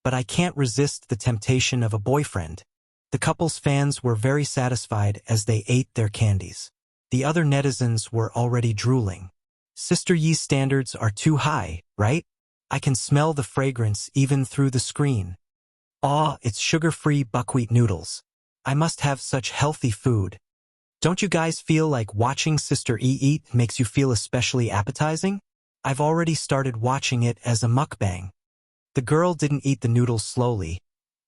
but I can't resist the temptation of a boyfriend. The couple's fans were very satisfied as they ate their candies. The other netizens were already drooling. Sister Yi's standards are too high, right? I can smell the fragrance even through the screen. Aw, it's sugar-free buckwheat noodles. I must have such healthy food. Don't you guys feel like watching Sister E eat makes you feel especially appetizing? I've already started watching it as a mukbang. The girl didn't eat the noodles slowly,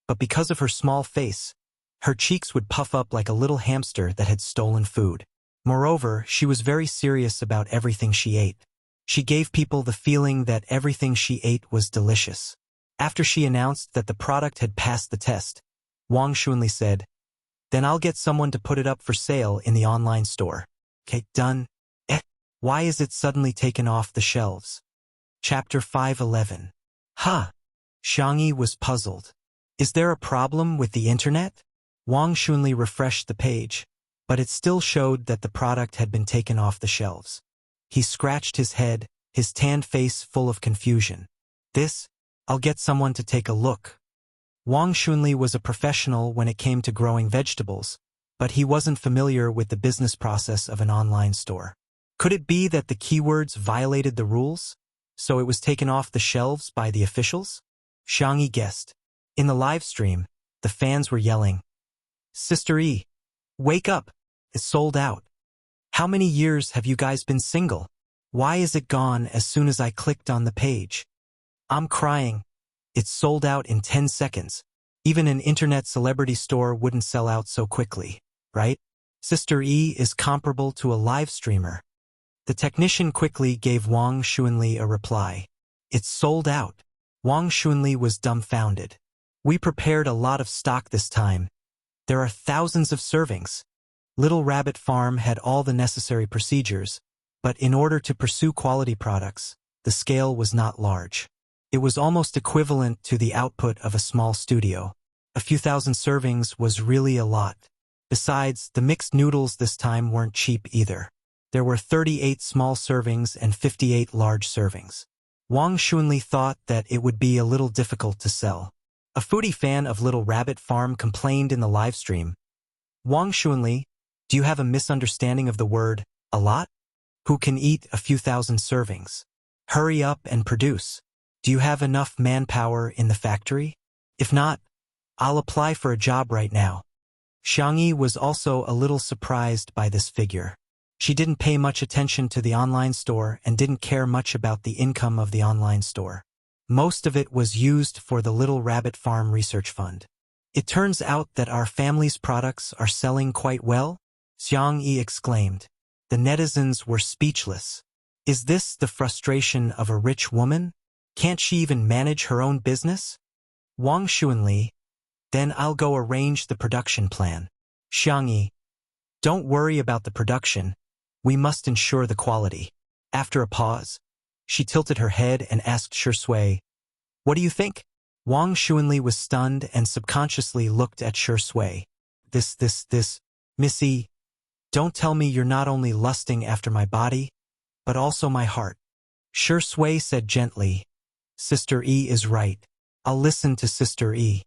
but because of her small face, her cheeks would puff up like a little hamster that had stolen food. Moreover, she was very serious about everything she ate. She gave people the feeling that everything she ate was delicious. After she announced that the product had passed the test, Wang Xunli said, "Then I'll get someone to put it up for sale in the online store." Okay, done. Why is it suddenly taken off the shelves? Chapter 511. Huh. Xiangyi was puzzled. Is there a problem with the internet? Wang Xunli refreshed the page, but it still showed that the product had been taken off the shelves. He scratched his head, his tanned face full of confusion. I'll get someone to take a look. Wang Xunli was a professional when it came to growing vegetables, but he wasn't familiar with the business process of an online store. Could it be that the keywords violated the rules, so it was taken off the shelves by the officials? Xiangyi guessed. In the live stream, the fans were yelling, "Sister E, wake up! It's sold out. How many years have you guys been single? Why is it gone as soon as I clicked on the page? I'm crying. It's sold out in 10 seconds. Even an internet celebrity store wouldn't sell out so quickly, right? Sister E is comparable to a live streamer." The technician quickly gave Wang Xunli a reply. "It's sold out." Wang Xunli was dumbfounded. "We prepared a lot of stock this time. There are thousands of servings." Little Rabbit Farm had all the necessary procedures, but in order to pursue quality products, the scale was not large. It was almost equivalent to the output of a small studio. A few thousand servings was really a lot. Besides, the mixed noodles this time weren't cheap either. There were 38 small servings and 58 large servings. Wang Xunli thought that it would be a little difficult to sell. A foodie fan of Little Rabbit Farm complained in the live stream, "Wang Xunli, do you have a misunderstanding of the word, a lot? Who can eat a few thousand servings? Hurry up and produce. Do you have enough manpower in the factory? If not, I'll apply for a job right now." Xiangyi was also a little surprised by this figure. She didn't pay much attention to the online store and didn't care much about the income of the online store. Most of it was used for the Little Rabbit Farm Research Fund. "It turns out that our family's products are selling quite well?" Xiangyi exclaimed. The netizens were speechless. Is this the frustration of a rich woman? Can't she even manage her own business? Wang Xunli, "Then I'll go arrange the production plan." Xiangyi, "Don't worry about the production. We must ensure the quality." After a pause, she tilted her head and asked Shui, "What do you think?" Wang Xunli was stunned and subconsciously looked at Shui. This, Missy, don't tell me you're not only lusting after my body, but also my heart." Shui said gently, "Sister E is right. I'll listen to Sister E."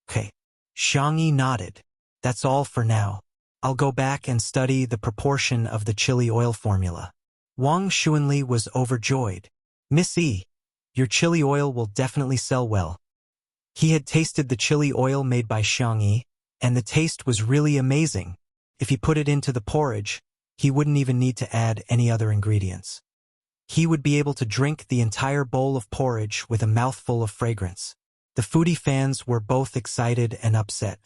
Okay. Xiangyi nodded. "That's all for now. I'll go back and study the proportion of the chili oil formula." Wang Xunli was overjoyed. "Miss E, your chili oil will definitely sell well." He had tasted the chili oil made by Xiangyi, and the taste was really amazing. If he put it into the porridge, he wouldn't even need to add any other ingredients. He would be able to drink the entire bowl of porridge with a mouthful of fragrance. The foodie fans were both excited and upset.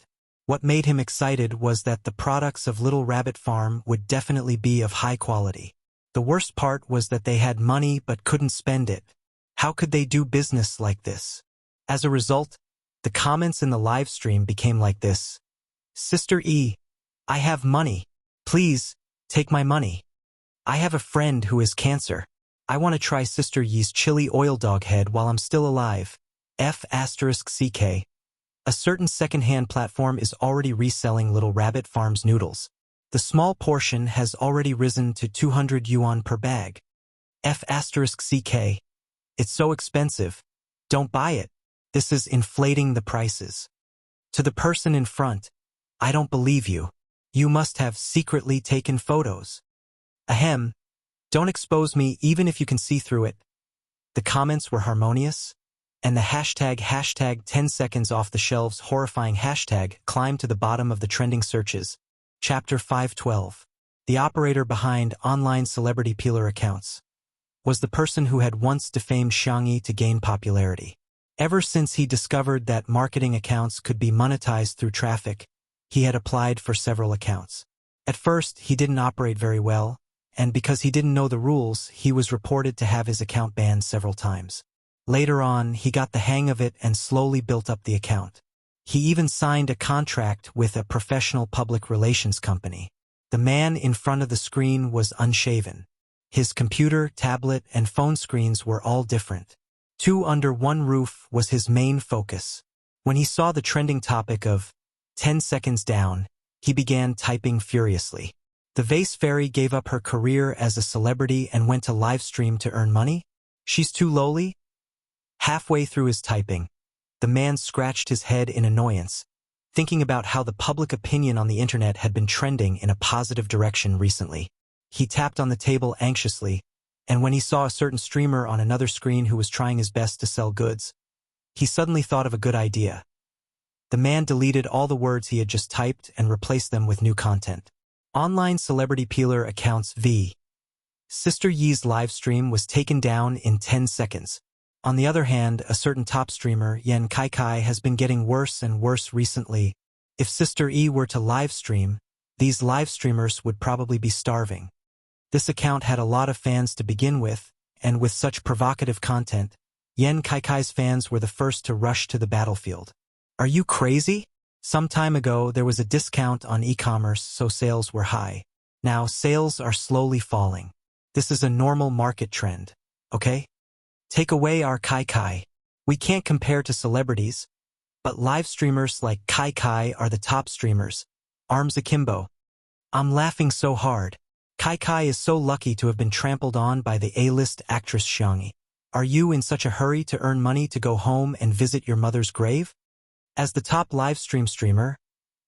What made him excited was that the products of Little Rabbit Farm would definitely be of high quality. The worst part was that they had money but couldn't spend it. How could they do business like this? As a result, the comments in the live stream became like this. "Sister E, I have money. Please, take my money. I have a friend who has cancer. I want to try Sister Yi's chili oil dog head while I'm still alive. F***CK. A certain second-hand platform is already reselling Little Rabbit Farm's noodles. The small portion has already risen to 200 yuan per bag. F***CK. It's so expensive. Don't buy it. This is inflating the prices. To the person in front, I don't believe you. You must have secretly taken photos. Ahem. Don't expose me even if you can see through it. The comments were harmonious, and the hashtag 10 seconds off the shelves horrifying hashtag climbed to the bottom of the trending searches. Chapter 512. The operator behind online celebrity peeler accounts was the person who had once defamed Xiangyi to gain popularity. Ever since he discovered that marketing accounts could be monetized through traffic, he had applied for several accounts. At first, he didn't operate very well, and because he didn't know the rules, he was reported to have his account banned several times. Later on, he got the hang of it and slowly built up the account. He even signed a contract with a professional public relations company. The man in front of the screen was unshaven. His computer, tablet, and phone screens were all different. 2 under 1 roof was his main focus. When he saw the trending topic of 10 seconds down, he began typing furiously. The vase fairy gave up her career as a celebrity and went to live stream to earn money? She's too lowly? Halfway through his typing, the man scratched his head in annoyance, thinking about how the public opinion on the internet had been trending in a positive direction recently. He tapped on the table anxiously, and when he saw a certain streamer on another screen who was trying his best to sell goods, he suddenly thought of a good idea. The man deleted all the words he had just typed and replaced them with new content. Online celebrity peeler accounts v. Sister Yi's live stream was taken down in 10 seconds. On the other hand, a certain top streamer, Yan Kai, has been getting worse and worse recently. If Sister Yi were to live stream, these live streamers would probably be starving. This account had a lot of fans to begin with, and with such provocative content, Yan Kai's fans were the first to rush to the battlefield. Are you crazy? Some time ago, there was a discount on e-commerce, so sales were high. Now, sales are slowly falling. This is a normal market trend, okay? Take away our Kai. We can't compare to celebrities, but live streamers like Kai are the top streamers. Arms akimbo. I'm laughing so hard. Kai is so lucky to have been trampled on by the A-list actress Xiangyi. Are you in such a hurry to earn money to go home and visit your mother's grave? As the top live streamer,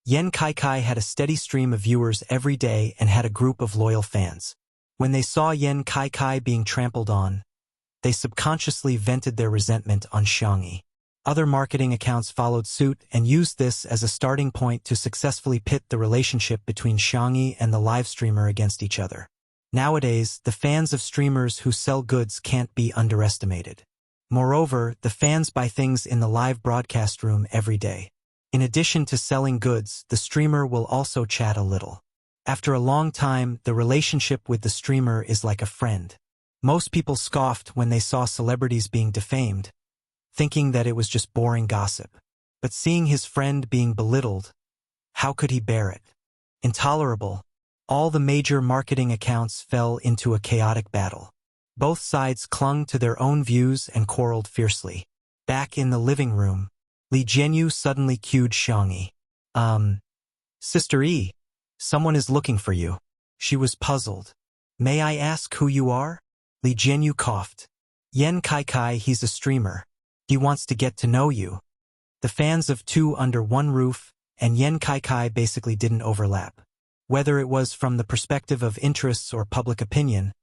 Yan Kai had a steady stream of viewers every day and had a group of loyal fans. When they saw Yan Kai being trampled on, they subconsciously vented their resentment on Xiangyi. Other marketing accounts followed suit and used this as a starting point to successfully pit the relationship between Xiangyi and the live streamer against each other. Nowadays, the fans of streamers who sell goods can't be underestimated. Moreover, the fans buy things in the live broadcast room every day. In addition to selling goods, the streamer will also chat a little. After a long time, the relationship with the streamer is like a friend. Most people scoffed when they saw celebrities being defamed, thinking that it was just boring gossip. But seeing his friend being belittled, how could he bear it? Intolerable. All the major marketing accounts fell into a chaotic battle. Both sides clung to their own views and quarreled fiercely. Back in the living room, Li Jianyu suddenly cued Xiangyi. Sister Yi, someone is looking for you. She was puzzled. May I ask who you are? Li Jianyu coughed. Yan Kai, he's a streamer. He wants to get to know you. The fans of 2 under 1 roof and Yan Kai basically didn't overlap. Whether it was from the perspective of interests or public opinion,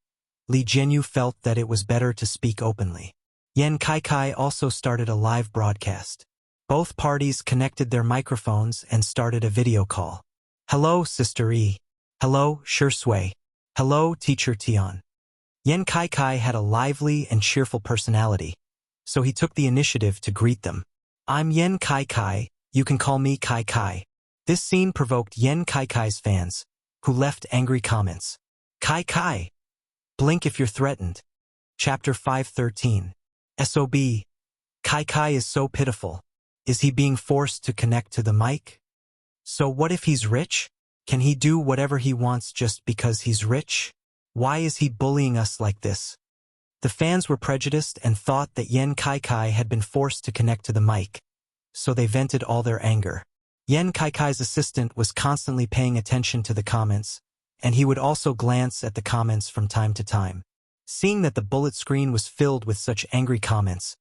Li Jianyu felt that it was better to speak openly. Yan Kai also started a live broadcast. Both parties connected their microphones and started a video call. Hello, Sister Yi. Hello, Shui. Hello, Teacher Tian. Yan Kai had a lively and cheerful personality, so he took the initiative to greet them. I'm Yan Kai, you can call me Kai. This scene provoked Yan Kai's fans, who left angry comments. Kai. Blink if you're threatened. Chapter 513. SOB. Kai is so pitiful. Is he being forced to connect to the mic? So what if he's rich? Can he do whatever he wants just because he's rich? Why is he bullying us like this? The fans were prejudiced and thought that Yen Kai had been forced to connect to the mic, so they vented all their anger. Yen Kai's assistant was constantly paying attention to the comments, and he would also glance at the comments from time to time. Seeing that the bullet screen was filled with such angry comments,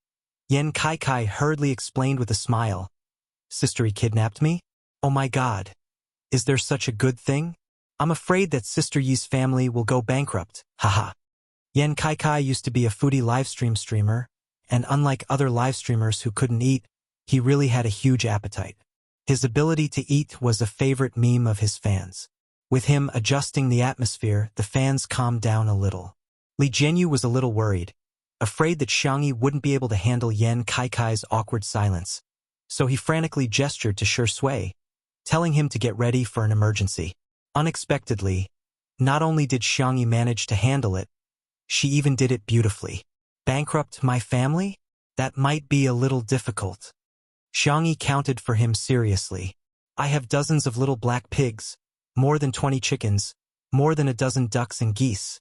Yen Kai hurriedly explained with a smile, "Sister, he kidnapped me? Oh my God. Is there such a good thing? I'm afraid that Sister Yi's family will go bankrupt, haha." Yen Kai used to be a foodie livestream streamer, and unlike other live streamers who couldn't eat, he really had a huge appetite. His ability to eat was a favorite meme of his fans. With him adjusting the atmosphere, the fans calmed down a little. Li Jianyu was a little worried, afraid that Xiangyi wouldn't be able to handle Yen Kai's awkward silence, so he frantically gestured to Shi Sui, telling him to get ready for an emergency. Unexpectedly, not only did Xiangyi manage to handle it, she even did it beautifully. "Bankrupt my family? That might be a little difficult." Xiangyi counted for him seriously. "I have dozens of little black pigs, more than 20 chickens, more than a dozen ducks and geese."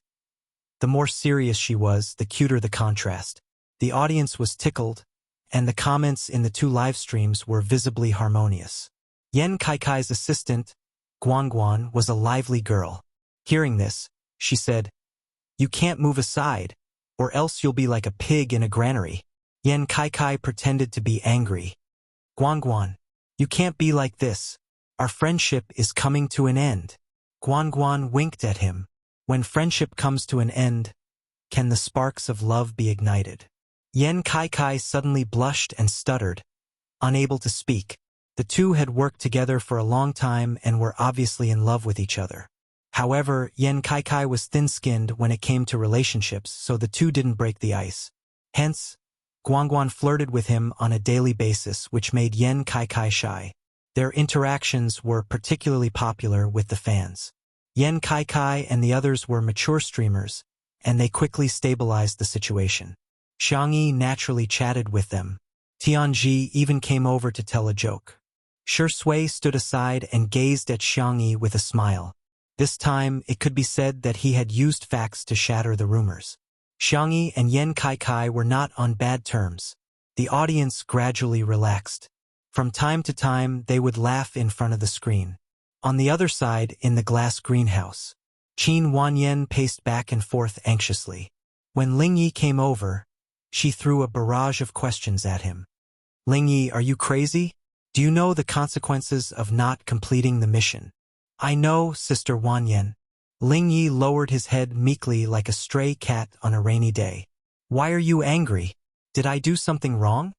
The more serious she was, the cuter the contrast. The audience was tickled, and the comments in the two live streams were visibly harmonious. Yen Kai's assistant, Guangguan, was a lively girl. Hearing this, she said, "You can't move aside, or else you'll be like a pig in a granary." Yen Kai pretended to be angry. "Guangguan, you can't be like this. Our friendship is coming to an end." Guangguan winked at him. "When friendship comes to an end, can the sparks of love be ignited?" Yen Kai suddenly blushed and stuttered, unable to speak. The two had worked together for a long time and were obviously in love with each other. However, Yen Kai was thin-skinned when it came to relationships, so the two didn't break the ice. Hence, Guangguan flirted with him on a daily basis, which made Yen Kai shy. Their interactions were particularly popular with the fans. Yen Kai and the others were mature streamers, and they quickly stabilized the situation. Xiangyi naturally chatted with them. Tianji even came over to tell a joke. Shi Sui stood aside and gazed at Xiangyi with a smile. This time, it could be said that he had used facts to shatter the rumors. Xiangyi and Yen Kai were not on bad terms. The audience gradually relaxed. From time to time, they would laugh in front of the screen. On the other side, in the glass greenhouse, Qin Wanyan paced back and forth anxiously. When Lingyi came over, she threw a barrage of questions at him. "Lingyi, are you crazy? Do you know the consequences of not completing the mission?" "I know, Sister Wanyan." Lingyi lowered his head meekly like a stray cat on a rainy day. "Why are you angry? Did I do something wrong?"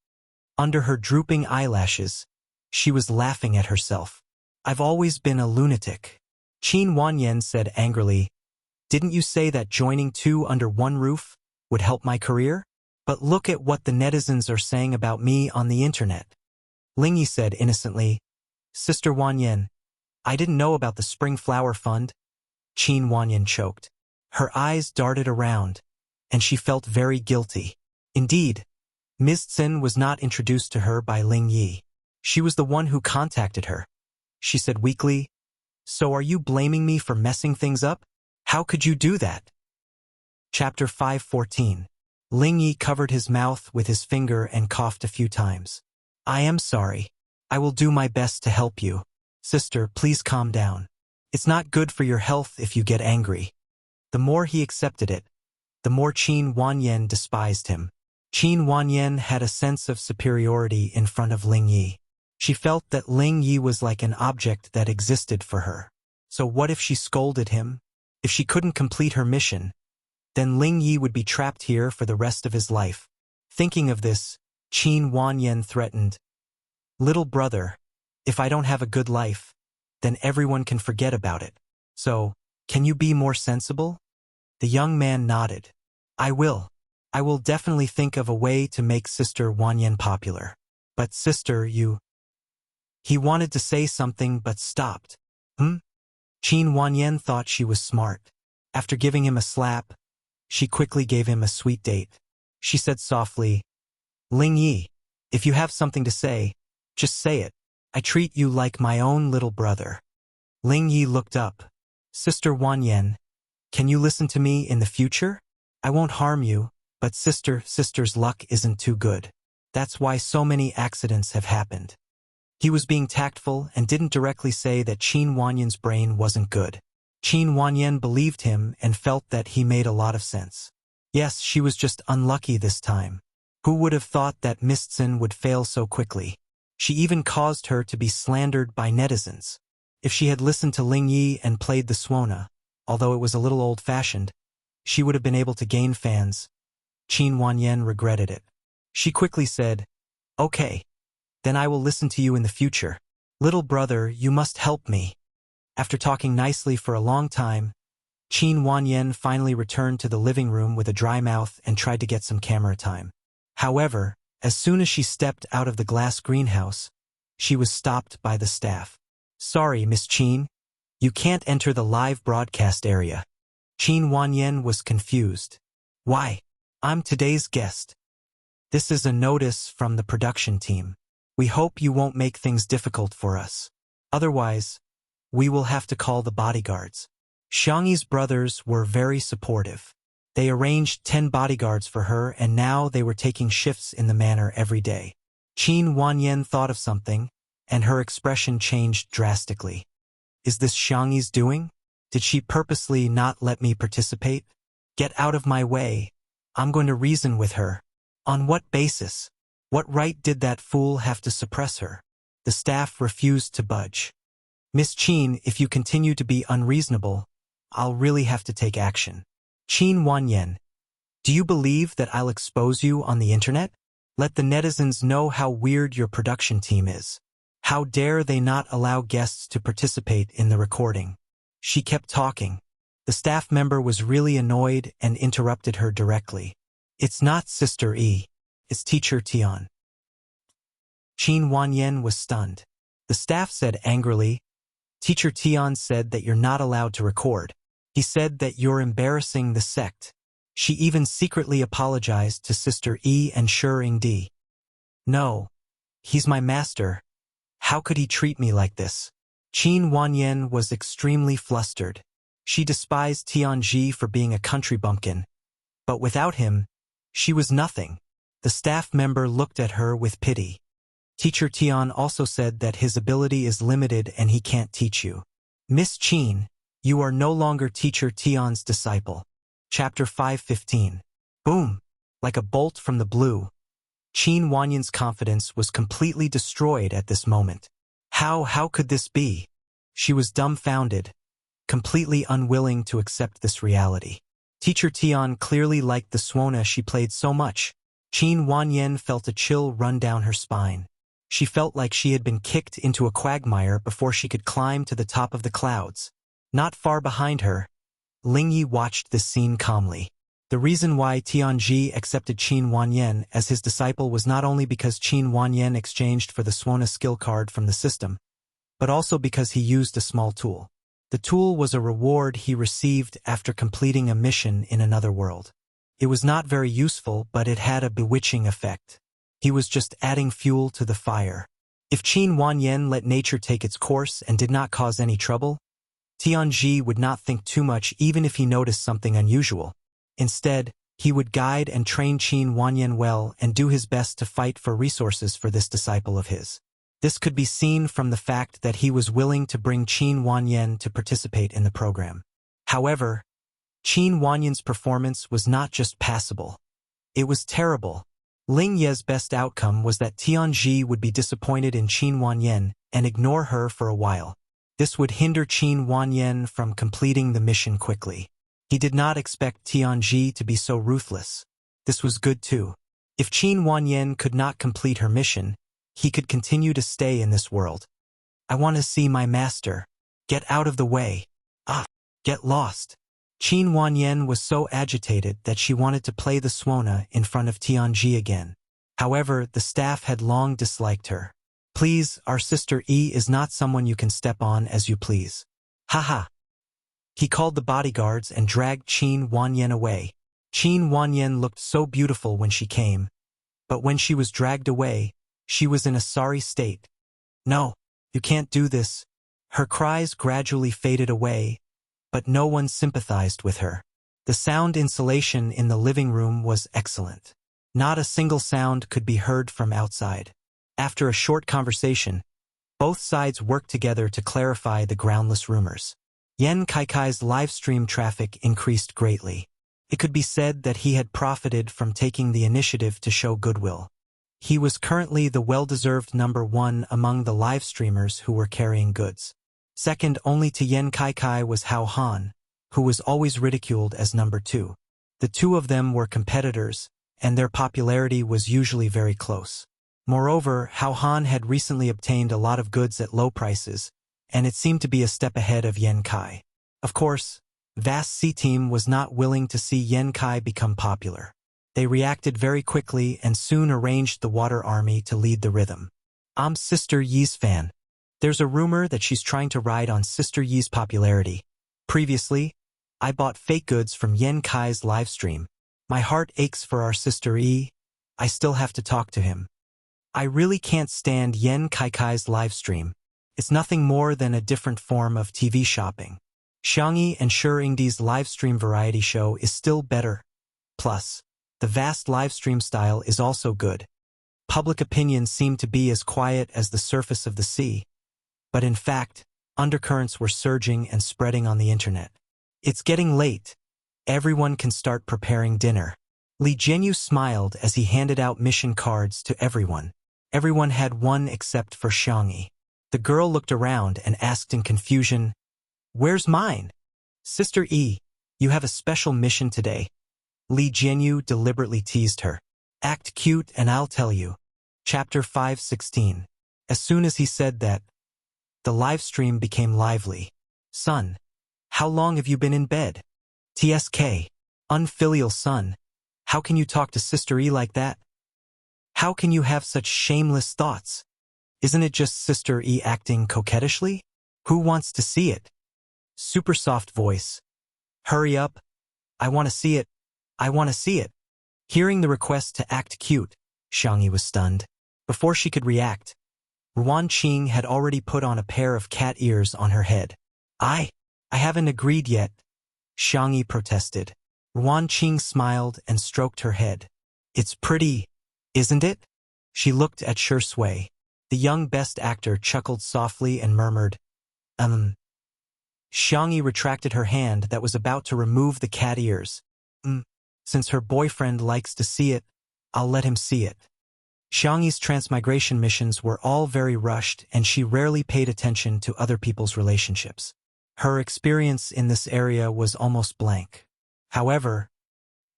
Under her drooping eyelashes, she was laughing at herself. "I've always been a lunatic." Qin Wanyan said angrily, "Didn't you say that joining two under one roof would help my career? But look at what the netizens are saying about me on the internet." Lingyi said innocently, "Sister Wanyan, I didn't know about the Spring Flower Fund." Qin Wanyan choked. Her eyes darted around, and she felt very guilty. Indeed, Ms. Tsin was not introduced to her by Lingyi. She was the one who contacted her. She said weakly, "So are you blaming me for messing things up? How could you do that?" Chapter 514. Lingyi covered his mouth with his finger and coughed a few times. "I am sorry. I will do my best to help you. Sister, please calm down. It's not good for your health if you get angry." The more he accepted it, the more Qin Wanyan despised him. Qin Wanyan had a sense of superiority in front of Lingyi. She felt that Lingyi was like an object that existed for her. So what if she scolded him? If she couldn't complete her mission, then Lingyi would be trapped here for the rest of his life. Thinking of this, Qin Wanyan threatened, "Little brother, if I don't have a good life, then everyone can forget about it. So, can you be more sensible?" The young man nodded. "I will. I will definitely think of a way to make Sister Wanyan popular. But sister, you..." He wanted to say something but stopped. Qin Wanyan thought she was smart. After giving him a slap, she quickly gave him a sweet date. She said softly, "Lingyi, if you have something to say, just say it. I treat you like my own little brother." Lingyi looked up. "Sister Wanyan, can you listen to me in the future? I won't harm you, But sister's luck isn't too good. That's why so many accidents have happened. He was being tactful and didn't directly say that Qin Wanyan's brain wasn't good. Qin Wanyan believed him and felt that he made a lot of sense. Yes, she was just unlucky this time. Who would have thought that Mistson would fail so quickly? She even caused her to be slandered by netizens. If she had listened to Ling Yi and played the Suona, although it was a little old-fashioned, she would have been able to gain fans. Qin Wanyan regretted it. She quickly said, "Okay, then I will listen to you in the future. Little brother, you must help me." After talking nicely for a long time, Qin Wanyan finally returned to the living room with a dry mouth and tried to get some camera time. However, as soon as she stepped out of the glass greenhouse, she was stopped by the staff. "Sorry, Miss Qin, you can't enter the live broadcast area." Qin Wanyan was confused. "Why? I'm today's guest. This is a notice from the production team. We hope you won't make things difficult for us. Otherwise, we will have to call the bodyguards." Xiangyi's brothers were very supportive. They arranged 10 bodyguards for her, and now they were taking shifts in the manor every day. Qin Wanyan thought of something, and her expression changed drastically. "Is this Xiangyi's doing? Did she purposely not let me participate? Get out of my way. I'm going to reason with her." "On what basis? What right did that fool have to suppress her?" The staff refused to budge. "Miss Qin, if you continue to be unreasonable, I'll really have to take action." "Qin Wanyan, do you believe that I'll expose you on the internet? Let the netizens know how weird your production team is. How dare they not allow guests to participate in the recording?" She kept talking. The staff member was really annoyed and interrupted her directly. "It's not Sister E. It's Teacher Tian." Qin Wanyan was stunned. The staff said angrily, "Teacher Tian said that you're not allowed to record. He said that you're embarrassing the sect." She even secretly apologized to Sister E and Shering D. "No, he's my master. How could he treat me like this?" Qin Wanyan was extremely flustered. She despised Tianji for being a country bumpkin. But without him, she was nothing. The staff member looked at her with pity. "Teacher Tian also said that his ability is limited and he can't teach you. Miss Qin, you are no longer Teacher Tian's disciple." Chapter 5:15. Boom! Like a bolt from the blue, Qin Wanyan's confidence was completely destroyed at this moment. How could this be? She was dumbfounded, completely unwilling to accept this reality. Teacher Tian clearly liked the Suona she played so much. Qin Wanyan felt a chill run down her spine. She felt like she had been kicked into a quagmire before she could climb to the top of the clouds. Not far behind her, Ling Yi watched this scene calmly. The reason why Tianji accepted Qin Wanyan as his disciple was not only because Qin Wanyan exchanged for the Suona skill card from the system, but also because he used a small tool. The tool was a reward he received after completing a mission in another world. It was not very useful, but it had a bewitching effect. He was just adding fuel to the fire. If Qin Wanyan let nature take its course and did not cause any trouble, Tianji would not think too much even if he noticed something unusual. Instead, he would guide and train Qin Wanyan well and do his best to fight for resources for this disciple of his. This could be seen from the fact that he was willing to bring Qin Wanyan to participate in the program. However, Qin Wanyan's performance was not just passable. It was terrible. Ling Ye's best outcome was that Tianji would be disappointed in Qin Wanyan and ignore her for a while. This would hinder Qin Wanyan from completing the mission quickly. He did not expect Tianji to be so ruthless. This was good too. If Qin Wanyan could not complete her mission, he could continue to stay in this world. "I want to see my master. Get out of the way. Get lost." Qin Wanyan was so agitated that she wanted to play the Suona in front of Tianji again. However, the staff had long disliked her. "Please, our sister E is not someone you can step on as you please." Haha. He called the bodyguards and dragged Qin Wanyan away. Qin Wanyan looked so beautiful when she came, but when she was dragged away, she was in a sorry state. "No, you can't do this." Her cries gradually faded away, but no one sympathized with her. The sound insulation in the living room was excellent. Not a single sound could be heard from outside. After a short conversation, both sides worked together to clarify the groundless rumors. Yen Kaikai's live stream traffic increased greatly. It could be said that he had profited from taking the initiative to show goodwill. He was currently the well-deserved #1 among the live streamers who were carrying goods. Second only to Yen Kaikai was Hao Han, who was always ridiculed as #2. The two of them were competitors, and their popularity was usually very close. Moreover, Hao Han had recently obtained a lot of goods at low prices, and it seemed to be a step ahead of Yen Kai. Of course, Vast C Team was not willing to see Yen Kai become popular. They reacted very quickly and soon arranged the Water Army to lead the rhythm. I'm Sister Yi's fan. There's a rumor that she's trying to ride on Sister Yi's popularity. Previously, I bought fake goods from Yen Kai's livestream. My heart aches for our Sister Yi. I still have to talk to him. I really can't stand Yen Kaikai's livestream. It's nothing more than a different form of TV shopping. Xiangyi and Shi Yingdi's livestream variety show is still better. Plus, the vast livestream style is also good. Public opinion seemed to be as quiet as the surface of the sea. But in fact, undercurrents were surging and spreading on the internet. It's getting late. Everyone can start preparing dinner. Li Jianyu smiled as he handed out mission cards to everyone. Everyone had one except for Xiangyi. The girl looked around and asked in confusion, "Where's mine?" "Sister Yi, you have a special mission today." Li Jianyu deliberately teased her. "Act cute and I'll tell you." Chapter 5:16. As soon as he said that, the live stream became lively. "Son, how long have you been in bed?" "TSK, unfilial son. How can you talk to Sister Yi like that? How can you have such shameless thoughts? Isn't it just Sister Yi acting coquettishly? Who wants to see it?" Super soft voice. "Hurry up. I want to see it. I want to see it." Hearing the request to act cute, Xiangyi was stunned. Before she could react, Ruan Qing had already put on a pair of cat ears on her head. I haven't agreed yet," Xiangyi protested. Ruan Qing smiled and stroked her head. "It's pretty, isn't it?" She looked at Shi Sui. The young best actor chuckled softly and murmured, Xiangyi retracted her hand that was about to remove the cat ears. Since her boyfriend likes to see it, I'll let him see it." Xiangyi's transmigration missions were all very rushed and she rarely paid attention to other people's relationships. Her experience in this area was almost blank. However,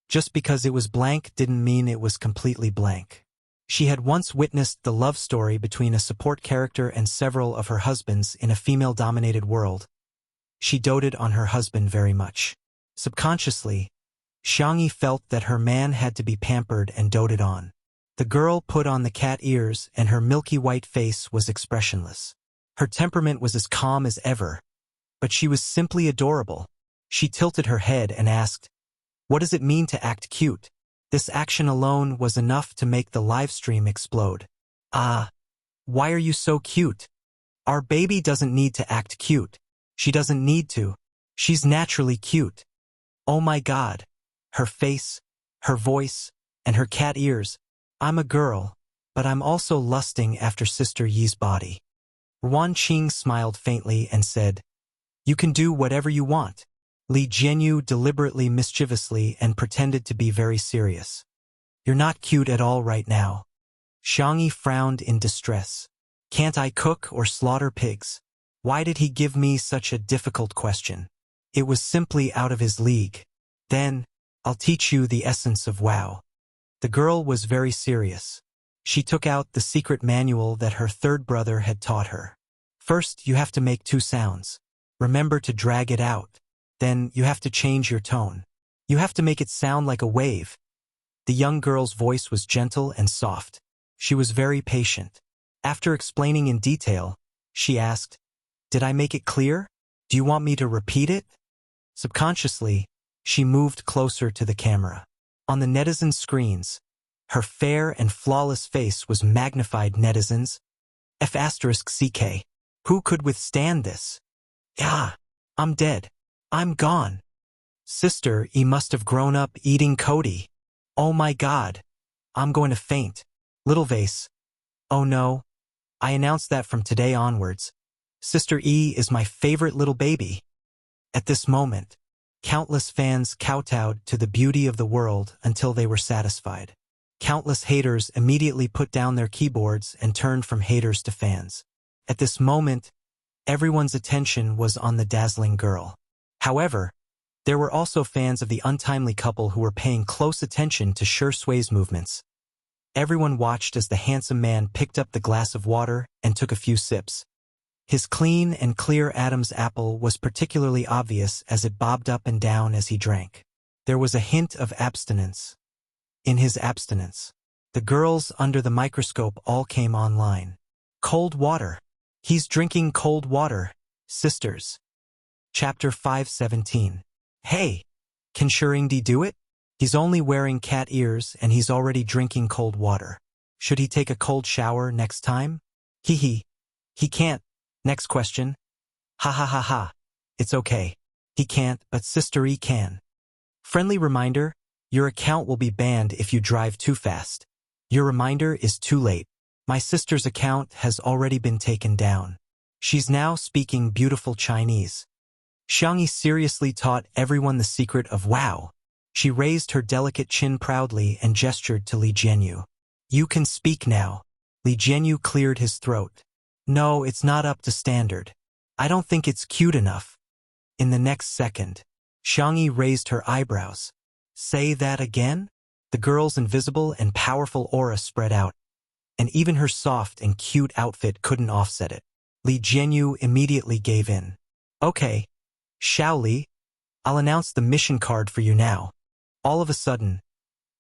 just because it was blank didn't mean it was completely blank. She had once witnessed the love story between a support character and several of her husbands in a female-dominated world. She doted on her husband very much. Subconsciously, Xiangyi felt that her man had to be pampered and doted on. The girl put on the cat ears and her milky white face was expressionless. Her temperament was as calm as ever, but she was simply adorable. She tilted her head and asked, "What does it mean to act cute?" This action alone was enough to make the live stream explode. Why are you so cute? Our baby doesn't need to act cute. She doesn't need to. She's naturally cute. Oh my God. Her face, her voice, and her cat ears. I'm a girl, but I'm also lusting after Sister Yi's body. Ruan Qing smiled faintly and said, "You can do whatever you want." Li Jianyu deliberately mischievously and pretended to be very serious. "You're not cute at all right now." Xiangyi frowned in distress. "Can't I cook or slaughter pigs?" Why did he give me such a difficult question? It was simply out of his league. "Then, I'll teach you the essence of WoW." The girl was very serious. She took out the secret manual that her third brother had taught her. First, you have to make 2 sounds. Remember to drag it out. Then, you have to change your tone. You have to make it sound like a wave. The young girl's voice was gentle and soft. She was very patient. After explaining in detail, she asked, "Did I make it clear? Do you want me to repeat it?" Subconsciously, she moved closer to the camera. On the netizen screens, her fair and flawless face was magnified. Netizens, F***CK. Who could withstand this? "Yeah, I'm dead. I'm gone." Sister E must have grown up eating Cody. Oh my god. I'm going to faint. Little Vase. Oh no. I announced that from today onwards. Sister E is my favorite little baby. At this moment, countless fans kowtowed to the beauty of the world until they were satisfied. Countless haters immediately put down their keyboards and turned from haters to fans. At this moment, everyone's attention was on the dazzling girl. However, there were also fans of the untimely couple who were paying close attention to Shui's movements. Everyone watched as the handsome man picked up the glass of water and took a few sips. His clean and clear Adam's apple was particularly obvious as it bobbed up and down as he drank. There was a hint of abstinence. In his abstinence, the girls under the microscope all came online. Cold water. He's drinking cold water, sisters. Chapter 517. Hey, can Shurindi do it? He's only wearing cat ears and he's already drinking cold water. Should he take a cold shower next time? He can't. Next question. Ha ha ha ha. It's okay. He can't, but Sister E can. Friendly reminder, your account will be banned if you drive too fast. Your reminder is too late. My sister's account has already been taken down. She's now speaking beautiful Chinese. Xiangyi seriously taught everyone the secret of wow. She raised her delicate chin proudly and gestured to Li Jianyu. You can speak now. Li Jianyu cleared his throat. No, it's not up to standard. I don't think it's cute enough. In the next second, Xiangyi raised her eyebrows. Say that again? The girl's invisible and powerful aura spread out, and even her soft and cute outfit couldn't offset it. Li Jianyu immediately gave in. Okay, Xiao Li, I'll announce the mission card for you now. All of a sudden,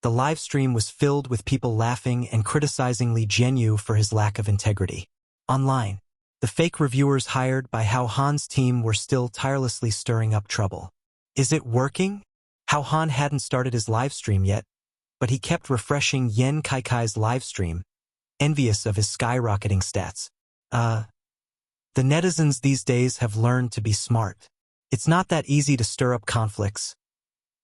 the live stream was filled with people laughing and criticizing Li Jianyu for his lack of integrity. Online, the fake reviewers hired by Hao Han's team were still tirelessly stirring up trouble. Is it working? Hao Han hadn't started his live stream yet, but he kept refreshing Yan Kaikai's live stream, envious of his skyrocketing stats. The netizens these days have learned to be smart. It's not that easy to stir up conflicts.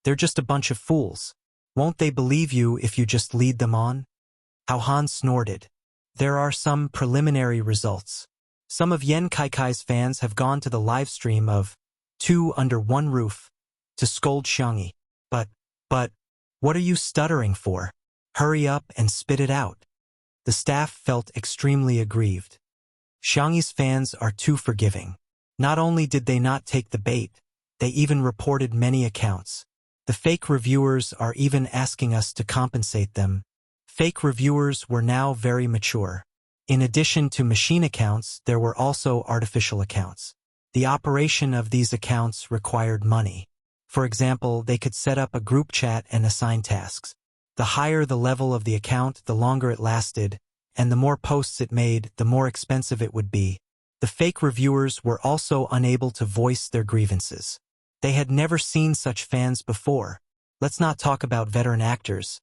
They're just a bunch of fools. Won't they believe you if you just lead them on? Hao Han snorted. There are some preliminary results. Some of Yan Kaikai's fans have gone to the live stream of Two Under One Roof to scold Xiangyi. But, what are you stuttering for? Hurry up and spit it out. The staff felt extremely aggrieved. Xiangyi's fans are too forgiving. Not only did they not take the bait, they even reported many accounts. The fake reviewers are even asking us to compensate them. Fake reviewers were now very mature. In addition to machine accounts, there were also artificial accounts. The operation of these accounts required money. For example, they could set up a group chat and assign tasks. The higher the level of the account, the longer it lasted, and the more posts it made, the more expensive it would be. The fake reviewers were also unable to voice their grievances. They had never seen such fans before. Let's not talk about veteran actors.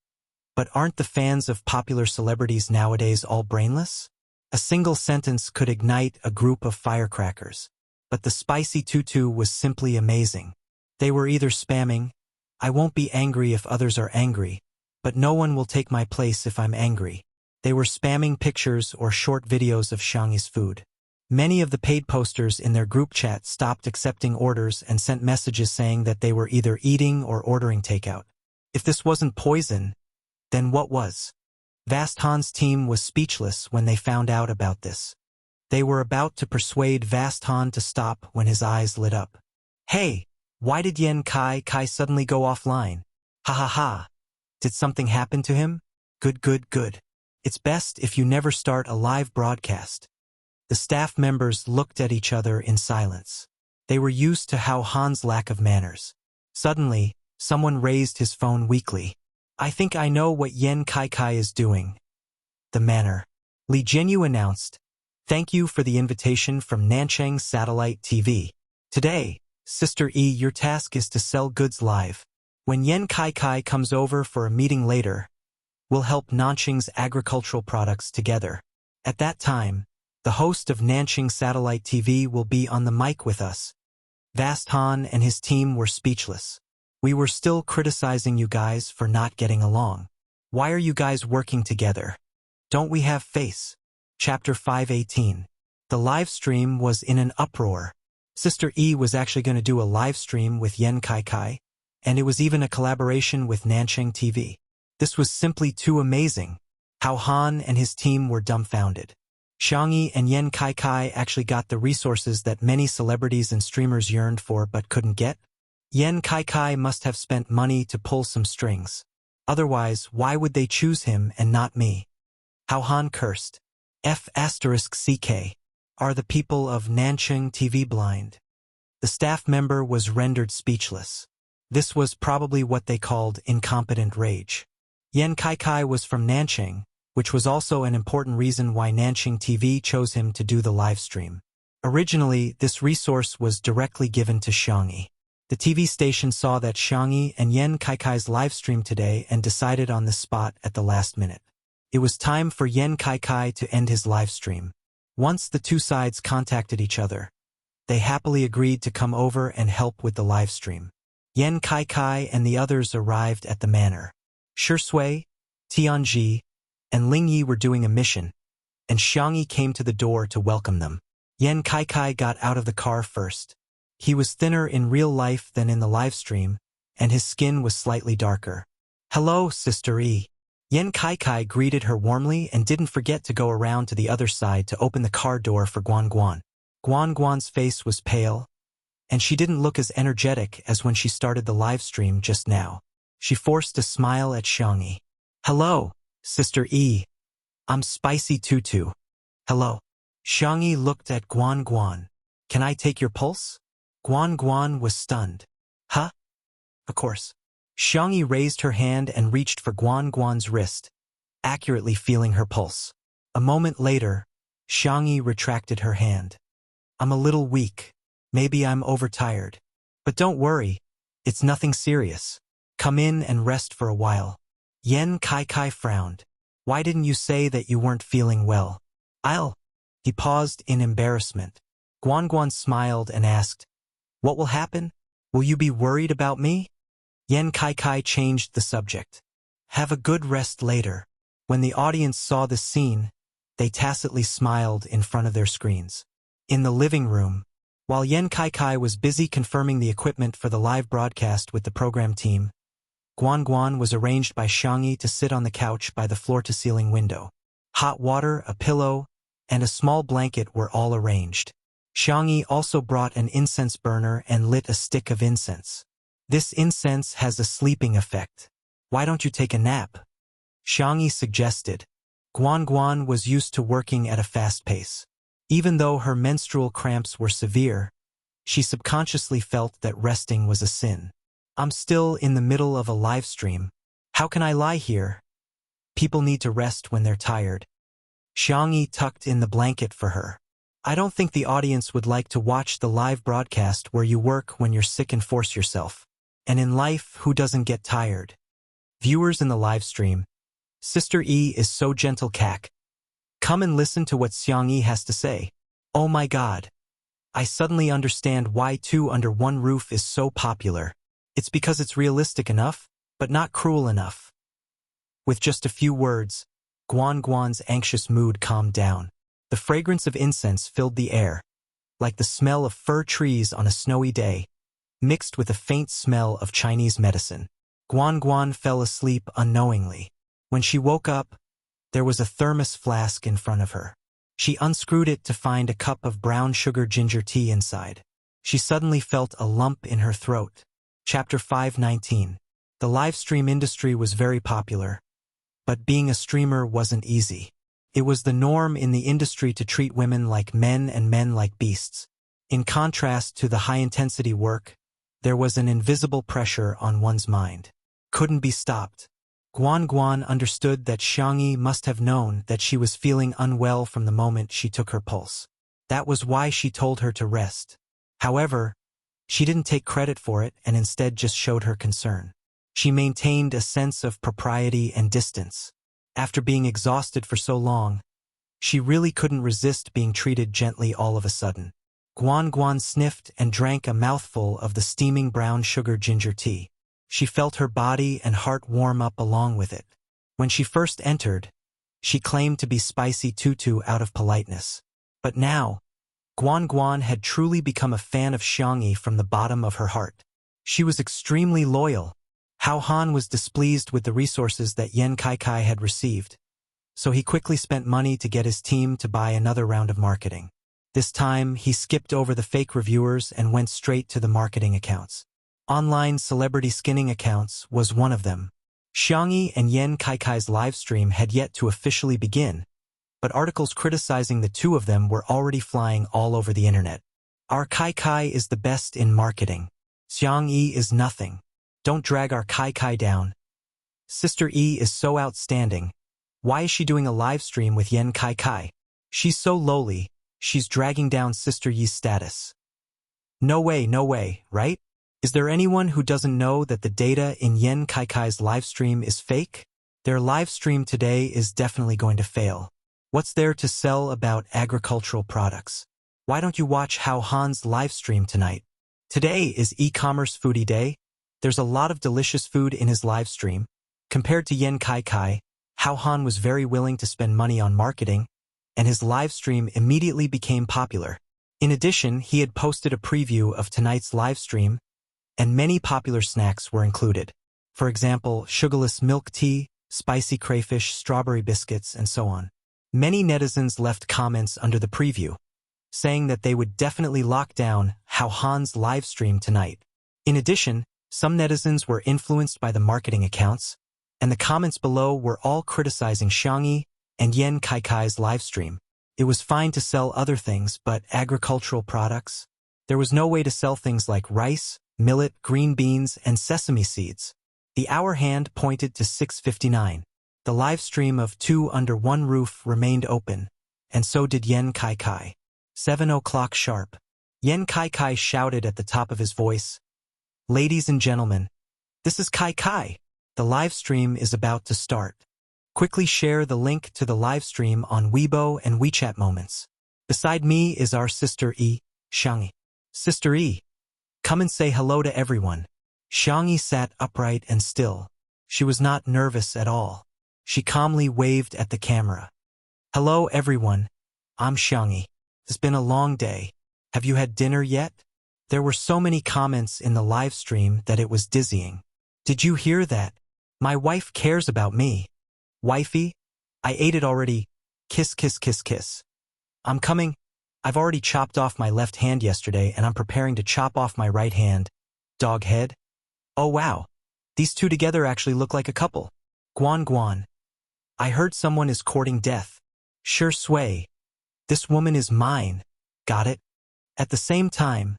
But aren't the fans of popular celebrities nowadays all brainless? A single sentence could ignite a group of firecrackers. But the spicy tutu was simply amazing. They were either spamming, I won't be angry if others are angry, but no one will take my place if I'm angry. They were spamming pictures or short videos of Xiangyi's food. Many of the paid posters in their group chat stopped accepting orders and sent messages saying that they were either eating or ordering takeout. If this wasn't poison, then what was? Vast Han's team was speechless when they found out about this. They were about to persuade Vast Han to stop when his eyes lit up. Hey, why did Yan Kai suddenly go offline? Ha ha ha. Did something happen to him? Good. It's best if you never start a live broadcast. The staff members looked at each other in silence. They were used to Hao Han's lack of manners. Suddenly, someone raised his phone weakly. I think I know what Yan Kai is doing. The manner. Li Jianyu announced. Thank you for the invitation from Nanchang Satellite TV. Today, Sister E, your task is to sell goods live. When Yan Kai comes over for a meeting later, we'll help Nanchang's agricultural products together. At that time, the host of Nanchang Satellite TV will be on the mic with us. Vast Han and his team were speechless. We were still criticizing you guys for not getting along. Why are you guys working together? Don't we have face? Chapter 518. The live stream was in an uproar. Sister E was actually going to do a live stream with Yen Kai Kai, and it was even a collaboration with Nancheng TV. This was simply too amazing. How Han and his team were dumbfounded. Xiangyi and Yen Kai Kai actually got the resources that many celebrities and streamers yearned for but couldn't get. Yen Kai Kai must have spent money to pull some strings. Otherwise, why would they choose him and not me? How Han cursed. F***CK. Are the people of Nancheng TV blind? The staff member was rendered speechless. This was probably what they called incompetent rage. Yen Kai Kai was from Nancheng, which was also an important reason why Nancheng TV chose him to do the live stream. Originally, this resource was directly given to Xiangyi. The TV station saw that Xiangyi and Yen Kai Kai's live stream today and decided on the spot at the last minute. It was time for Yen Kai Kai to end his live stream. Once the two sides contacted each other, they happily agreed to come over and help with the live stream. Yen Kai Kai and the others arrived at the manor. Shui, Tianji, and Lingyi were doing a mission, and Xiangyi came to the door to welcome them. Yen Kai Kai got out of the car first. He was thinner in real life than in the live stream, and his skin was slightly darker. "Hello, Sister E." Yen Kai Kai greeted her warmly and didn't forget to go around to the other side to open the car door for Guan Guan. Guan Guan's face was pale, and she didn't look as energetic as when she started the live stream just now. She forced a smile at Xiangyi. "Hello, Sister E. I'm Spicy Tutu." "Hello." Xiangyi looked at Guan Guan. "Can I take your pulse?" Guan Guan was stunned. "Huh? Of course." Xiangyi raised her hand and reached for Guan Guan's wrist, accurately feeling her pulse. A moment later, Xiangyi retracted her hand. "I'm a little weak. Maybe I'm overtired. But don't worry, it's nothing serious. Come in and rest for a while." Yen Kai Kai frowned. "Why didn't you say that you weren't feeling well?" He paused in embarrassment. Guan Guan smiled and asked, "What will happen? Will you be worried about me?" Yen Kai Kai changed the subject. "Have a good rest later." When the audience saw this scene, they tacitly smiled in front of their screens. In the living room, while Yen Kai Kai was busy confirming the equipment for the live broadcast with the program team, Guan Guan was arranged by Xiangyi to sit on the couch by the floor-to-ceiling window. Hot water, a pillow, and a small blanket were all arranged. Xiangyi also brought an incense burner and lit a stick of incense. "This incense has a sleeping effect. Why don't you take a nap?" Xiangyi suggested. Guan Guan was used to working at a fast pace. Even though her menstrual cramps were severe, she subconsciously felt that resting was a sin. "I'm still in the middle of a live stream. How can I lie here? People need to rest when they're tired." Xiangyi tucked in the blanket for her. "I don't think the audience would like to watch the live broadcast where you work when you're sick and force yourself. And in life, who doesn't get tired?" Viewers in the live stream, Sister E is so gentle cack. Come and listen to what Xiangyi has to say. "Oh my god. I suddenly understand why Two Under One Roof is so popular. It's because it's realistic enough, but not cruel enough." With just a few words, Guan Guan's anxious mood calmed down. The fragrance of incense filled the air, like the smell of fir trees on a snowy day, mixed with a faint smell of Chinese medicine. Guan Guan fell asleep unknowingly. When she woke up, there was a thermos flask in front of her. She unscrewed it to find a cup of brown sugar ginger tea inside. She suddenly felt a lump in her throat. Chapter 519. The live stream industry was very popular, but being a streamer wasn't easy. It was the norm in the industry to treat women like men and men like beasts. In contrast to the high-intensity work, there was an invisible pressure on one's mind. Couldn't be stopped. Guan Guan understood that Xiangyi must have known that she was feeling unwell from the moment she took her pulse. That was why she told her to rest. However, she didn't take credit for it and instead just showed her concern. She maintained a sense of propriety and distance. After being exhausted for so long, she really couldn't resist being treated gently all of a sudden. Guan Guan sniffed and drank a mouthful of the steaming brown sugar ginger tea. She felt her body and heart warm up along with it. When she first entered, she claimed to be Spicy Tutu out of politeness. But now, Guan Guan had truly become a fan of Xiangyi from the bottom of her heart. She was extremely loyal. Hao Han was displeased with the resources that Yan Kai had received, so he quickly spent money to get his team to buy another round of marketing. This time, he skipped over the fake reviewers and went straight to the marketing accounts. Online celebrity skinning accounts was one of them. Xiangyi and Yan Kai's livestream had yet to officially begin, but articles criticizing the two of them were already flying all over the internet. Our Kai is the best in marketing. Xiangyi is nothing. Don't drag our Kai down. Sister E is so outstanding. Why is she doing a live stream with Yan Kai? She's so lowly, she's dragging down Sister Yi's status. No way, right? Is there anyone who doesn't know that the data in Yan Kai's livestream is fake? Their livestream today is definitely going to fail. What's there to sell about agricultural products? Why don't you watch Hao Han's livestream tonight? Today is e-commerce foodie day. There's a lot of delicious food in his livestream. Compared to Yan Kai, Hao Han was very willing to spend money on marketing, and his livestream immediately became popular. In addition, he had posted a preview of tonight's livestream, and many popular snacks were included. For example, sugarless milk tea, spicy crayfish, strawberry biscuits, and so on. Many netizens left comments under the preview, saying that they would definitely lock down Hao Han's livestream tonight. In addition, some netizens were influenced by the marketing accounts, and the comments below were all criticizing Xiangyi and Yan Kai's livestream. It was fine to sell other things, but agricultural products? There was no way to sell things like rice, millet, green beans, and sesame seeds. The hour hand pointed to 6:59. The live stream of Two Under One Roof remained open, and so did Yan Kai. 7 o'clock sharp. Yan Kai shouted at the top of his voice, "Ladies and gentlemen, this is Kai. The live stream is about to start. Quickly share the link to the live stream on Weibo and WeChat Moments. Beside me is our sister E, Xiangyi. Sister E, come and say hello to everyone." Xiangyi sat upright and still. She was not nervous at all. She calmly waved at the camera. "Hello everyone, I'm Xiangyi. It's been a long day. Have you had dinner yet?" There were so many comments in the live stream that it was dizzying. "Did you hear that? My wife cares about me. Wifey, I ate it already. Kiss, kiss, kiss, kiss. I'm coming. I've already chopped off my left hand yesterday and I'm preparing to chop off my right hand. Dog head. Oh wow. These two together actually look like a couple. Guan. I heard someone is courting death. Sure sway. This woman is mine. Got it?" At the same time,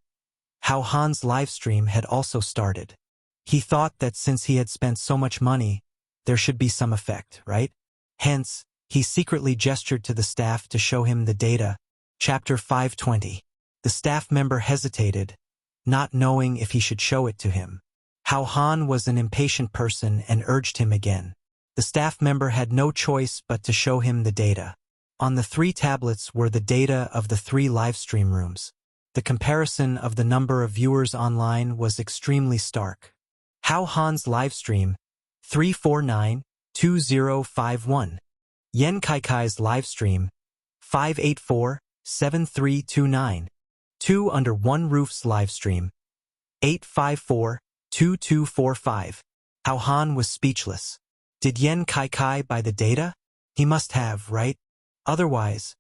Hao Han's livestream had also started. He thought that since he had spent so much money, there should be some effect, right? Hence, he secretly gestured to the staff to show him the data. Chapter 520. The staff member hesitated, not knowing if he should show it to him. Hao Han was an impatient person and urged him again. The staff member had no choice but to show him the data. On the 3 tablets were the data of the 3 livestream rooms. The comparison of the number of viewers online was extremely stark. Hao Han's livestream, 349-2051. Yan Kai's livestream, 584-7329. Two Under One Roof's livestream, 854-2245. Hao Han was speechless. Did Yan Kai buy the data? He must have, right? Otherwise,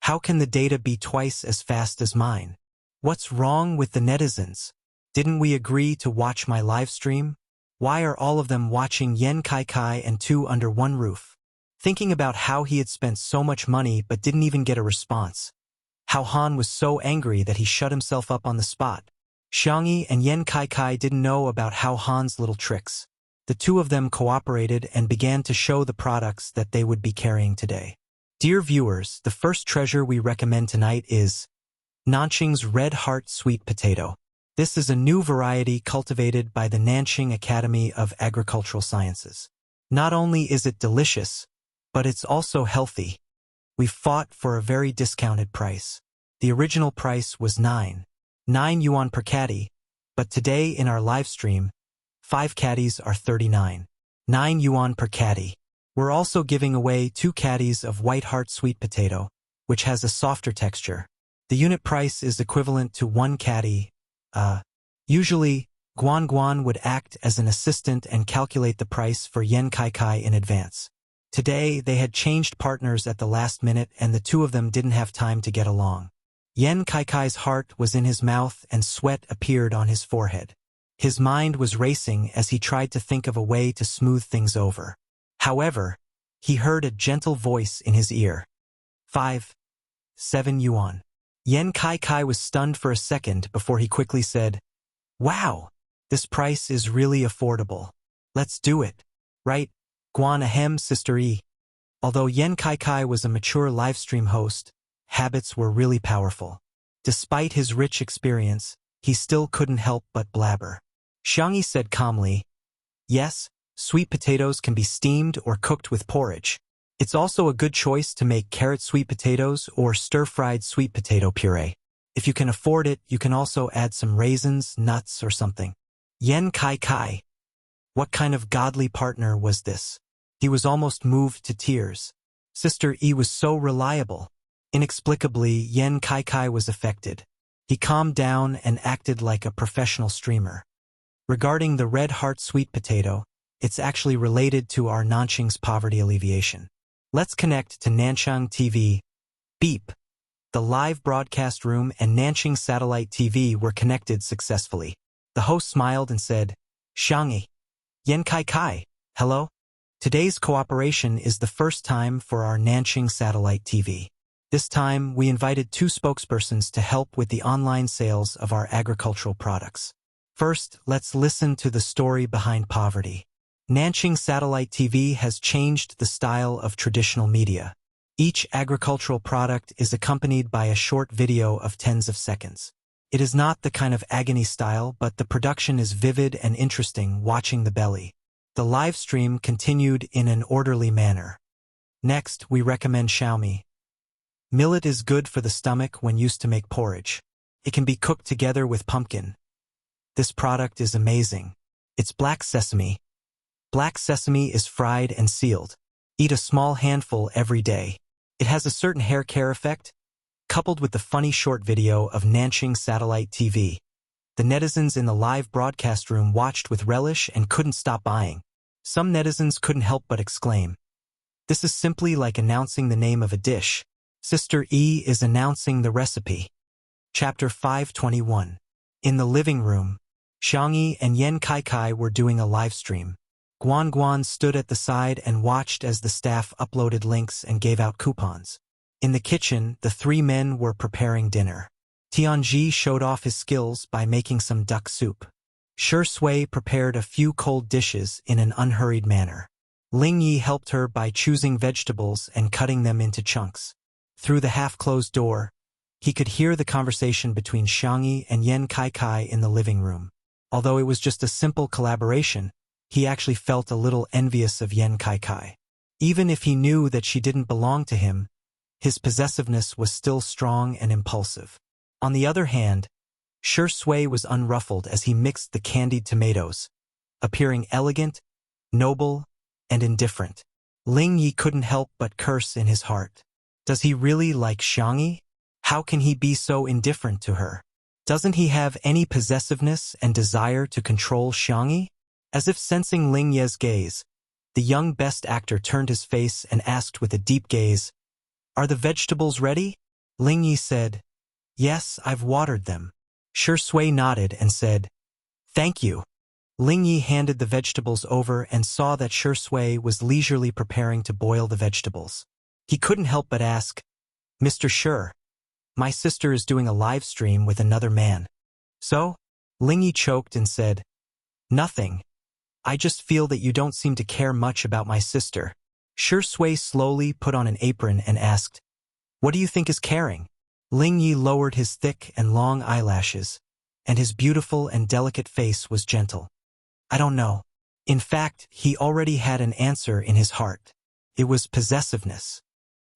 how can the data be twice as fast as mine? What's wrong with the netizens? Didn't we agree to watch my live stream? Why are all of them watching Yan Kai and Two Under One Roof? Thinking about how he had spent so much money but didn't even get a response, Hao Han was so angry that he shut himself up on the spot. Xiangyi and Yan Kai didn't know about Hao Han's little tricks. The two of them cooperated and began to show the products that they would be carrying today. Dear viewers, the first treasure we recommend tonight is Nanqing's Red Heart Sweet Potato. This is a new variety cultivated by the Nanqing Academy of Agricultural Sciences. Not only is it delicious, but it's also healthy. We fought for a very discounted price. The original price was 9 yuan per caddy, but today in our live stream, 5 caddies are 39. 9 yuan per caddy. We're also giving away 2 caddies of White Heart sweet potato, which has a softer texture. The unit price is equivalent to 1 caddy. Usually, Guan would act as an assistant and calculate the price for Yen Kai in advance. Today, they had changed partners at the last minute and the two of them didn't have time to get along. Yen Kai's heart was in his mouth and sweat appeared on his forehead. His mind was racing as he tried to think of a way to smooth things over. However, he heard a gentle voice in his ear. 5. 7 yuan. Yen Kai was stunned for a second before he quickly said, "Wow, this price is really affordable. Let's do it. Right, Guan ahem, Sister E." Although Yen Kai was a mature livestream host, habits were really powerful. Despite his rich experience, he still couldn't help but blabber. Xiangyi said calmly, "Yes, sweet potatoes can be steamed or cooked with porridge. It's also a good choice to make carrot sweet potatoes or stir-fried sweet potato puree. If you can afford it, you can also add some raisins, nuts, or something." Yen Kai. What kind of godly partner was this? He was almost moved to tears. Sister E was so reliable. Inexplicably, Yen Kai was affected. He calmed down and acted like a professional streamer. Regarding the Red Heart sweet potato, it's actually related to our Nanqing's poverty alleviation. Let's connect to Nanchang TV. Beep. The live broadcast room and Nanqing satellite TV were connected successfully. The host smiled and said, "Xiangyi. Yen Kai, hello? Today's cooperation is the first time for our Nanqing satellite TV. This time, we invited 2 spokespersons to help with the online sales of our agricultural products. First, let's listen to the story behind poverty. Nanqing Satellite TV has changed the style of traditional media. Each agricultural product is accompanied by a short video of tens of seconds. It is not the kind of agony style, but the production is vivid and interesting, watching the belly. The live stream continued in an orderly manner. Next, we recommend Xiaomi. Millet is good for the stomach when used to make porridge. It can be cooked together with pumpkin. This product is amazing. It's black sesame. Black sesame is fried and sealed. Eat a small handful every day. It has a certain hair care effect, coupled with the funny short video of Nanqing Satellite TV. The netizens in the live broadcast room watched with relish and couldn't stop buying. Some netizens couldn't help but exclaim, "This is simply like announcing the name of a dish. Sister E is announcing the recipe." Chapter 521. In the living room, Xiangyi and Yen Kai were doing a live stream. Guan stood at the side and watched as the staff uploaded links and gave out coupons. In the kitchen, the 3 men were preparing dinner. Tianji showed off his skills by making some duck soup. Shi Sui prepared a few cold dishes in an unhurried manner. Ling Yi helped her by choosing vegetables and cutting them into chunks. Through the half-closed door, he could hear the conversation between Xiangyi and Yen Kai in the living room. Although it was just a simple collaboration, he actually felt a little envious of Yen Kai. Even if he knew that she didn't belong to him, his possessiveness was still strong and impulsive. On the other hand, Shi Sui was unruffled as he mixed the candied tomatoes, appearing elegant, noble, and indifferent. Ling Yi couldn't help but curse in his heart. Does he really like Xiangyi? How can he be so indifferent to her? Doesn't he have any possessiveness and desire to control Xiangyi? As if sensing Ling Ye's gaze, the young best actor turned his face and asked with a deep gaze, "Are the vegetables ready?" Ling Yi said, "Yes, I've watered them." Shi Sui nodded and said, "Thank you." Ling Yi handed the vegetables over and saw that Shi Sui was leisurely preparing to boil the vegetables. He couldn't help but ask, "Mr. Shi, my sister is doing a live stream with another man." "So?" Ling Yi choked and said, "Nothing. I just feel that you don't seem to care much about my sister." Shi Sui slowly put on an apron and asked, "What do you think is caring?" Ling Yi lowered his thick and long eyelashes, and his beautiful and delicate face was gentle. "I don't know." In fact, he already had an answer in his heart. It was possessiveness.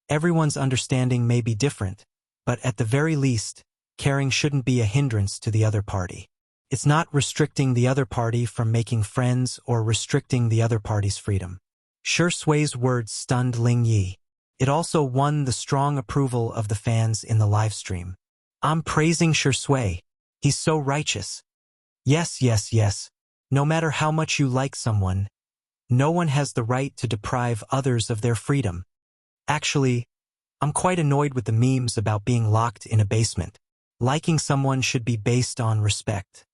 Everyone's understanding may be different, but at the very least, caring shouldn't be a hindrance to the other party. It's not restricting the other party from making friends or restricting the other party's freedom. Shi Sui's words stunned Ling Yi. It also won the strong approval of the fans in the live stream. I'm praising Shi Sui. He's so righteous. Yes, yes, yes. No matter how much you like someone, no one has the right to deprive others of their freedom. Actually, I'm quite annoyed with the memes about being locked in a basement. Liking someone should be based on respect.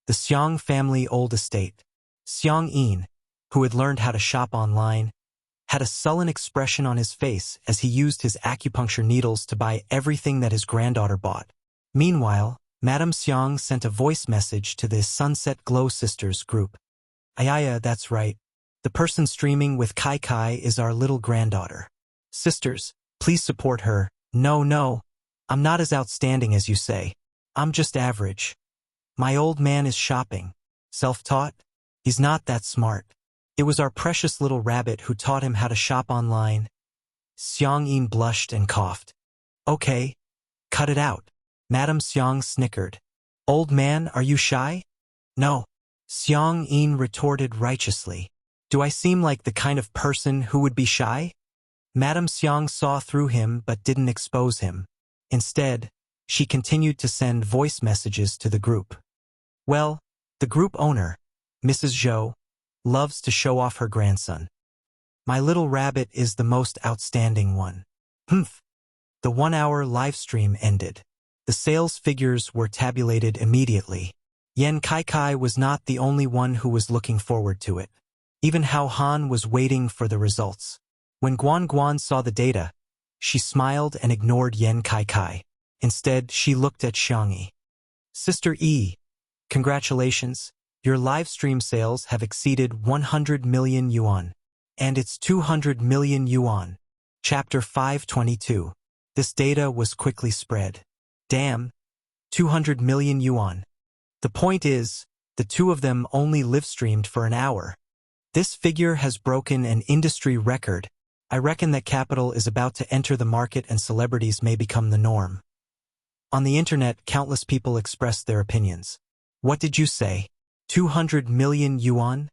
The Xiang family old estate. Xiang Yin, who had learned how to shop online, had a sullen expression on his face as he used his acupuncture needles to buy everything that his granddaughter bought. Meanwhile, Madame Xiang sent a voice message to the Sunset Glow Sisters group. Ayaya, that's right. The person streaming with Kai Kai is our little granddaughter. Sisters, please support her. No, I'm not as outstanding as you say. I'm just average. My old man is shopping. Self-taught? He's not that smart. It was our precious little rabbit who taught him how to shop online. Xiang Yin blushed and coughed. Okay, cut it out. Madame Xiang snickered. Old man, are you shy? No. Xiang Yin retorted righteously. Do I seem like the kind of person who would be shy? Madame Xiang saw through him but didn't expose him. Instead, she continued to send voice messages to the group. Well, the group owner, Mrs. Zhou, loves to show off her grandson. My little rabbit is the most outstanding one. Humph. The 1-hour live stream ended. The sales figures were tabulated immediately. Yan Kai was not the only one who was looking forward to it. Even Hao Han was waiting for the results. When Guan saw the data, she smiled and ignored Yan Kai. Instead, she looked at Xiang Yi. Sister Yi, congratulations. Your live stream sales have exceeded 100 million yuan. And it's 200 million yuan. Chapter 522. This data was quickly spread. Damn, 200 million yuan. The point is, the two of them only live-streamed for an hour. This figure has broken an industry record. I reckon that capital is about to enter the market and celebrities may become the norm. On the internet, countless people expressed their opinions. What did you say? 200 million yuan?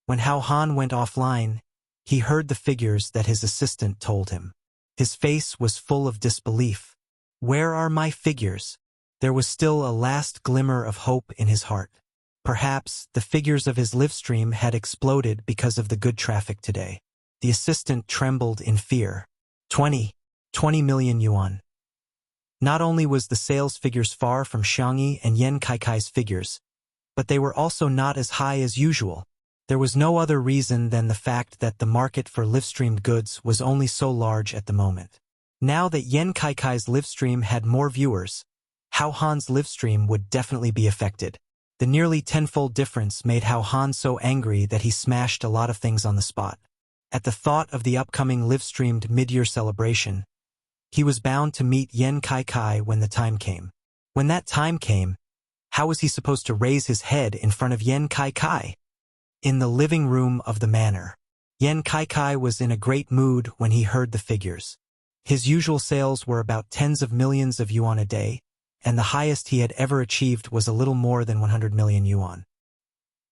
When Hao Han went offline, he heard the figures that his assistant told him. His face was full of disbelief. Where are my figures? There was still a last glimmer of hope in his heart. Perhaps the figures of his live stream had exploded because of the good traffic today. The assistant trembled in fear. 20 million yuan. Not only was the sales figures far from Xiang Yi and Yan Kai's figures, but they were also not as high as usual. There was no other reason than the fact that the market for live-streamed goods was only so large at the moment. Now that Yan Kai's live stream had more viewers, Hao Han's live stream would definitely be affected. The nearly tenfold difference made Hao Han so angry that he smashed a lot of things on the spot. At the thought of the upcoming live-streamed mid-year celebration, he was bound to meet Yan Kai when the time came. When that time came, how was he supposed to raise his head in front of Yan Kai? In the living room of the manor, Yan Kai was in a great mood when he heard the figures. His usual sales were about tens of millions of yuan a day, and the highest he had ever achieved was a little more than 100 million yuan.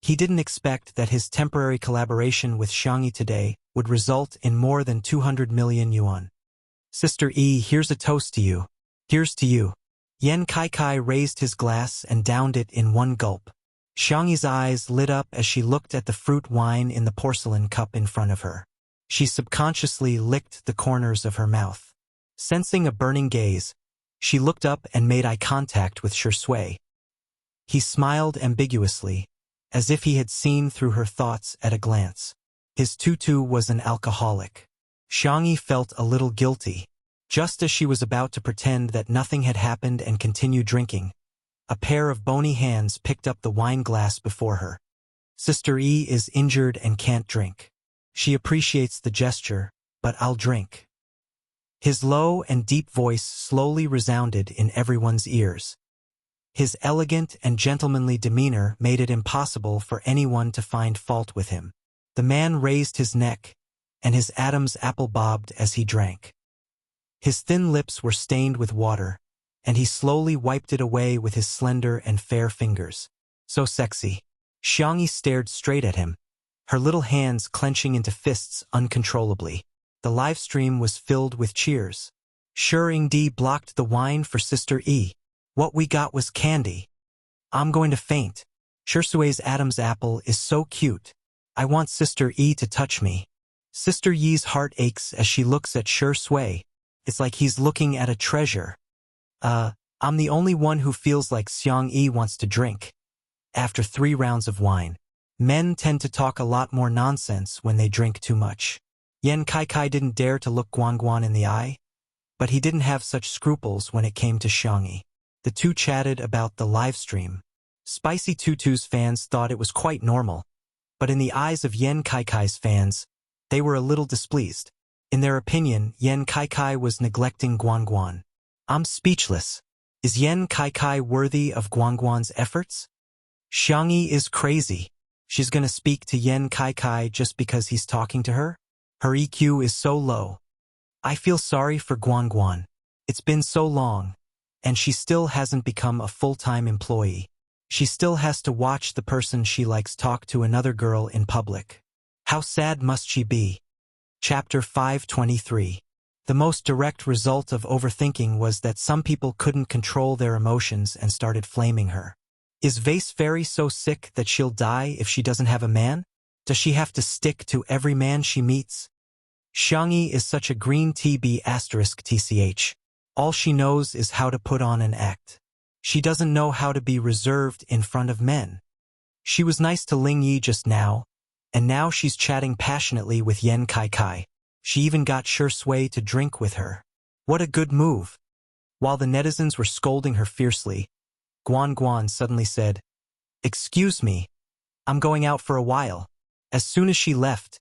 He didn't expect that his temporary collaboration with Xiang Yi today would result in more than 200 million yuan. Sister Yi, here's a toast to you. Here's to you. Yan Kai raised his glass and downed it in one gulp. Xiang Yi's eyes lit up as she looked at the fruit wine in the porcelain cup in front of her. She subconsciously licked the corners of her mouth. Sensing a burning gaze, she looked up and made eye contact with Shi Sui. He smiled ambiguously, as if he had seen through her thoughts at a glance. His tutu was an alcoholic. Xiang Yi felt a little guilty. Just as she was about to pretend that nothing had happened and continue drinking, a pair of bony hands picked up the wine glass before her. Sister Yi is injured and can't drink. She appreciates the gesture, but I'll drink. His low and deep voice slowly resounded in everyone's ears. His elegant and gentlemanly demeanor made it impossible for anyone to find fault with him. The man raised his neck, and his Adam's apple bobbed as he drank. His thin lips were stained with water, and he slowly wiped it away with his slender and fair fingers. So sexy. Xiangyi stared straight at him, her little hands clenching into fists uncontrollably. The live stream was filled with cheers. Di blocked the wine for Sister E. What we got was candy. I'm going to faint. Shui's Adam's apple is so cute. I want Sister E to touch me. Sister Yi's heart aches as she looks at Shui. It's like he's looking at a treasure. I'm the only one who feels like Xiang Yi wants to drink. After 3 rounds of wine, men tend to talk a lot more nonsense when they drink too much. Yan Kai didn't dare to look Guan in the eye, but he didn't have such scruples when it came to Xiangyi. The two chatted about the live stream. Spicy Tutu's fans thought it was quite normal, but in the eyes of Yan Kai's fans, they were a little displeased. In their opinion, Yan Kai was neglecting Guan. I'm speechless. Is Yan Kai worthy of Guan's efforts? Xiangyi is crazy. She's gonna speak to Yan Kai just because he's talking to her? Her EQ is so low. I feel sorry for Guan. It's been so long, and she still hasn't become a full-time employee. She still has to watch the person she likes talk to another girl in public. How sad must she be? Chapter 523. The most direct result of overthinking was that some people couldn't control their emotions and started flaming her. Is Vase Fairy so sick that she'll die if she doesn't have a man? Does she have to stick to every man she meets? Xiangyi is such a green TB*TCH. All she knows is how to put on an act. She doesn't know how to be reserved in front of men. She was nice to Lingyi just now, and now she's chatting passionately with Yan Kai. She even got Shui to drink with her. What a good move. While the netizens were scolding her fiercely, Guan suddenly said, "Excuse me, I'm going out for a while." As soon as she left,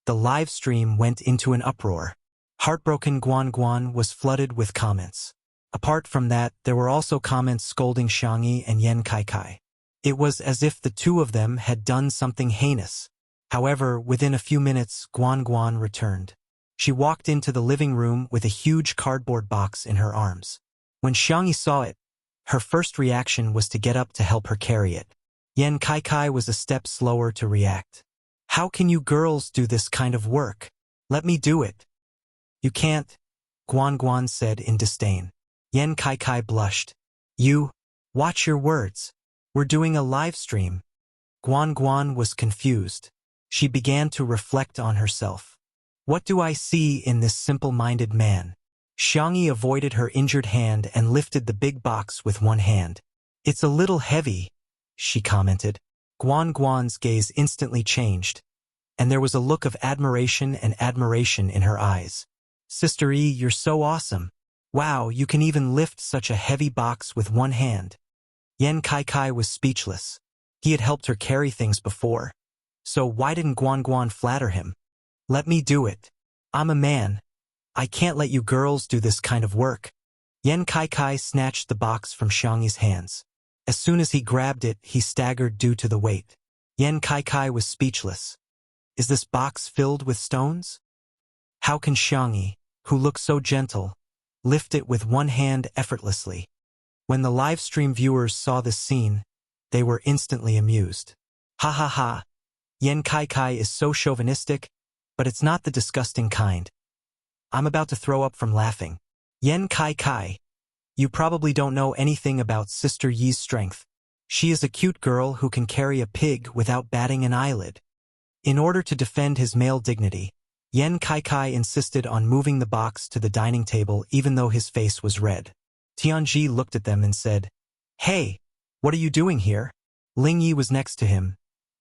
the live stream went into an uproar. Heartbroken Guan was flooded with comments. Apart from that, there were also comments scolding Xiangyi and Yan Kai. It was as if the two of them had done something heinous. However, within a few minutes, Guan returned. She walked into the living room with a huge cardboard box in her arms. When Xiangyi saw it, her first reaction was to get up to help her carry it. Yan Kai was a step slower to react. How can you girls do this kind of work? Let me do it. You can't, Guan said in disdain. Yan Kai blushed. You, watch your words. We're doing a live stream. Guan was confused. She began to reflect on herself. What do I see in this simple-minded man? Xiangyi avoided her injured hand and lifted the big box with one hand. It's a little heavy, she commented. Guan's gaze instantly changed, and there was a look of admiration in her eyes. Sister E, you're so awesome. Wow, you can even lift such a heavy box with one hand. Yan Kai was speechless. He had helped her carry things before. So why didn't Guan flatter him? Let me do it. I'm a man. I can't let you girls do this kind of work. Yan Kai snatched the box from Xiangyi's hands. As soon as he grabbed it, he staggered due to the weight. Yan Kai was speechless. Is this box filled with stones? How can Xiangyi, who looks so gentle, lift it with one hand effortlessly? When the live stream viewers saw this scene, they were instantly amused. Ha ha ha. Yan Kai is so chauvinistic, but it's not the disgusting kind. I'm about to throw up from laughing. Yan Kai, you probably don't know anything about Sister Yi's strength. She is a cute girl who can carry a pig without batting an eyelid. In order to defend his male dignity, Yan Kai insisted on moving the box to the dining table even though his face was red. Tianji looked at them and said, "Hey, what are you doing here?" Lingyi was next to him,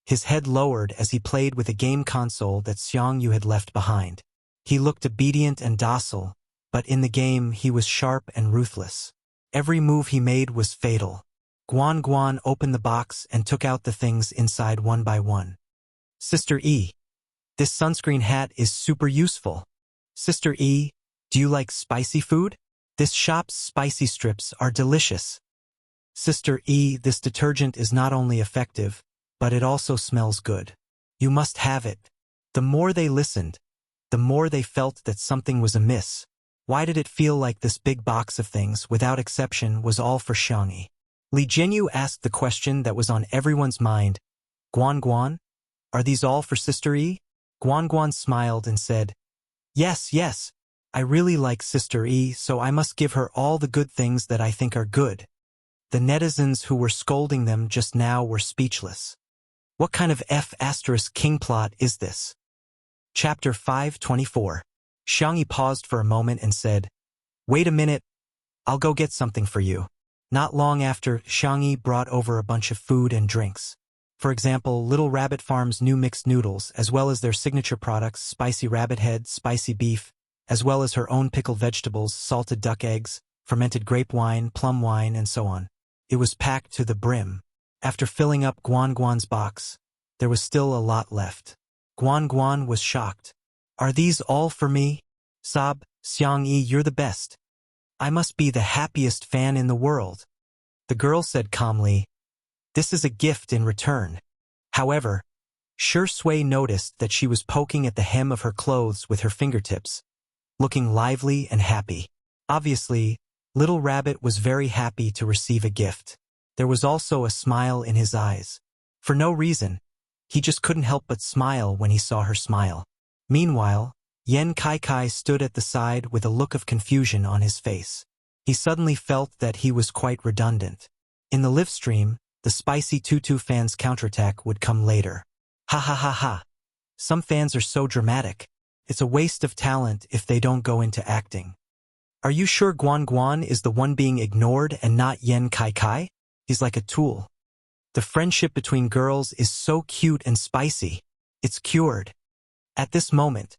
his head lowered as he played with a game console that Xiangyu had left behind. He looked obedient and docile, but in the game he was sharp and ruthless. Every move he made was fatal. Guan opened the box and took out the things inside one by one. Sister E, this sunscreen hat is super useful. Sister E, do you like spicy food? This shop's spicy strips are delicious. Sister E, this detergent is not only effective, but it also smells good. You must have it. The more they listened, the more they felt that something was amiss. Why did it feel like this big box of things, without exception, was all for Xiangyi? Li Jianyu asked the question that was on everyone's mind. Guan Guan? Are these all for Sister E? Guan Guan smiled and said, Yes, yes. I really like Sister E, so I must give her all the good things that I think are good. The netizens who were scolding them just now were speechless. What kind of F***king plot is this? Chapter 524. Xiang Yi paused for a moment and said, Wait a minute, I'll go get something for you. Not long after, Xiang Yi brought over a bunch of food and drinks. For example, Little Rabbit Farm's new mixed noodles, as well as their signature products, spicy rabbit head, spicy beef, as well as her own pickled vegetables, salted duck eggs, fermented grape wine, plum wine, and so on. It was packed to the brim. After filling up Guan Guan's box, there was still a lot left. Guan Guan was shocked. Are these all for me? Sob, Xiang Yi, you're the best. I must be the happiest fan in the world. The girl said calmly, This is a gift in return. However, Shi Sui noticed that she was poking at the hem of her clothes with her fingertips, looking lively and happy. Obviously, Little Rabbit was very happy to receive a gift. There was also a smile in his eyes. For no reason, he just couldn't help but smile when he saw her smile. Meanwhile, Yan Kai stood at the side with a look of confusion on his face. He suddenly felt that he was quite redundant. In the live stream, the Spicy Tutu fans' counterattack would come later. Ha ha ha ha. Some fans are so dramatic. It's a waste of talent if they don't go into acting. Are you sure Guan Guan is the one being ignored and not Yan Kai? He's like a tool. The friendship between girls is so cute and spicy. It's cured. At this moment,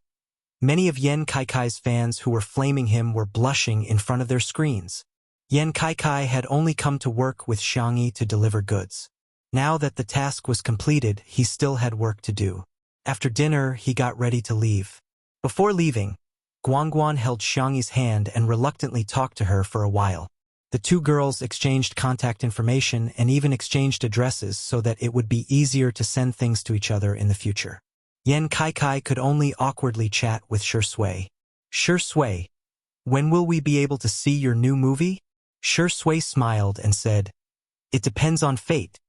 many of Yan Kai's fans who were flaming him were blushing in front of their screens. Yan Kai had only come to work with Xiang Yi to deliver goods. Now that the task was completed, he still had work to do. After dinner, he got ready to leave. Before leaving, Guan Guan held Xiang Yi's hand and reluctantly talked to her for a while. The two girls exchanged contact information and even exchanged addresses so that it would be easier to send things to each other in the future. Yan Kai could only awkwardly chat with Shi Sui. Shi Sui, when will we be able to see your new movie? Shi Sui smiled and said, It depends on fate.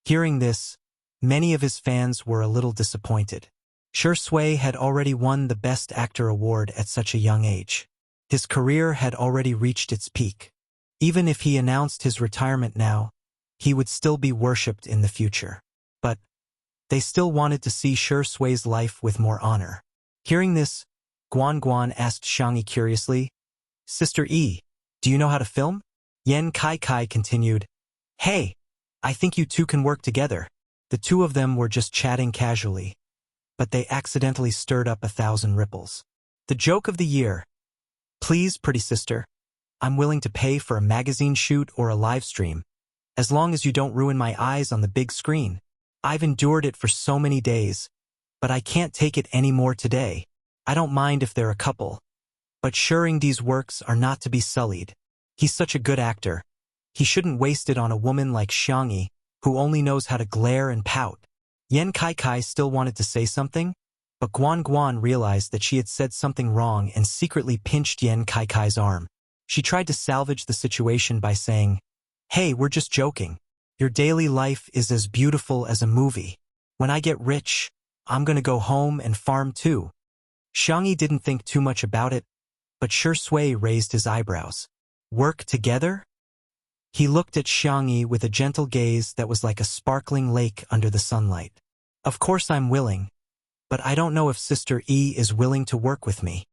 Hearing this, many of his fans were a little disappointed. Shi Sui had already won the Best Actor award at such a young age. His career had already reached its peak. Even if he announced his retirement now, he would still be worshipped in the future. But they still wanted to see Shi Sui's life with more honor. Hearing this, Guan Guan asked Xiang Yi curiously, Sister E, do you know how to film? Yan Kai continued, Hey, I think you two can work together. The two of them were just chatting casually, but they accidentally stirred up 1,000 ripples. The joke of the year. Please, pretty sister, I'm willing to pay for a magazine shoot or a live stream, as long as you don't ruin my eyes on the big screen. I've endured it for so many days, but I can't take it anymore today. I don't mind if they're a couple, but Shuringdi's works are not to be sullied. He's such a good actor. He shouldn't waste it on a woman like Xiang Yi, who only knows how to glare and pout. Yan Kai still wanted to say something, but Guan Guan realized that she had said something wrong and secretly pinched Yan Kai's arm. She tried to salvage the situation by saying, Hey, we're just joking. Your daily life is as beautiful as a movie. When I get rich, I'm gonna go home and farm too. Xiang Yi didn't think too much about it, but Shi Sui raised his eyebrows. Work together? He looked at Xiang Yi with a gentle gaze that was like a sparkling lake under the sunlight. Of course I'm willing, but I don't know if Sister E is willing to work with me.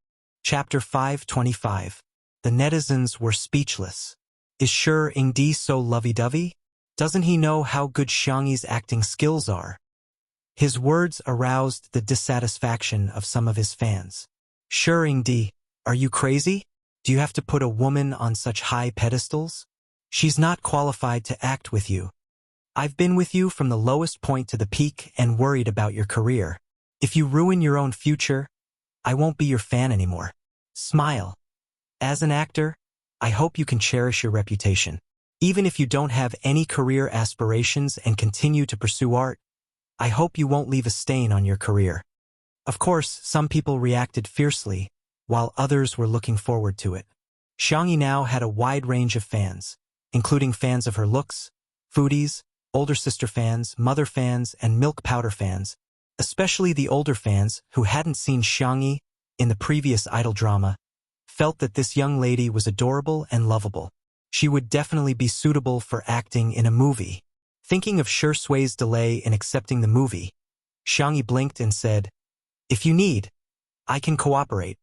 Chapter 525. The netizens were speechless. Is Shuringdi so lovey-dovey? Doesn't he know how good Xiang Yi's acting skills are? His words aroused the dissatisfaction of some of his fans. Shuringdi, are you crazy? Do you have to put a woman on such high pedestals? She's not qualified to act with you. I've been with you from the lowest point to the peak and worried about your career. If you ruin your own future, I won't be your fan anymore. Smile. As an actor, I hope you can cherish your reputation. Even if you don't have any career aspirations and continue to pursue art, I hope you won't leave a stain on your career. Of course, some people reacted fiercely, while others were looking forward to it. Xiang Yi now had a wide range of fans, including fans of her looks, Foodies, older sister fans, mother fans, and milk powder fans, especially the older fans who hadn't seen Xiangyi in the previous idol drama, felt that this young lady was adorable and lovable. She would definitely be suitable for acting in a movie. Thinking of Shi Sui's delay in accepting the movie, Xiangyi blinked and said, "If you need, I can cooperate."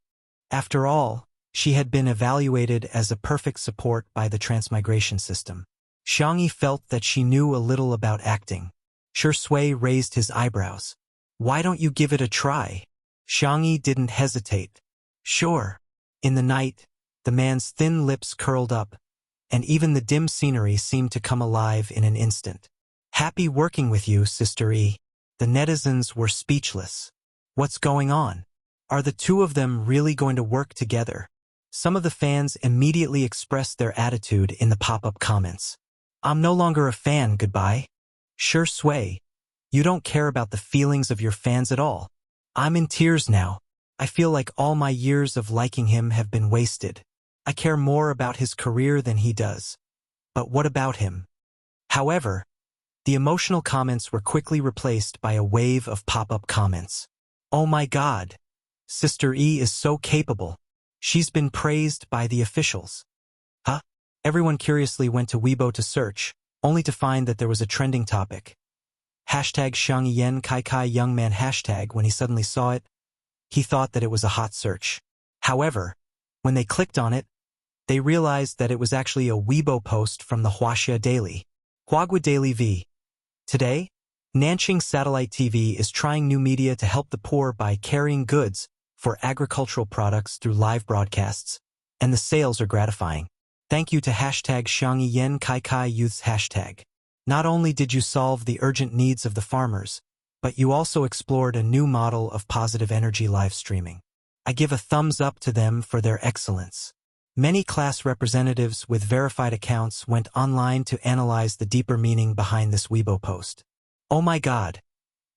After all, she had been evaluated as a perfect support by the transmigration system. Xiangyi felt that she knew a little about acting. Shi Sui raised his eyebrows. "Why don't you give it a try?" Xiangyi didn't hesitate. "Sure." In the night, the man's thin lips curled up, and even the dim scenery seemed to come alive in an instant. "Happy working with you, Sister E." The netizens were speechless. What's going on? Are the two of them really going to work together? Some of the fans immediately expressed their attitude in the pop-up comments. "I'm no longer a fan, goodbye." "Shi Sui, you don't care about the feelings of your fans at all." "I'm in tears now. I feel like all my years of liking him have been wasted. I care more about his career than he does. But what about him?" However, the emotional comments were quickly replaced by a wave of pop-up comments. "Oh my God! Sister E is so capable. She's been praised by the officials." Huh? Everyone curiously went to Weibo to search, only to find that there was a trending topic. Hashtag Xiangyi Yan Kai Kai Young Man hashtag. When he suddenly saw it, he thought that it was a hot search. However, when they clicked on it, they realized that it was actually a Weibo post from the Wuxia Daily. Huagua Daily V. Today, Nanjing Satellite TV is trying new media to help the poor by carrying goods for agricultural products through live broadcasts, and the sales are gratifying. Thank you to hashtag Xiangyi Yan Kai Kai Youth's hashtag. Not only did you solve the urgent needs of the farmers, but you also explored a new model of positive energy live streaming. I give a thumbs up to them for their excellence. Many class representatives with verified accounts went online to analyze the deeper meaning behind this Weibo post. "Oh my God!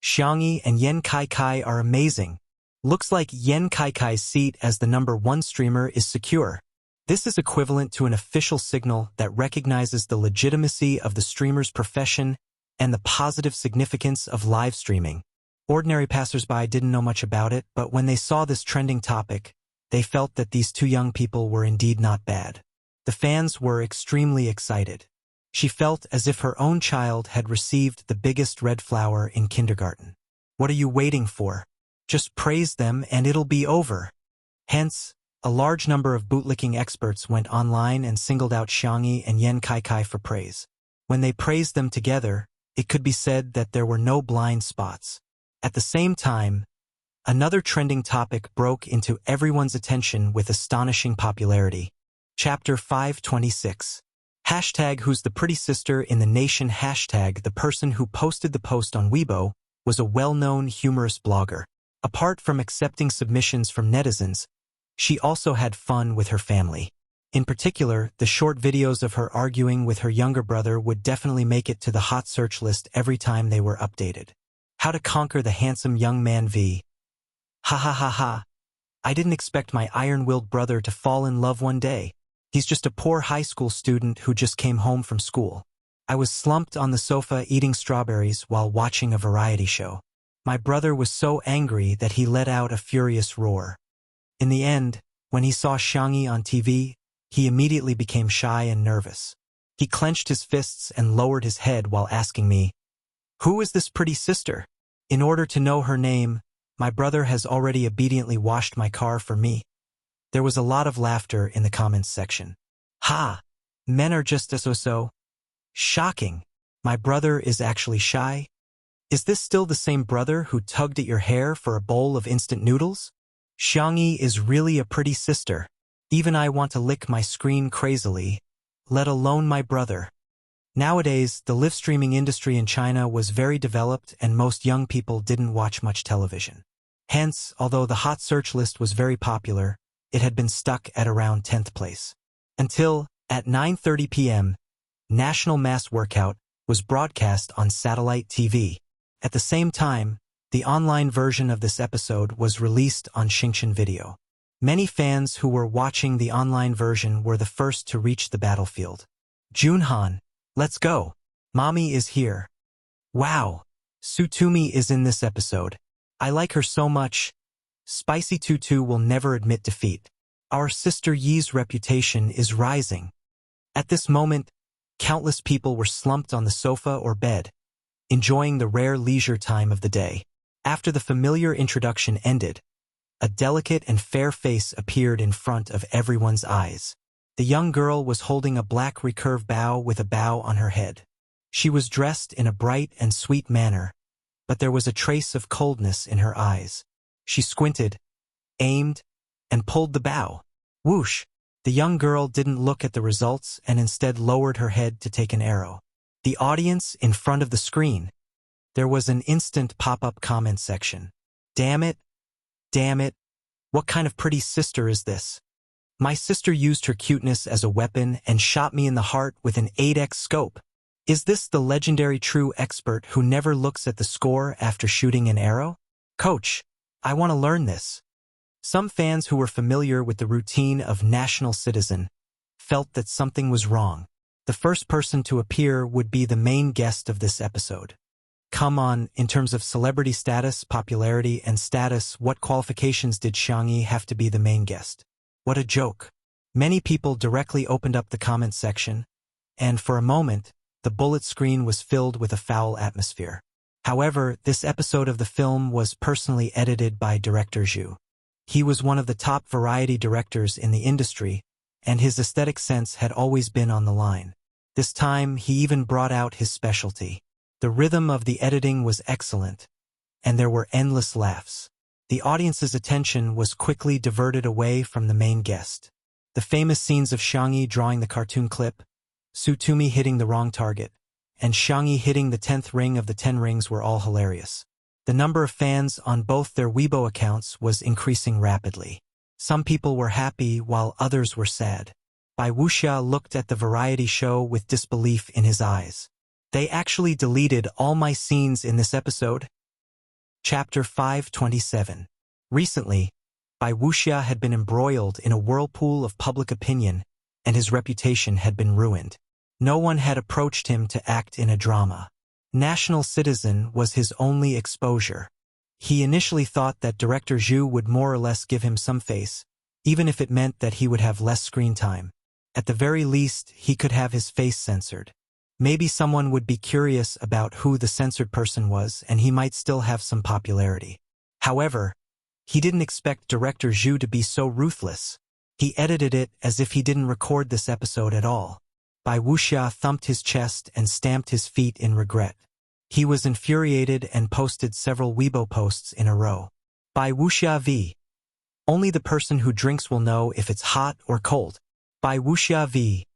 Xiangyi and Yan Kai Kai are amazing. Looks like Yan Kai Kai's seat as the #1 streamer is secure." This is equivalent to an official signal that recognizes the legitimacy of the streamer's profession and the positive significance of live streaming. Ordinary passersby didn't know much about it, but when they saw this trending topic, they felt that these two young people were indeed not bad. The fans were extremely excited. She felt as if her own child had received the biggest red flower in kindergarten. What are you waiting for? Just praise them and it'll be over. Hence, a large number of bootlicking experts went online and singled out Xiangyi and Yan Kai Kai for praise. When they praised them together, it could be said that there were no blind spots. At the same time, another trending topic broke into everyone's attention with astonishing popularity. Chapter 526. Hashtag Who's the Pretty Sister in the Nation. Hashtag the person who posted the post on Weibo was a well-known humorous blogger. Apart from accepting submissions from netizens, she also had fun with her family. In particular, the short videos of her arguing with her younger brother would definitely make it to the hot search list every time they were updated. How to conquer the handsome young man v. Ha ha ha ha. I didn't expect my iron-willed brother to fall in love one day. He's just a poor high school student who just came home from school. I was slumped on the sofa eating strawberries while watching a variety show. My brother was so angry that he let out a furious roar. In the end, when he saw Xiangyi on TV, he immediately became shy and nervous. He clenched his fists and lowered his head while asking me, "Who is this pretty sister?" In order to know her name, my brother has already obediently washed my car for me. There was a lot of laughter in the comments section. Ha! Men are just so. Shocking. My brother is actually shy? Is this still the same brother who tugged at your hair for a bowl of instant noodles? Xiangyi is really a pretty sister. Even I want to lick my screen crazily, let alone my brother. Nowadays, the live streaming industry in China was very developed and most young people didn't watch much television. Hence, although the hot search list was very popular, it had been stuck at around 10th place. Until, at 9:30 p.m., National Mass Workout was broadcast on satellite TV. At the same time, the online version of this episode was released on Xingqian Video. Many fans who were watching the online version were the first to reach the battlefield. Junhan, let's go. Mommy is here. Wow, Sutumi is in this episode. I like her so much. Spicy Tutu will never admit defeat. Our sister Yi's reputation is rising. At this moment, countless people were slumped on the sofa or bed, enjoying the rare leisure time of the day. After the familiar introduction ended, a delicate and fair face appeared in front of everyone's eyes. The young girl was holding a black recurve bow with a bow on her head. She was dressed in a bright and sweet manner, but there was a trace of coldness in her eyes. She squinted, aimed, and pulled the bow. Whoosh! The young girl didn't look at the results and instead lowered her head to take an arrow. The audience in front of the screen. There was an instant pop-up comment section. Damn it! Damn it! What kind of pretty sister is this? My sister used her cuteness as a weapon and shot me in the heart with an 8x scope. Is this the legendary true expert who never looks at the score after shooting an arrow? Coach, I want to learn this. Some fans who were familiar with the routine of National Citizen felt that something was wrong. The first person to appear would be the main guest of this episode. Come on, in terms of celebrity status, popularity, and status, what qualifications did Xiangyi have to be the main guest? What a joke. Many people directly opened up the comment section, and for a moment, the bullet screen was filled with a foul atmosphere. However, this episode of the film was personally edited by director Zhu. He was one of the top variety directors in the industry, and his aesthetic sense had always been on the line. This time, he even brought out his specialty. The rhythm of the editing was excellent, and there were endless laughs. The audience's attention was quickly diverted away from the main guest. The famous scenes of Xiangyi drawing the cartoon clip, Sutumi hitting the wrong target, and Xiangyi hitting the 10th ring of the 10 rings were all hilarious. The number of fans on both their Weibo accounts was increasing rapidly. Some people were happy while others were sad. Wuxia looked at the variety show with disbelief in his eyes. They actually deleted all my scenes in this episode? Chapter 527. Recently, Wuxia had been embroiled in a whirlpool of public opinion, and his reputation had been ruined. No one had approached him to act in a drama. National Citizen was his only exposure. He initially thought that director Zhu would more or less give him some face, even if it meant that he would have less screen time. At the very least, he could have his face censored. Maybe someone would be curious about who the censored person was, and he might still have some popularity. However, he didn't expect director Zhu to be so ruthless. He edited it as if he didn't record this episode at all. Wuxia thumped his chest and stamped his feet in regret. He was infuriated and posted several Weibo posts in a row. Wuxia v. Only the person who drinks will know if it's hot or cold. Wuxia v.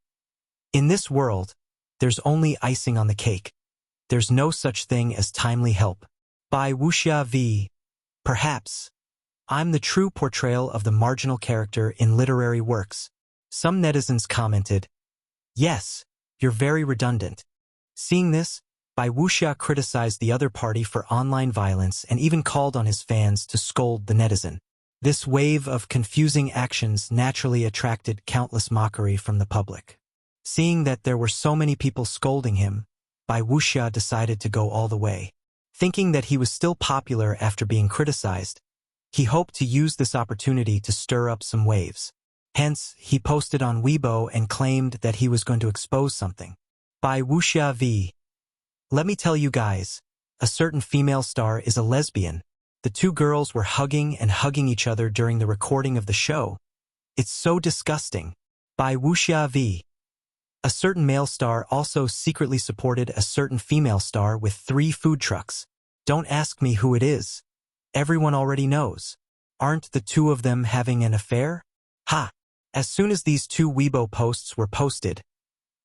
In this world, there's only icing on the cake. There's no such thing as timely help. Wuxia v. Perhaps. I'm the true portrayal of the marginal character in literary works. Some netizens commented, yes, you're very redundant. Seeing this, Wuxia criticized the other party for online violence and even called on his fans to scold the netizen. This wave of confusing actions naturally attracted countless mockery from the public. Seeing that there were so many people scolding him, Wuxia decided to go all the way. Thinking that he was still popular after being criticized, he hoped to use this opportunity to stir up some waves. Hence, he posted on Weibo and claimed that he was going to expose something. Wuxia v. Let me tell you guys, a certain female star is a lesbian. The two girls were hugging and hugging each other during the recording of the show. It's so disgusting. Wuxia v. A certain male star also secretly supported a certain female star with 3 food trucks. Don't ask me who it is. Everyone already knows. Aren't the two of them having an affair? Ha! As soon as these 2 Weibo posts were posted,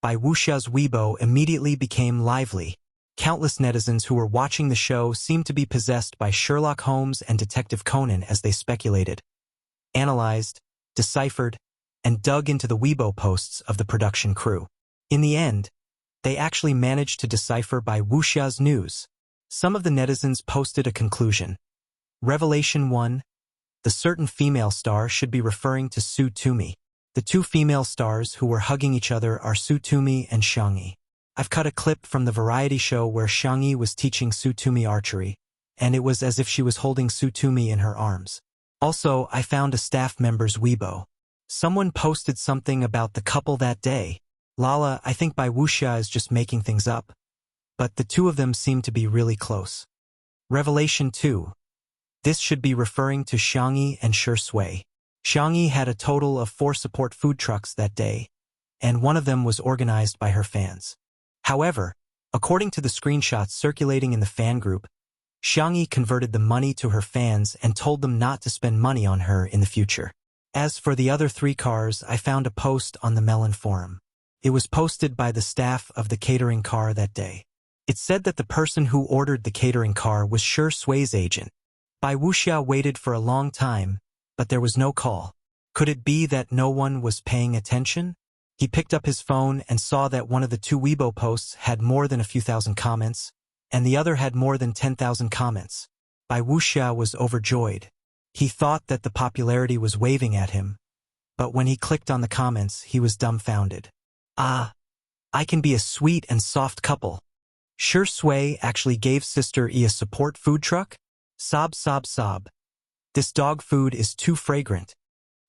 Wuxia's Weibo immediately became lively. Countless netizens who were watching the show seemed to be possessed by Sherlock Holmes and Detective Conan as they speculated, analyzed, deciphered, and dug into the Weibo posts of the production crew. In the end, they actually managed to decipher Wuxia's news. Some of the netizens posted a conclusion. Revelation 1. The certain female star should be referring to Sutumi. The 2 female stars who were hugging each other are Sutumi and Xiangyi. I've cut a clip from the variety show where Xiangyi was teaching Sutumi archery, and it was as if she was holding Sutumi in her arms. Also, I found a staff member's Weibo. Someone posted something about the couple that day. Lala, I think by Wuxia is just making things up, but the two of them seem to be really close. Revelation 2. This should be referring to Xiangyi and Shui. Xiangyi had a total of 4 support food trucks that day, and one of them was organized by her fans. However, according to the screenshots circulating in the fan group, Xiangyi converted the money to her fans and told them not to spend money on her in the future. As for the other 3 cars, I found a post on the Melon forum. It was posted by the staff of the catering car that day. It said that the person who ordered the catering car was Shui's agent. Bai Wuxia waited for a long time, but there was no call. Could it be that no one was paying attention? He picked up his phone and saw that one of the 2 Weibo posts had more than a few thousand comments, and the other had more than 10,000 comments. Bai Wuxia was overjoyed. He thought that the popularity was waving at him, but when he clicked on the comments, he was dumbfounded. Ah, I can be a sweet and soft couple. Shui actually gave Sister E a support food truck? Sob sob sob. This dog food is too fragrant.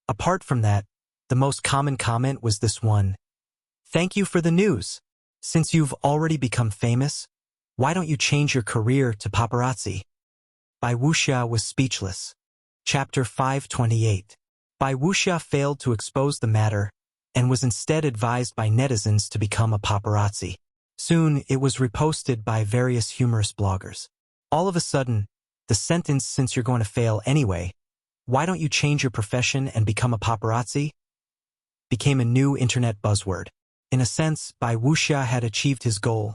Apart from that, the most common comment was this one. Thank you for the news. Since you've already become famous, why don't you change your career to paparazzi? Bai Wuxia was speechless. Chapter 528. Bai Wuxia failed to expose the matter and was instead advised by netizens to become a paparazzi. Soon, it was reposted by various humorous bloggers. All of a sudden, the sentence, since you're going to fail anyway, why don't you change your profession and become a paparazzi? Became a new internet buzzword. In a sense, Bai Wuxia had achieved his goal.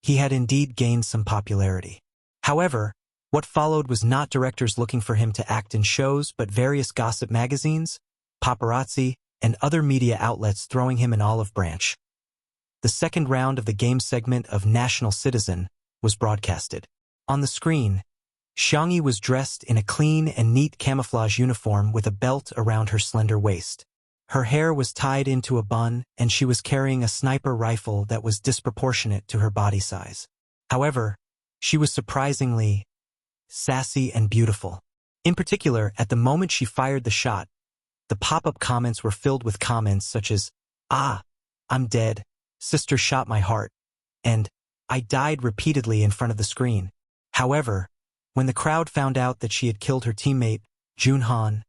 He had indeed gained some popularity. However, what followed was not directors looking for him to act in shows, but various gossip magazines, paparazzi, and other media outlets throwing him an olive branch. The second round of the game segment of National Citizen was broadcasted. On the screen, Xiangyi was dressed in a clean and neat camouflage uniform with a belt around her slender waist. Her hair was tied into a bun, and she was carrying a sniper rifle that was disproportionate to her body size. However, she was surprisingly sassy and beautiful. In particular, at the moment she fired the shot, the pop-up comments were filled with comments such as, "Ah, I'm dead, sister shot my heart," and "I died" repeatedly in front of the screen. However, when the crowd found out that she had killed her teammate, Junhan,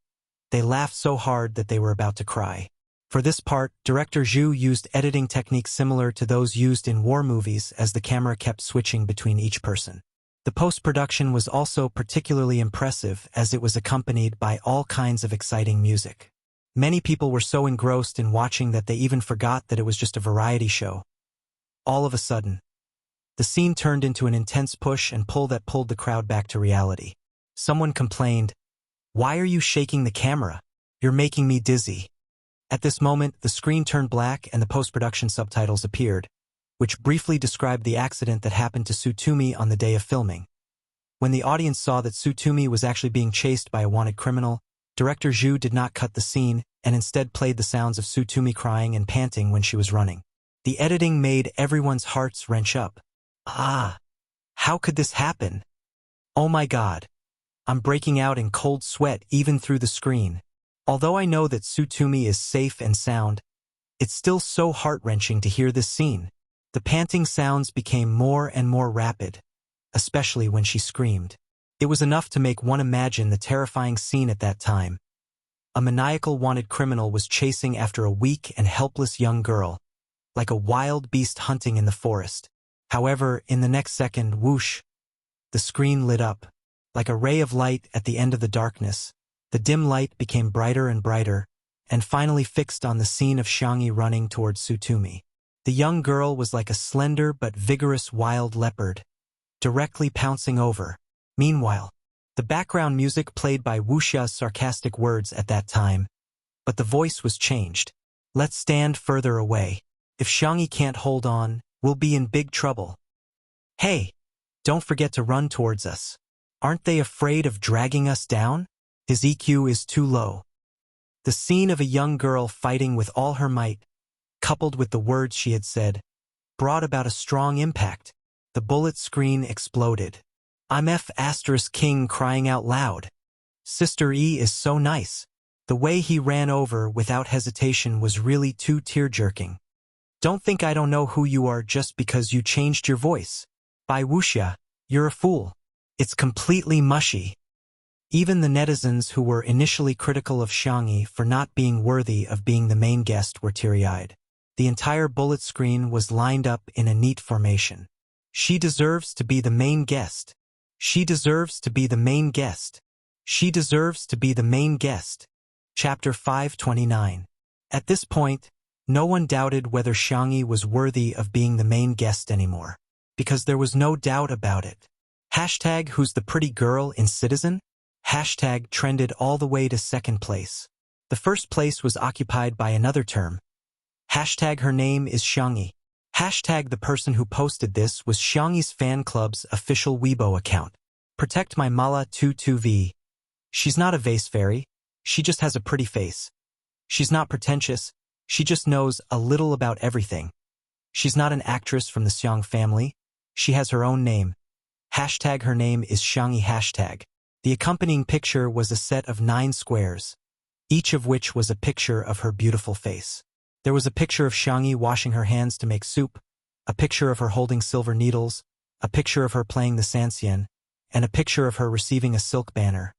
they laughed so hard that they were about to cry. For this part, director Zhu used editing techniques similar to those used in war movies as the camera kept switching between each person. The post-production was also particularly impressive as it was accompanied by all kinds of exciting music. Many people were so engrossed in watching that they even forgot that it was just a variety show. All of a sudden, the scene turned into an intense push and pull that pulled the crowd back to reality. Someone complained, "Why are you shaking the camera? You're making me dizzy." At this moment, the screen turned black and the post-production subtitles appeared, which briefly described the accident that happened to Sutumi on the day of filming. When the audience saw that Sutumi was actually being chased by a wanted criminal, director Zhu did not cut the scene and instead played the sounds of Sutumi crying and panting when she was running. The editing made everyone's hearts wrench up. Ah, how could this happen? Oh my God. I'm breaking out in cold sweat even through the screen. Although I know that Sutumi is safe and sound, it's still so heart-wrenching to hear this scene. The panting sounds became more and more rapid, especially when she screamed. It was enough to make one imagine the terrifying scene at that time. A maniacal wanted criminal was chasing after a weak and helpless young girl, like a wild beast hunting in the forest. However, in the next second, whoosh, the screen lit up. Like a ray of light at the end of the darkness, the dim light became brighter and brighter, and finally fixed on the scene of Xiangyi running towards Sutumi. The young girl was like a slender but vigorous wild leopard, directly pouncing over. Meanwhile, the background music played by Wuxia's sarcastic words at that time, but the voice was changed. "Let's stand further away. If Xiangyi can't hold on, we'll be in big trouble. Hey, don't forget to run towards us. Aren't they afraid of dragging us down? His EQ is too low." The scene of a young girl fighting with all her might, coupled with the words she had said, brought about a strong impact. The bullet screen exploded. I'm F*King crying out loud. Sister E is so nice. The way he ran over without hesitation was really too tear-jerking. Don't think I don't know who you are just because you changed your voice. By Wuxia, you're a fool. It's completely mushy. Even the netizens who were initially critical of Xiangyi for not being worthy of being the main guest were teary-eyed. The entire bullet screen was lined up in a neat formation. She deserves to be the main guest. She deserves to be the main guest. She deserves to be the main guest. Chapter 529. At this point, no one doubted whether Xiangyi was worthy of being the main guest anymore, because there was no doubt about it. Hashtag who's the pretty girl in Citizen? Hashtag trended all the way to second place. The first place was occupied by another term. Hashtag her name is Xiangyi. Hashtag the person who posted this was Xiangyi's fan club's official Weibo account. Protect my Mala 22V. She's not a vase fairy. She just has a pretty face. She's not pretentious. She just knows a little about everything. She's not an actress from the Xiang family. She has her own name. Hashtag her name is Xiangyi. Hashtag. The accompanying picture was a set of 9 squares, each of which was a picture of her beautiful face. There was a picture of Xiangyi washing her hands to make soup, a picture of her holding silver needles, a picture of her playing the sanxian, and a picture of her receiving a silk banner.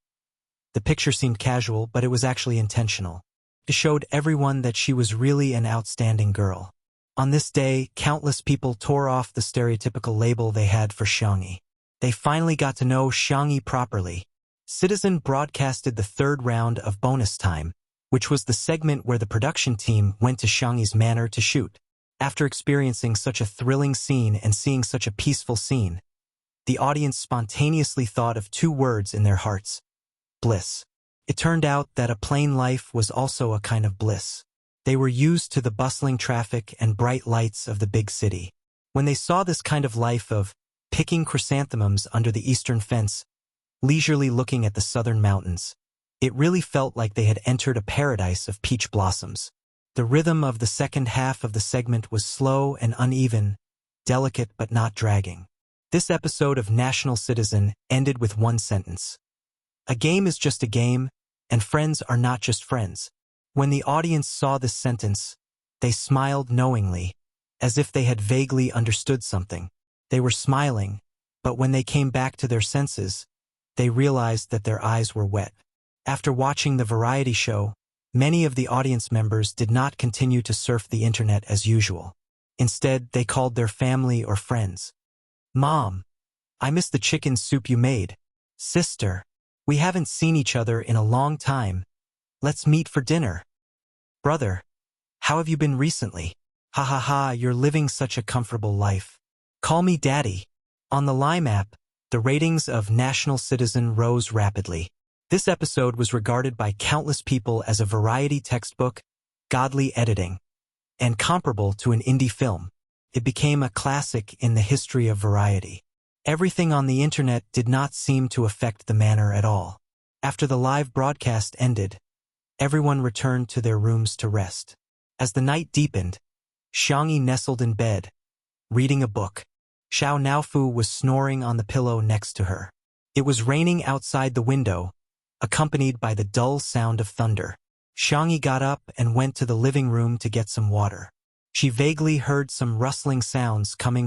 The picture seemed casual, but it was actually intentional. It showed everyone that she was really an outstanding girl. On this day, countless people tore off the stereotypical label they had for Xiangyi. They finally got to know Xiangyi properly. Citizen broadcasted the 3rd round of Bonus Time, which was the segment where the production team went to Xiangyi's manor to shoot. After experiencing such a thrilling scene and seeing such a peaceful scene, the audience spontaneously thought of 2 words in their hearts: bliss. It turned out that a plain life was also a kind of bliss. They were used to the bustling traffic and bright lights of the big city. When they saw this kind of life of picking chrysanthemums under the eastern fence, leisurely looking at the southern mountains, it really felt like they had entered a paradise of peach blossoms. The rhythm of the second half of the segment was slow and uneven, delicate but not dragging. This episode of National Citizen ended with one sentence. A game is just a game, and friends are not just friends. When the audience saw this sentence, they smiled knowingly, as if they had vaguely understood something. They were smiling, but when they came back to their senses, they realized that their eyes were wet. After watching the variety show, many of the audience members did not continue to surf the internet as usual. Instead, they called their family or friends. Mom, I miss the chicken soup you made. Sister, we haven't seen each other in a long time. Let's meet for dinner. Brother, how have you been recently? Ha ha ha, you're living such a comfortable life. Call me Daddy. On the Lime app, the ratings of National Citizen rose rapidly. This episode was regarded by countless people as a variety textbook, godly editing, and comparable to an indie film. It became a classic in the history of variety. Everything on the internet did not seem to affect the manor at all. After the live broadcast ended, everyone returned to their rooms to rest. As the night deepened, Xiangyi nestled in bed, reading a book. Xiao Naofu was snoring on the pillow next to her. It was raining outside the window, accompanied by the dull sound of thunder. Xiangyi got up and went to the living room to get some water. She vaguely heard some rustling sounds coming